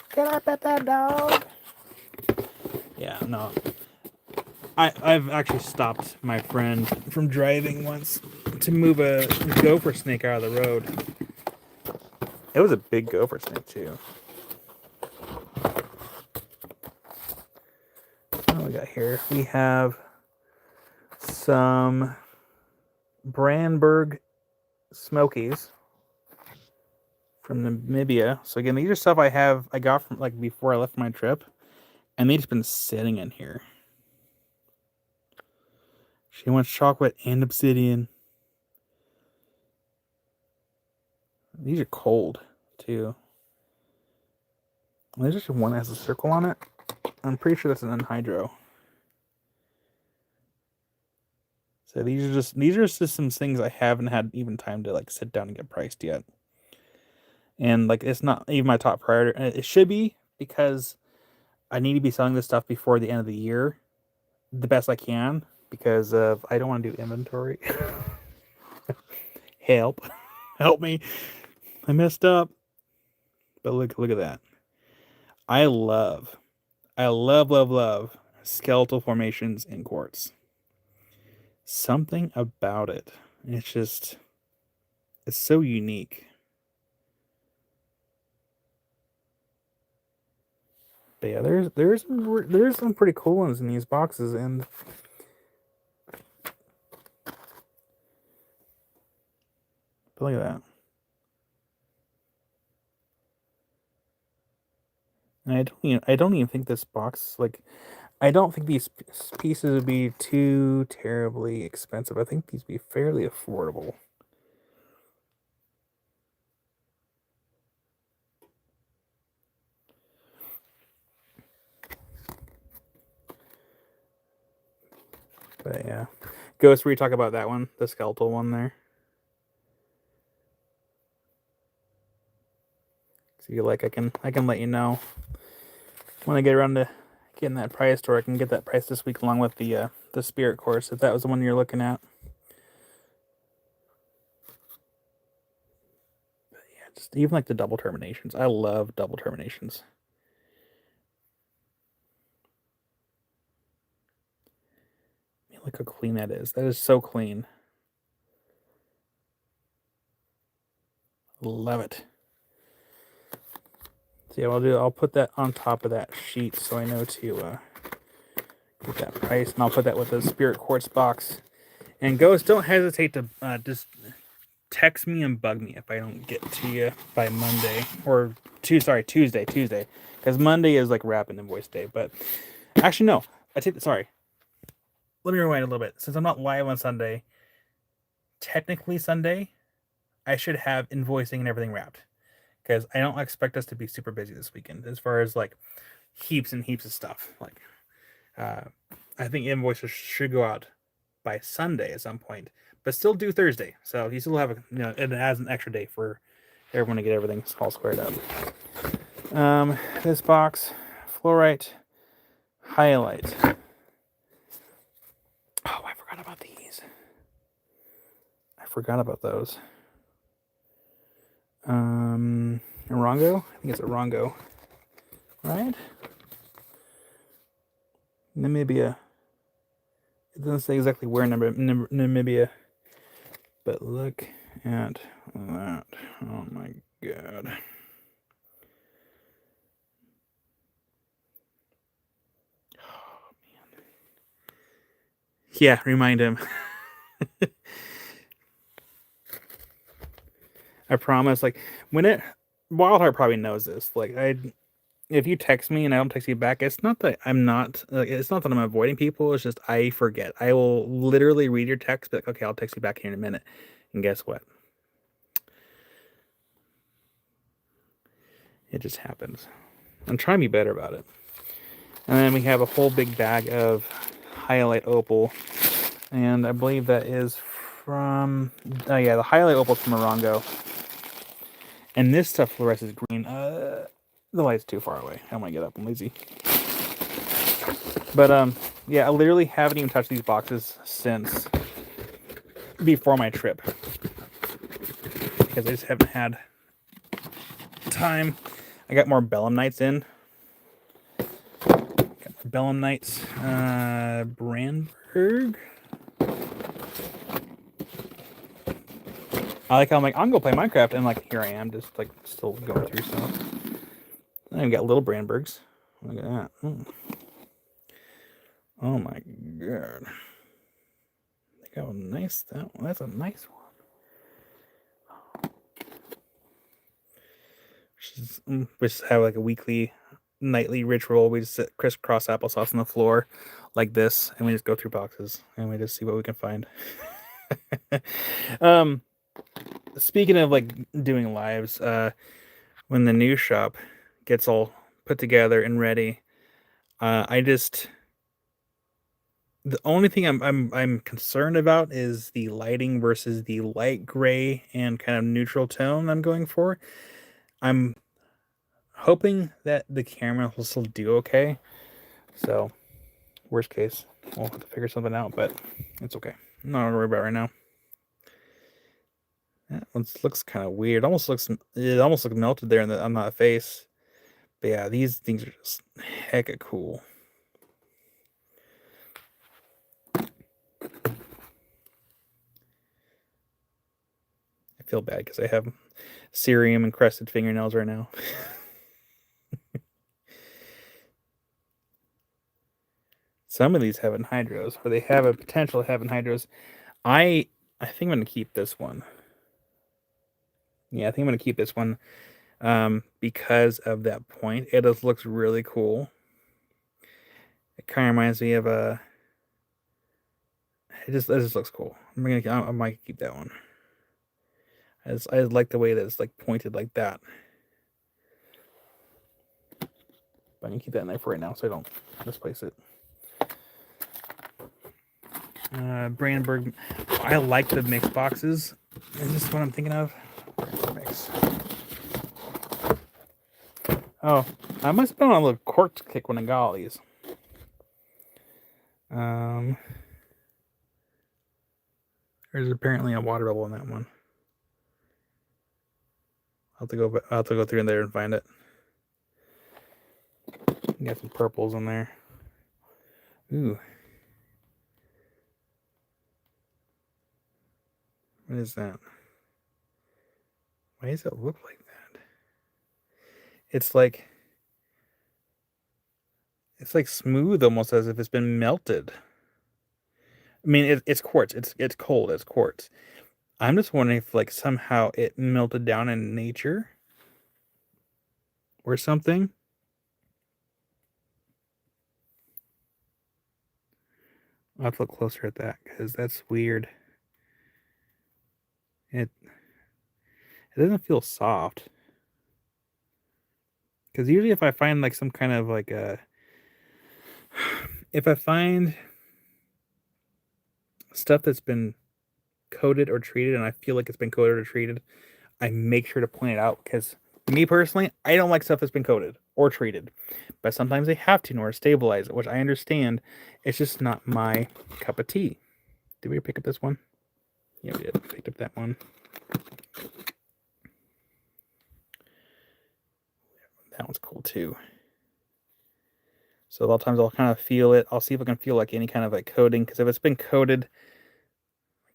Can I pet that dog? Yeah, no. I've actually stopped my friend from driving once to move a gopher snake out of the road. It was a big gopher snake too. What do we got here? We have some Brandenburg Smokies from Namibia. So again, these are stuff I got from like before I left my trip, and they've just been sitting in here. She wants chocolate and obsidian. These are cold too. There's just one that has a circle on it. I'm pretty sure that's an anhydro. So these are just some things I haven't had even time to like sit down and get priced yet. And like it's not even my top priority. It should be, because I need to be selling this stuff before the end of the year, the best I can, because I don't want to do inventory. Help me! I messed up. But look at that. I love skeletal formations in quartz. Something about it. It's so unique. But yeah, there's some pretty cool ones in these boxes, and but look at that. And I don't even think this box, like, I don't think these pieces would be too terribly expensive. I think these would be fairly affordable. But yeah, Ghost, where you talk about that one, the skeletal one there. So you like, I can let you know when I get around to getting that priced, or I can get that price this week along with the Spirit course, if that was the one you're looking at. But yeah, just even like the double terminations. I love double terminations. I mean, look how clean that is. That is so clean. Love it. So yeah, I'll put that on top of that sheet so I know to get that price, and I'll put that with the Spirit Quartz box. And Ghost, don't hesitate to just text me and bug me if I don't get to you by Monday, or Tuesday, because Monday is like wrapping invoice day. But actually, no, sorry. Let me rewind a little bit. Since I'm not live on Sunday, technically Sunday, I should have invoicing and everything wrapped, because I don't expect us to be super busy this weekend as far as like heaps and heaps of stuff. Like, I think invoices should go out by Sunday at some point, but still do Thursday. So you still have it has an extra day for everyone to get everything all squared up. This box, fluorite highlight. Oh, I forgot about these. I forgot about those. Orongo? I think it's Orongo. Right? Namibia. It doesn't say exactly where Namibia. But look at that. Oh my god. Oh man. Yeah, remind him. I promise, like, Wildheart probably knows this. Like, if you text me and I don't text you back, it's not that I'm avoiding people. It's just I forget. I will literally read your text, but okay, I'll text you back here in a minute. And guess what? It just happens. I'm trying to be better about it. And then we have a whole big bag of highlight opal, and I believe that is from the highlight opal from Morongo. And this stuff fluoresces green. The light's too far away. I don't want to get up. I'm lazy. But yeah, I literally haven't even touched these boxes since before my trip, because I just haven't had time. I got more Belemnites in. Belemnites, Brandberg. I like how I'm gonna go play Minecraft, and like here I am, just like still going through stuff. And we got little Brandbergs. Look at that. Oh my god. Look how nice that one. That's a nice one. We just have like a nightly ritual. We just sit crisscross applesauce on the floor like this, and we just go through boxes and we just see what we can find. speaking of like doing lives, when the new shop gets all put together and ready, the only thing I'm concerned about is the lighting versus the light gray and kind of neutral tone I'm going for. I'm hoping that the camera will still do okay. So, worst case, we'll have to figure something out, but it's okay. I'm not gonna worry about it right now. That one looks kind of weird. It almost looks melted there on that face. But yeah, these things are just hecka cool. I feel bad because I have cerium encrusted fingernails right now. Some of these have anhydrous, or they have a potential to have anhydrous. I think I'm gonna keep this one. Yeah, I think I'm gonna keep this one because of that point. It just looks really cool. It kind of reminds me of a. It just looks cool. I might keep that one. I just like the way that it's like pointed like that. But I'm gonna keep that in there for right now so I don't misplace it. Brandenburg. I like the mix boxes. Is this what I'm thinking of? Mix. Oh, I must have been on a little cork kick when I got all these. There's apparently a water bubble in that one. I'll have to go through in there and find it. You got some purples in there. Ooh. What is that? Why does it look like that? It's like smooth, almost as if it's been melted. I mean, it's quartz. It's cold. It's quartz. I'm just wondering if like somehow it melted down in nature or something. I'll have to look closer at that because that's weird. It doesn't feel soft. Because usually if I find like some kind of like if I find stuff that's been coated or treated and I feel like it's been coated or treated, I make sure to point it out because me personally, I don't like stuff that's been coated or treated. But sometimes they have to in order to stabilize it, which I understand. It's just not my cup of tea. Did we pick up this one? Yeah, we did. Picked up that one. That one's cool too. So a lot of times I'll kind of feel it. I'll see if I can feel like any kind of like coating, because if it's been coated,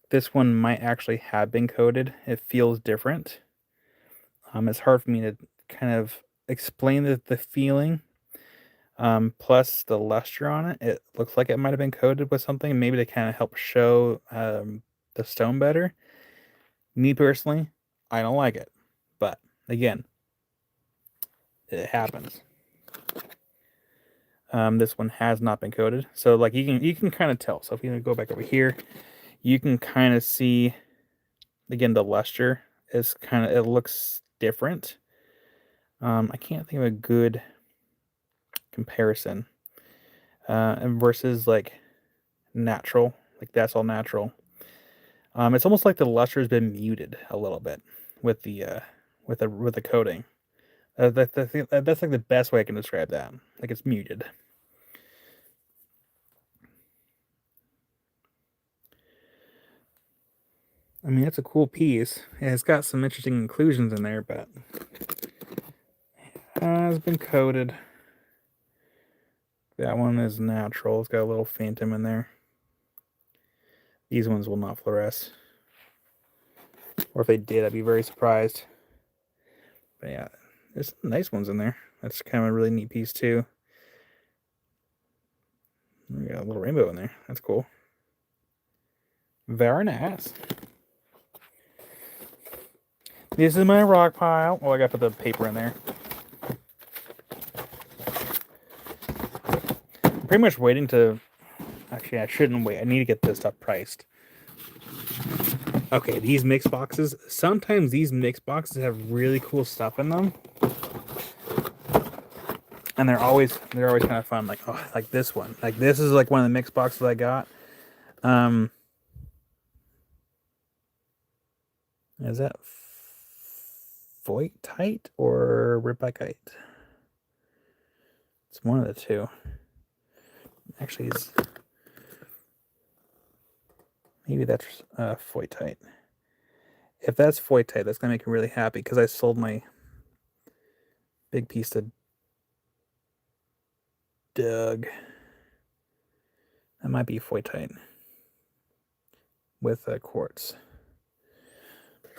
this one might actually have been coated. It feels different. It's hard for me to kind of explain the feeling. Plus the luster on it, it looks like it might have been coated with something, maybe to kind of help show the stone better. Me personally, I don't like it, but again, it happens. This one has not been coated, so like you can kind of tell. So if you go back over here, you can kind of see again the luster is kind of, it looks different. I can't think of a good comparison versus like natural, like that's all natural. It's almost like the luster has been muted a little bit with the coating. That's like the best way I can describe that. Like it's muted. I mean, it's a cool piece. It's got some interesting inclusions in there, but it's been coated. That one is natural. It's got a little phantom in there. These ones will not fluoresce. Or if they did, I'd be very surprised. But yeah, there's some nice ones in there. That's kind of a really neat piece too. We got a little rainbow in there. That's cool. Very nice. This is my rock pile. Oh, I got to put the paper in there. I'm pretty much waiting to... Actually, I shouldn't wait. I need to get this stuff priced. Okay, these mix boxes. Sometimes these mix boxes have really cool stuff in them, and they're always kind of fun. Like, oh, like this one. Like this is like one of the mix boxes I got. Is that Voigtite or Ripakite? It's one of the two. Actually, maybe that's Voigtite. If that's Voigtite, that's gonna make me really happy because I sold my big piece to Doug. That might be Voigtite with quartz.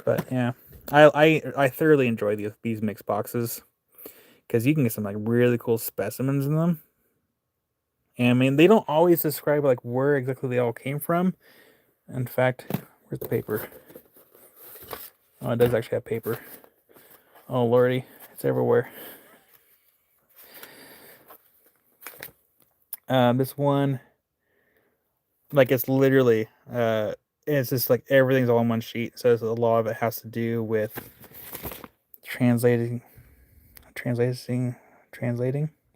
But yeah, I thoroughly enjoy these mix boxes because you can get some like really cool specimens in them. And I mean, they don't always describe like where exactly they all came from. In fact, where's the paper? Oh, it does actually have paper. Oh lordy, it's everywhere. This one, like it's literally, it's just like everything's all on one sheet. So a lot of it has to do with translating.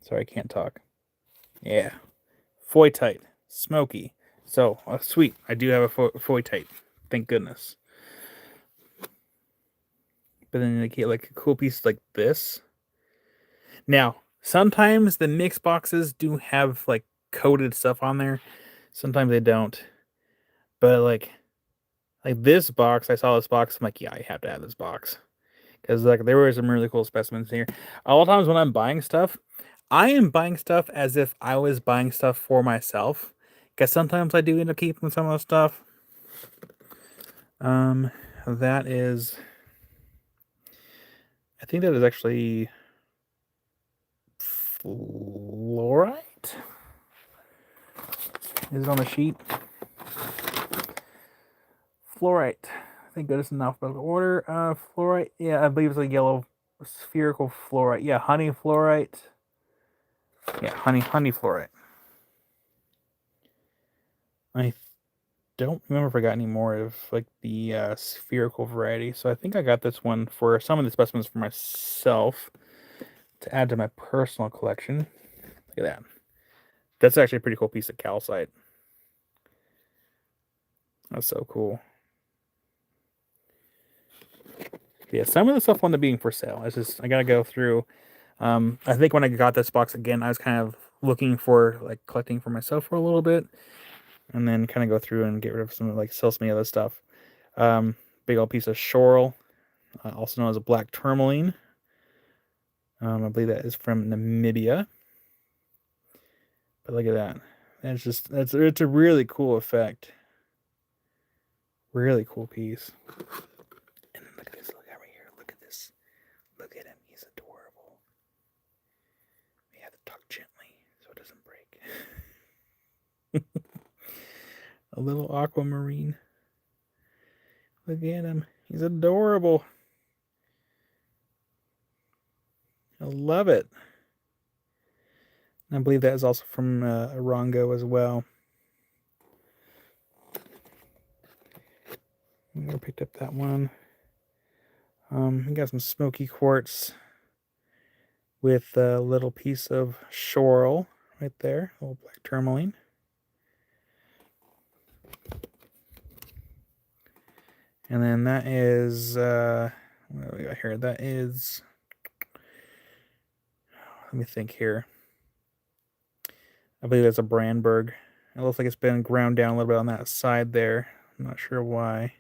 Sorry, I can't talk. Yeah, Voigtite, smoky. So sweet. I do have a Voigtite. Thank goodness. But then you get like a cool piece like this. Now, sometimes the mix boxes do have like coated stuff on there. Sometimes they don't. But like this box, I saw this box. I'm like, yeah, I have to have this box because like there were some really cool specimens here. A lot of times when I'm buying stuff, I am buying stuff as if I was buying stuff for myself. Because sometimes I do end up keeping some of the stuff. That is, I think that is actually fluorite. Is it on the sheet? Fluorite. Thank goodness in alphabetical order. Fluorite. Yeah, I believe it's a yellow spherical fluorite. Yeah, honey fluorite. Yeah, honey fluorite. I don't remember if I got any more of like the spherical variety. So I think I got this one for some of the specimens for myself to add to my personal collection. Look at that. That's actually a pretty cool piece of calcite. That's so cool. Yeah, some of the stuff wound up being for sale. It's just I gotta go through. I think when I got this box again, I was kind of looking for like collecting for myself for a little bit, and then kind of go through and get rid of some like sell some of the other stuff. Big old piece of schorl, also known as a black tourmaline. I believe that is from Namibia. But look at that. It's a really cool effect. Really cool piece. And then look at this. Look over here. Look at this. Look at him. He's adorable. We have to talk gently so it doesn't break. A little aquamarine. Look at him. He's adorable. I love it. I believe that is also from Arango as well. I picked up that one. We got some smoky quartz with a little piece of schorl right there, a little black tourmaline. And then that is, what do we got here? That is, let me think here. I believe that's a Brandberg. It looks like it's been ground down a little bit on that side there. I'm not sure why.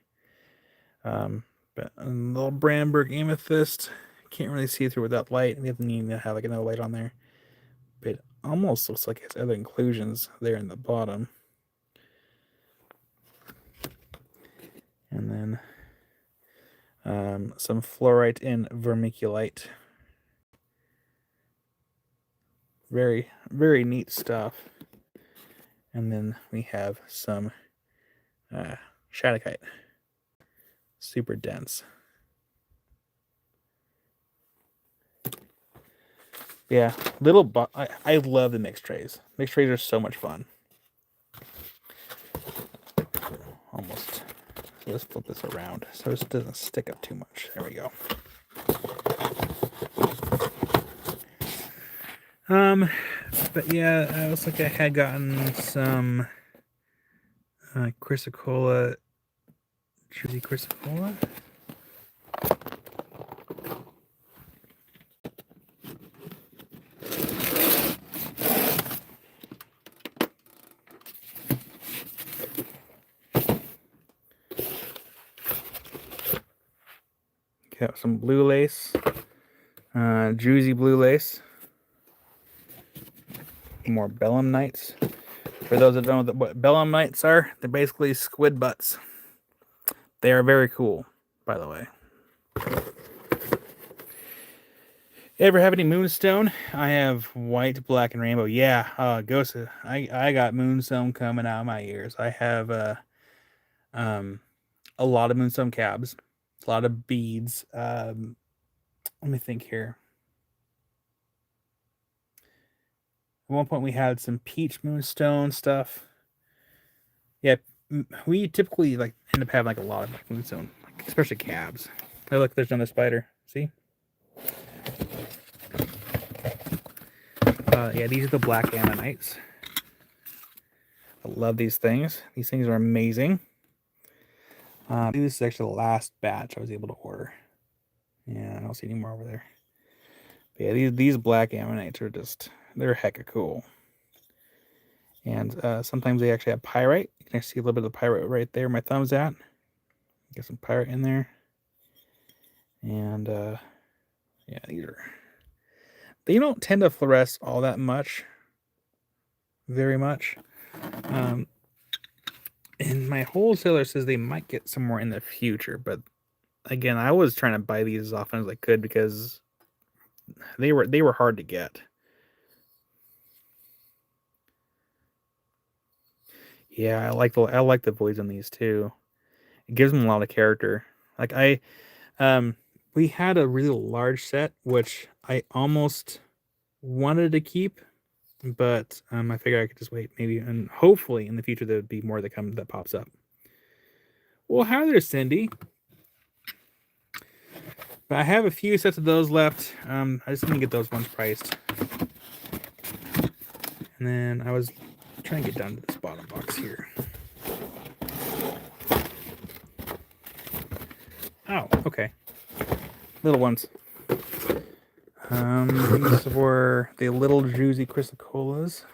But a little Brandberg amethyst. Can't really see through without light. We need to have like another light on there. But it almost looks like it has other inclusions there in the bottom. And then some fluorite and vermiculite. Very, very neat stuff. And then we have some shadokite. Super dense. Yeah, I love the mixed trays. Mixed trays are so much fun. Almost. let's flip this around so it doesn't stick up too much. There we go. But yeah, it looks like I had gotten some Chrysocolla, juicy Chrysocolla. Got some blue lace, juicy blue lace. More belemnites. For those that don't know what belemnites are, they're basically squid butts. They are very cool, by the way. Ever have any moonstone? I have white, black, and rainbow. Yeah, Ghost. I got moonstone coming out of my ears. I have a lot of moonstone cabs, a lot of beads. Let me think here. At one point, we had some peach moonstone stuff. Yeah, we typically like end up having like a lot of like, moonstone, like, especially cabs. Oh, look, there's another spider. See? Yeah, these are the black ammonites. I love these things. These things are amazing. I think this is actually the last batch I was able to order. Yeah, I don't see any more over there. But yeah, these black ammonites are just, they're hecka cool. And sometimes they actually have pyrite. You can actually see a little bit of the pyrite right there. My thumb's at. Get some pyrite in there. And yeah, they don't tend to fluoresce all that much. Very much. And my wholesaler says they might get some more in the future, but again, I was trying to buy these as often as I could because they were hard to get. Yeah, I like the voids on these too. It gives them a lot of character. Like we had a really large set which I almost wanted to keep, but I figured I could just wait maybe, and hopefully in the future there would be more that pops up. Well, hi there, Cindy. But I have a few sets of those left. I just need to get those ones priced. And then I was trying to get down to this bottom box here. Oh, okay. Little ones. These were the little juicy Chrysocollas.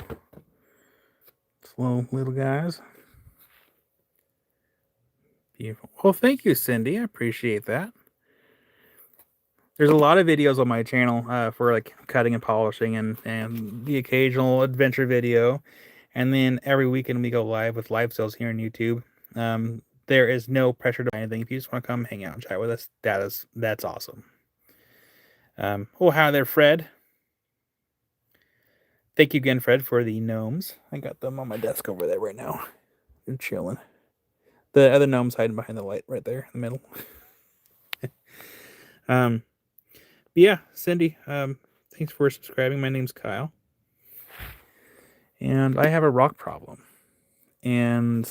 Slow little guys. Beautiful. Well, thank you, Cindy. I appreciate that. There's a lot of videos on my channel for like cutting and polishing and the occasional adventure video. And then every weekend we go live with live sales here on YouTube. There is no pressure to buy anything. If you just want to come hang out and chat with us, that's awesome. Oh, hi there, Fred. Thank you again, Fred, for the gnomes. I got them on my desk over there right now. They're chilling. The other gnome's hiding behind the light right there in the middle. Yeah, Cindy, thanks for subscribing. My name's Kyle. And I have a rock problem. And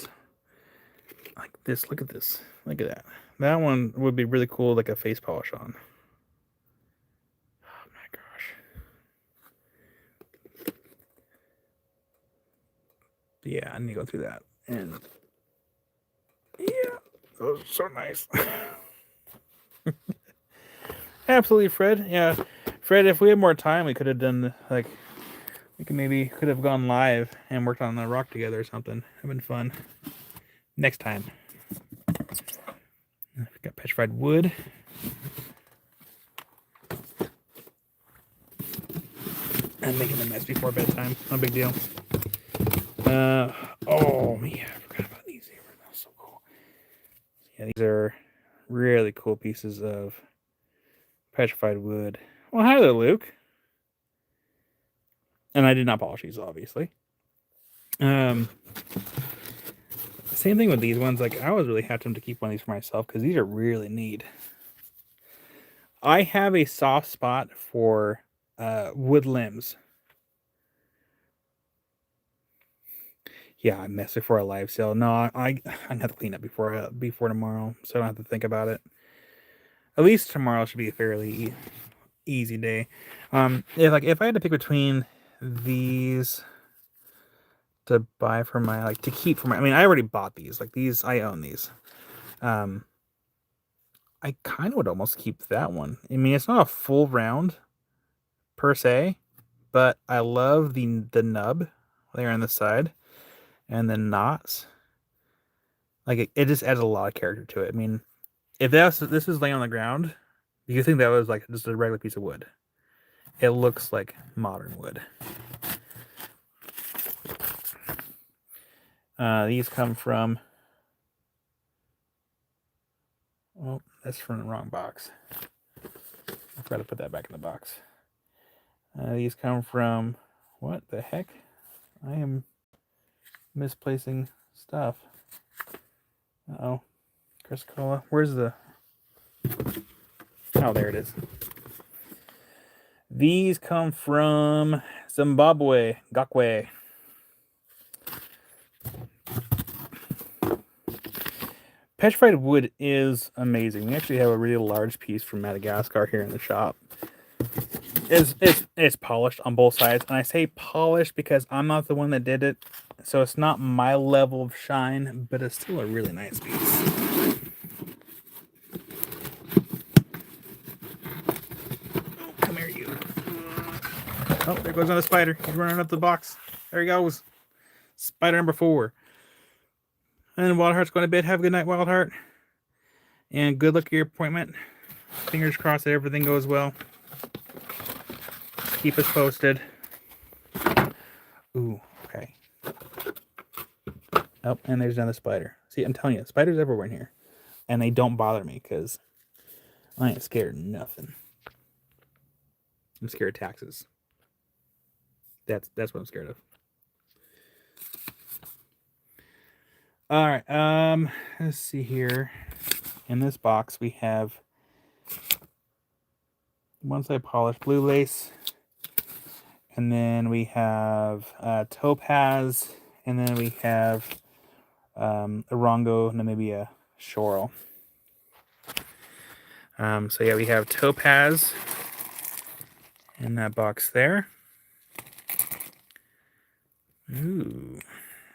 like this, look at this. Look at that. That one would be really cool, like a face polish on. Oh my gosh. Yeah, I need to go through that. And yeah, that was so nice. Absolutely, Fred. Yeah, Fred, if we had more time, we could have done, like, we could have gone live and worked on the rock together or something. It'd been fun. Next time. We've got petrified wood. I'm making a mess before bedtime. No big deal. Oh, man, I forgot about these. They were so cool. Yeah, these are really cool pieces of petrified wood. Well, hi there, Luke. And I did not polish these, obviously. Same thing with these ones. Like, I was really hesitant to keep one of these for myself because these are really neat. I have a soft spot for wood limbs. Yeah, I messed before a live sale. No, I have to clean up before tomorrow, so I don't have to think about it. At least tomorrow should be a fairly easy day. If I had to pick between these to buy for my to keep for my, I mean, I already bought these. Like these, I own these. I kind of would almost keep that one. I mean, it's not a full round per se, but I love the nub there on the side and the knots. Like it just adds a lot of character to it. I mean, if this was laying on the ground, you think that was like just a regular piece of wood. It looks like modern wood. These come from. Oh, that's from the wrong box. I forgot to put that back in the box. These come from. What the heck? I am misplacing stuff. Uh-oh. Chris-Cola. Where's the... Oh, there it is. These come from Zimbabwe. Gakwe. Petrified wood is amazing. We actually have a really large piece from Madagascar here in the shop. It's polished on both sides. And I say polished because I'm not the one that did it. So it's not my level of shine, but it's still a really nice piece. Oh, come here, you. Oh, there goes another spider. He's running up the box. There he goes. Spider number 4. And Wildheart's going to bed. Have a good night, Wildheart. And good luck at your appointment. Fingers crossed that everything goes well. Keep us posted. Ooh, okay. Oh, and there's another spider. See, I'm telling you, spiders everywhere in here. And they don't bother me because I ain't scared of nothing. I'm scared of taxes. That's what I'm scared of. All right, let's see here. In this box, we have one side polished blue lace, and then we have topaz, and then we have Orongo, and then maybe a Shoral. So yeah, we have topaz in that box there. Ooh,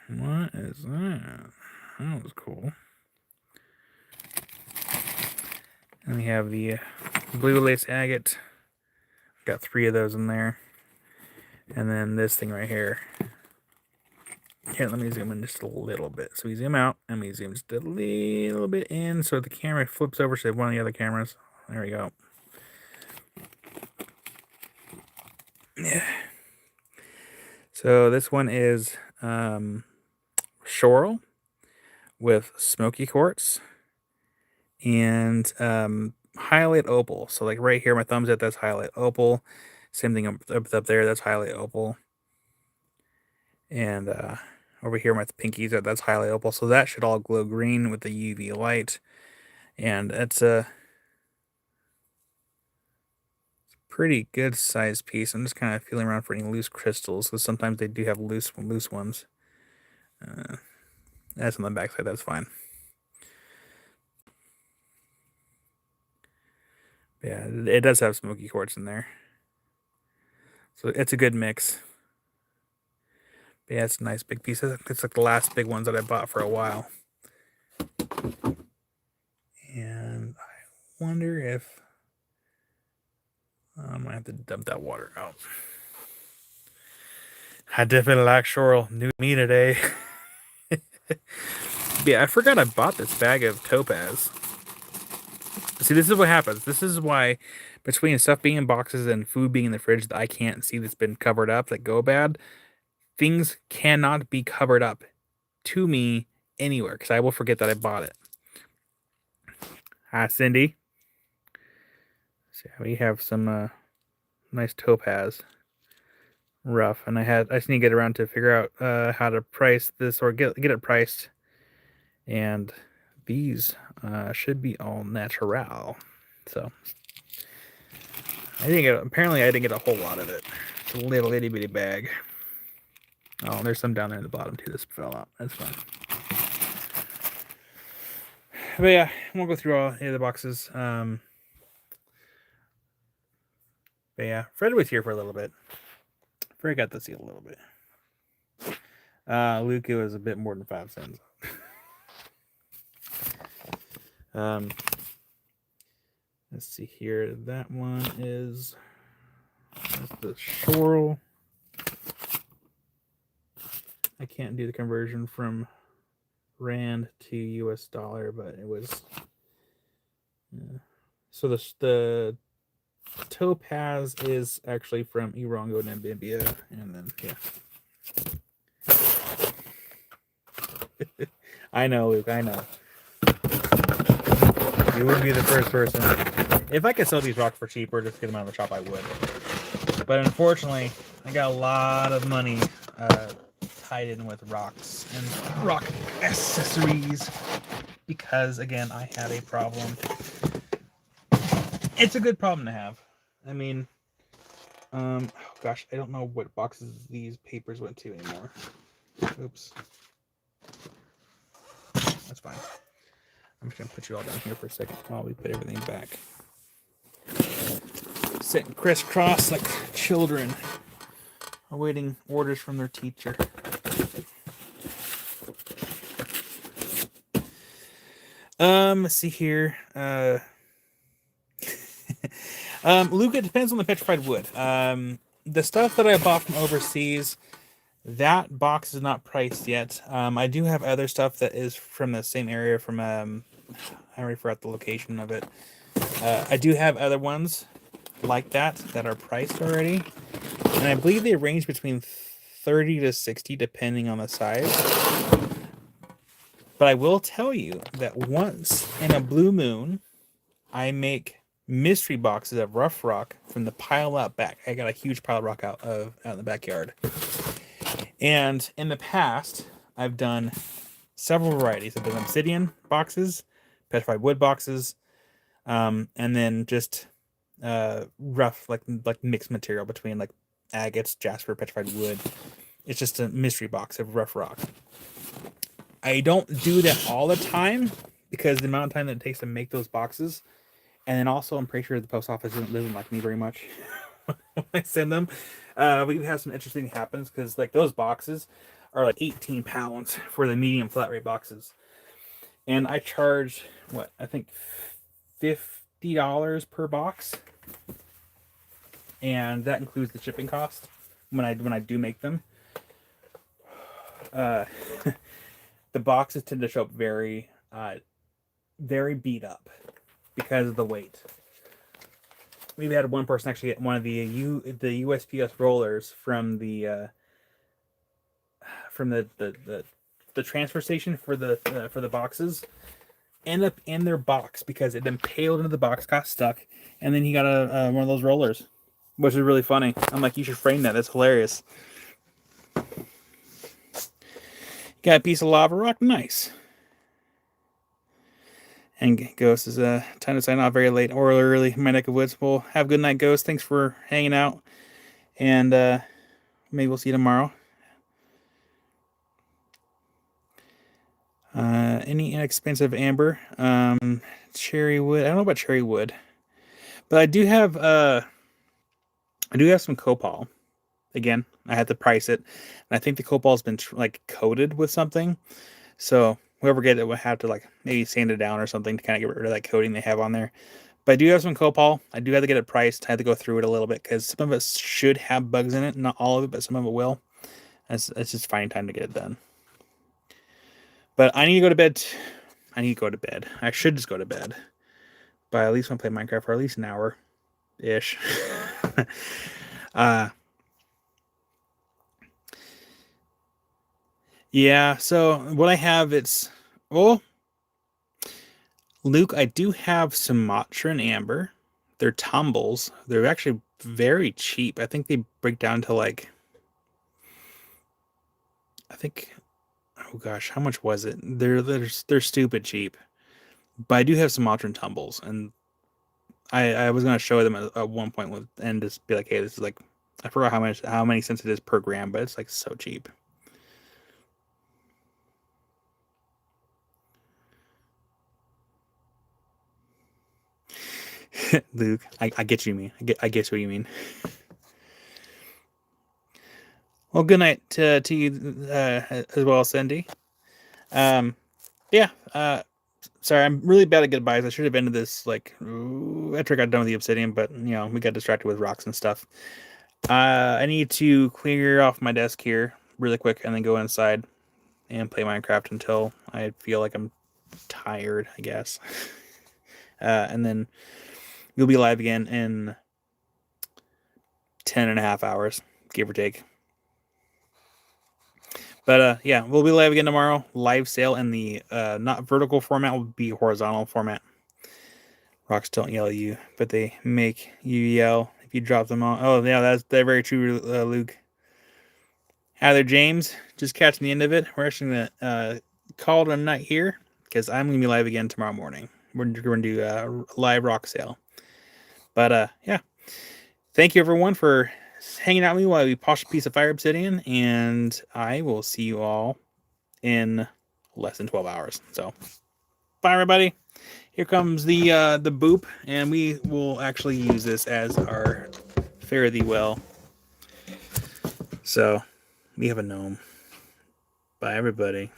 what is that? That was cool. And we have the blue lace agate. Got 3 of those in there. And then this thing right here. Here, let me zoom in just a little bit. So we zoom out and we zoom just a little bit in so the camera flips over to one of the other cameras. There we go. Yeah. So this one is Shoral with smoky quartz and highlight opal. So like right here, my thumb's at, that's highlight opal. Same thing up there, that's highlight opal. And over here, my pinkies, that's highlight opal. So that should all glow green with the UV light. And it's a pretty good sized piece. I'm just kind of feeling around for any loose crystals, because sometimes they do have loose ones. That's on the back side, that's fine. Yeah, it does have smoky quartz in there. So it's a good mix. But yeah, it's a nice big piece. It's like the last big ones that I bought for a while. And I wonder if I might have to dump that water out. I definitely like Shoral. New me today. Yeah, I forgot I bought this bag of topaz. See, this is what happens. This is why, between stuff being in boxes and food being in the fridge that I can't see that's been covered up that go bad, things cannot be covered up to me anywhere because I will forget that I bought it. Hi, Cindy. So we have some nice topaz. Rough, and I just need to get around to figure out how to price this or get it priced. And these should be all natural. So apparently I didn't get a whole lot of it. It's a little itty bitty bag. Oh, there's some down there in the bottom too. This fell out. That's fine. But yeah, I won't go through all any of the boxes. But yeah, Fred was here for a little bit. Fred got to see a little bit. Luke, it was a bit more than 5 cents. Let's see here. That one is the Shorel. I can't do the conversion from Rand to US dollar, but it was. So the Topaz is actually from Irongo, Namibia, and then yeah. I know, Luke. I know. You wouldn't be the first person. If I could sell these rocks for cheaper, just get them out of the shop, I would. But unfortunately, I got a lot of money tied in with rocks and rock accessories because, again, I have a problem. It's a good problem to have. I mean, oh gosh, I don't know what boxes these papers went to anymore. Oops. That's fine. I'm just going to put you all down here for a second while we put everything back. Sitting crisscross like children awaiting orders from their teacher. Let's see here. Luke, it depends on the petrified wood. The stuff that I bought from overseas, that box is not priced yet. I do have other stuff that is from the same area from, I already forgot the location of it. I do have other ones like that are priced already. And I believe they range between 30 to 60 depending on the size. But I will tell you that once in a blue moon, I make mystery boxes of rough rock from the pile out back. I got a huge pile of rock out in the backyard. And in the past, I've done several varieties. I've done obsidian boxes, petrified wood boxes, and then just rough, like mixed material between like agates, jasper, petrified wood. It's just a mystery box of rough rock. I don't do that all the time because the amount of time that it takes to make those boxes, and then also I'm pretty sure the post office doesn't like me very much when I send them. We have some interesting happens because like those boxes are like 18 pounds for the medium flat rate boxes, and I charge what I think $50 per box, and that includes the shipping cost when I do make them. The boxes tend to show up very beat up because of the weight. We've had one person actually get one of the USPS rollers from the transfer station for the boxes end up in their box because it impaled into the box, got stuck, and then he got one of those rollers, which is really funny. I'm like, you should frame that. That's hilarious. Got a piece of lava rock, nice. And Ghost is time to sign off very late or early in my neck of woods. Well, have a good night, Ghost. Thanks for hanging out, and maybe we'll see you tomorrow. Any inexpensive amber, cherry wood. I don't know about cherry wood, but I do have some copal. Again, I had to price it, and I think the copal's been like coated with something, so whoever gets it will have to like maybe sand it down or something to kind of get rid of that coating they have on there. But I do have some copal. I do have to get it priced. I had to go through it a little bit because some of it should have bugs in it. Not all of it, but some of it will. It's just finding time to get it done. But I need to go to bed. I should just go to bed. But I at least want to play Minecraft for at least an hour-ish. Yeah, so what I have, Luke, I do have Sumatran amber. They're tumbles. They're actually very cheap. I think they break down to like, oh gosh, how much was it? They're stupid cheap. But I do have Sumatran tumbles, and I was gonna show them at one point and just be like, hey, this is like, I forgot how many cents it is per gram, but it's like so cheap. Luke, I get you mean. I guess what you mean. Well, good night to you as well, Cindy. Yeah. Sorry, I'm really bad at goodbyes. I should have ended this like after I got done with the Obsidian, but we got distracted with rocks and stuff. I need to clear off my desk here really quick and then go inside and play Minecraft until I feel like I'm tired, I guess. And then you'll be live again in 10.5 hours, give or take. But yeah, we'll be live again tomorrow. Live sale in the not vertical format, will be horizontal format. Rocks don't yell at you, but they make you yell if you drop them on. Oh yeah, that's very true, Luke. Hi there, James. Just catching the end of it. We're actually gonna call it a night here because I'm gonna be live again tomorrow morning. We're gonna do a live rock sale. But yeah, thank you everyone for hanging out with me while we polish a piece of fire obsidian, and I will see you all in less than 12 hours. So bye everybody. Here comes the boop, and we will actually use this as our fare thee well. So we have a gnome. Bye everybody.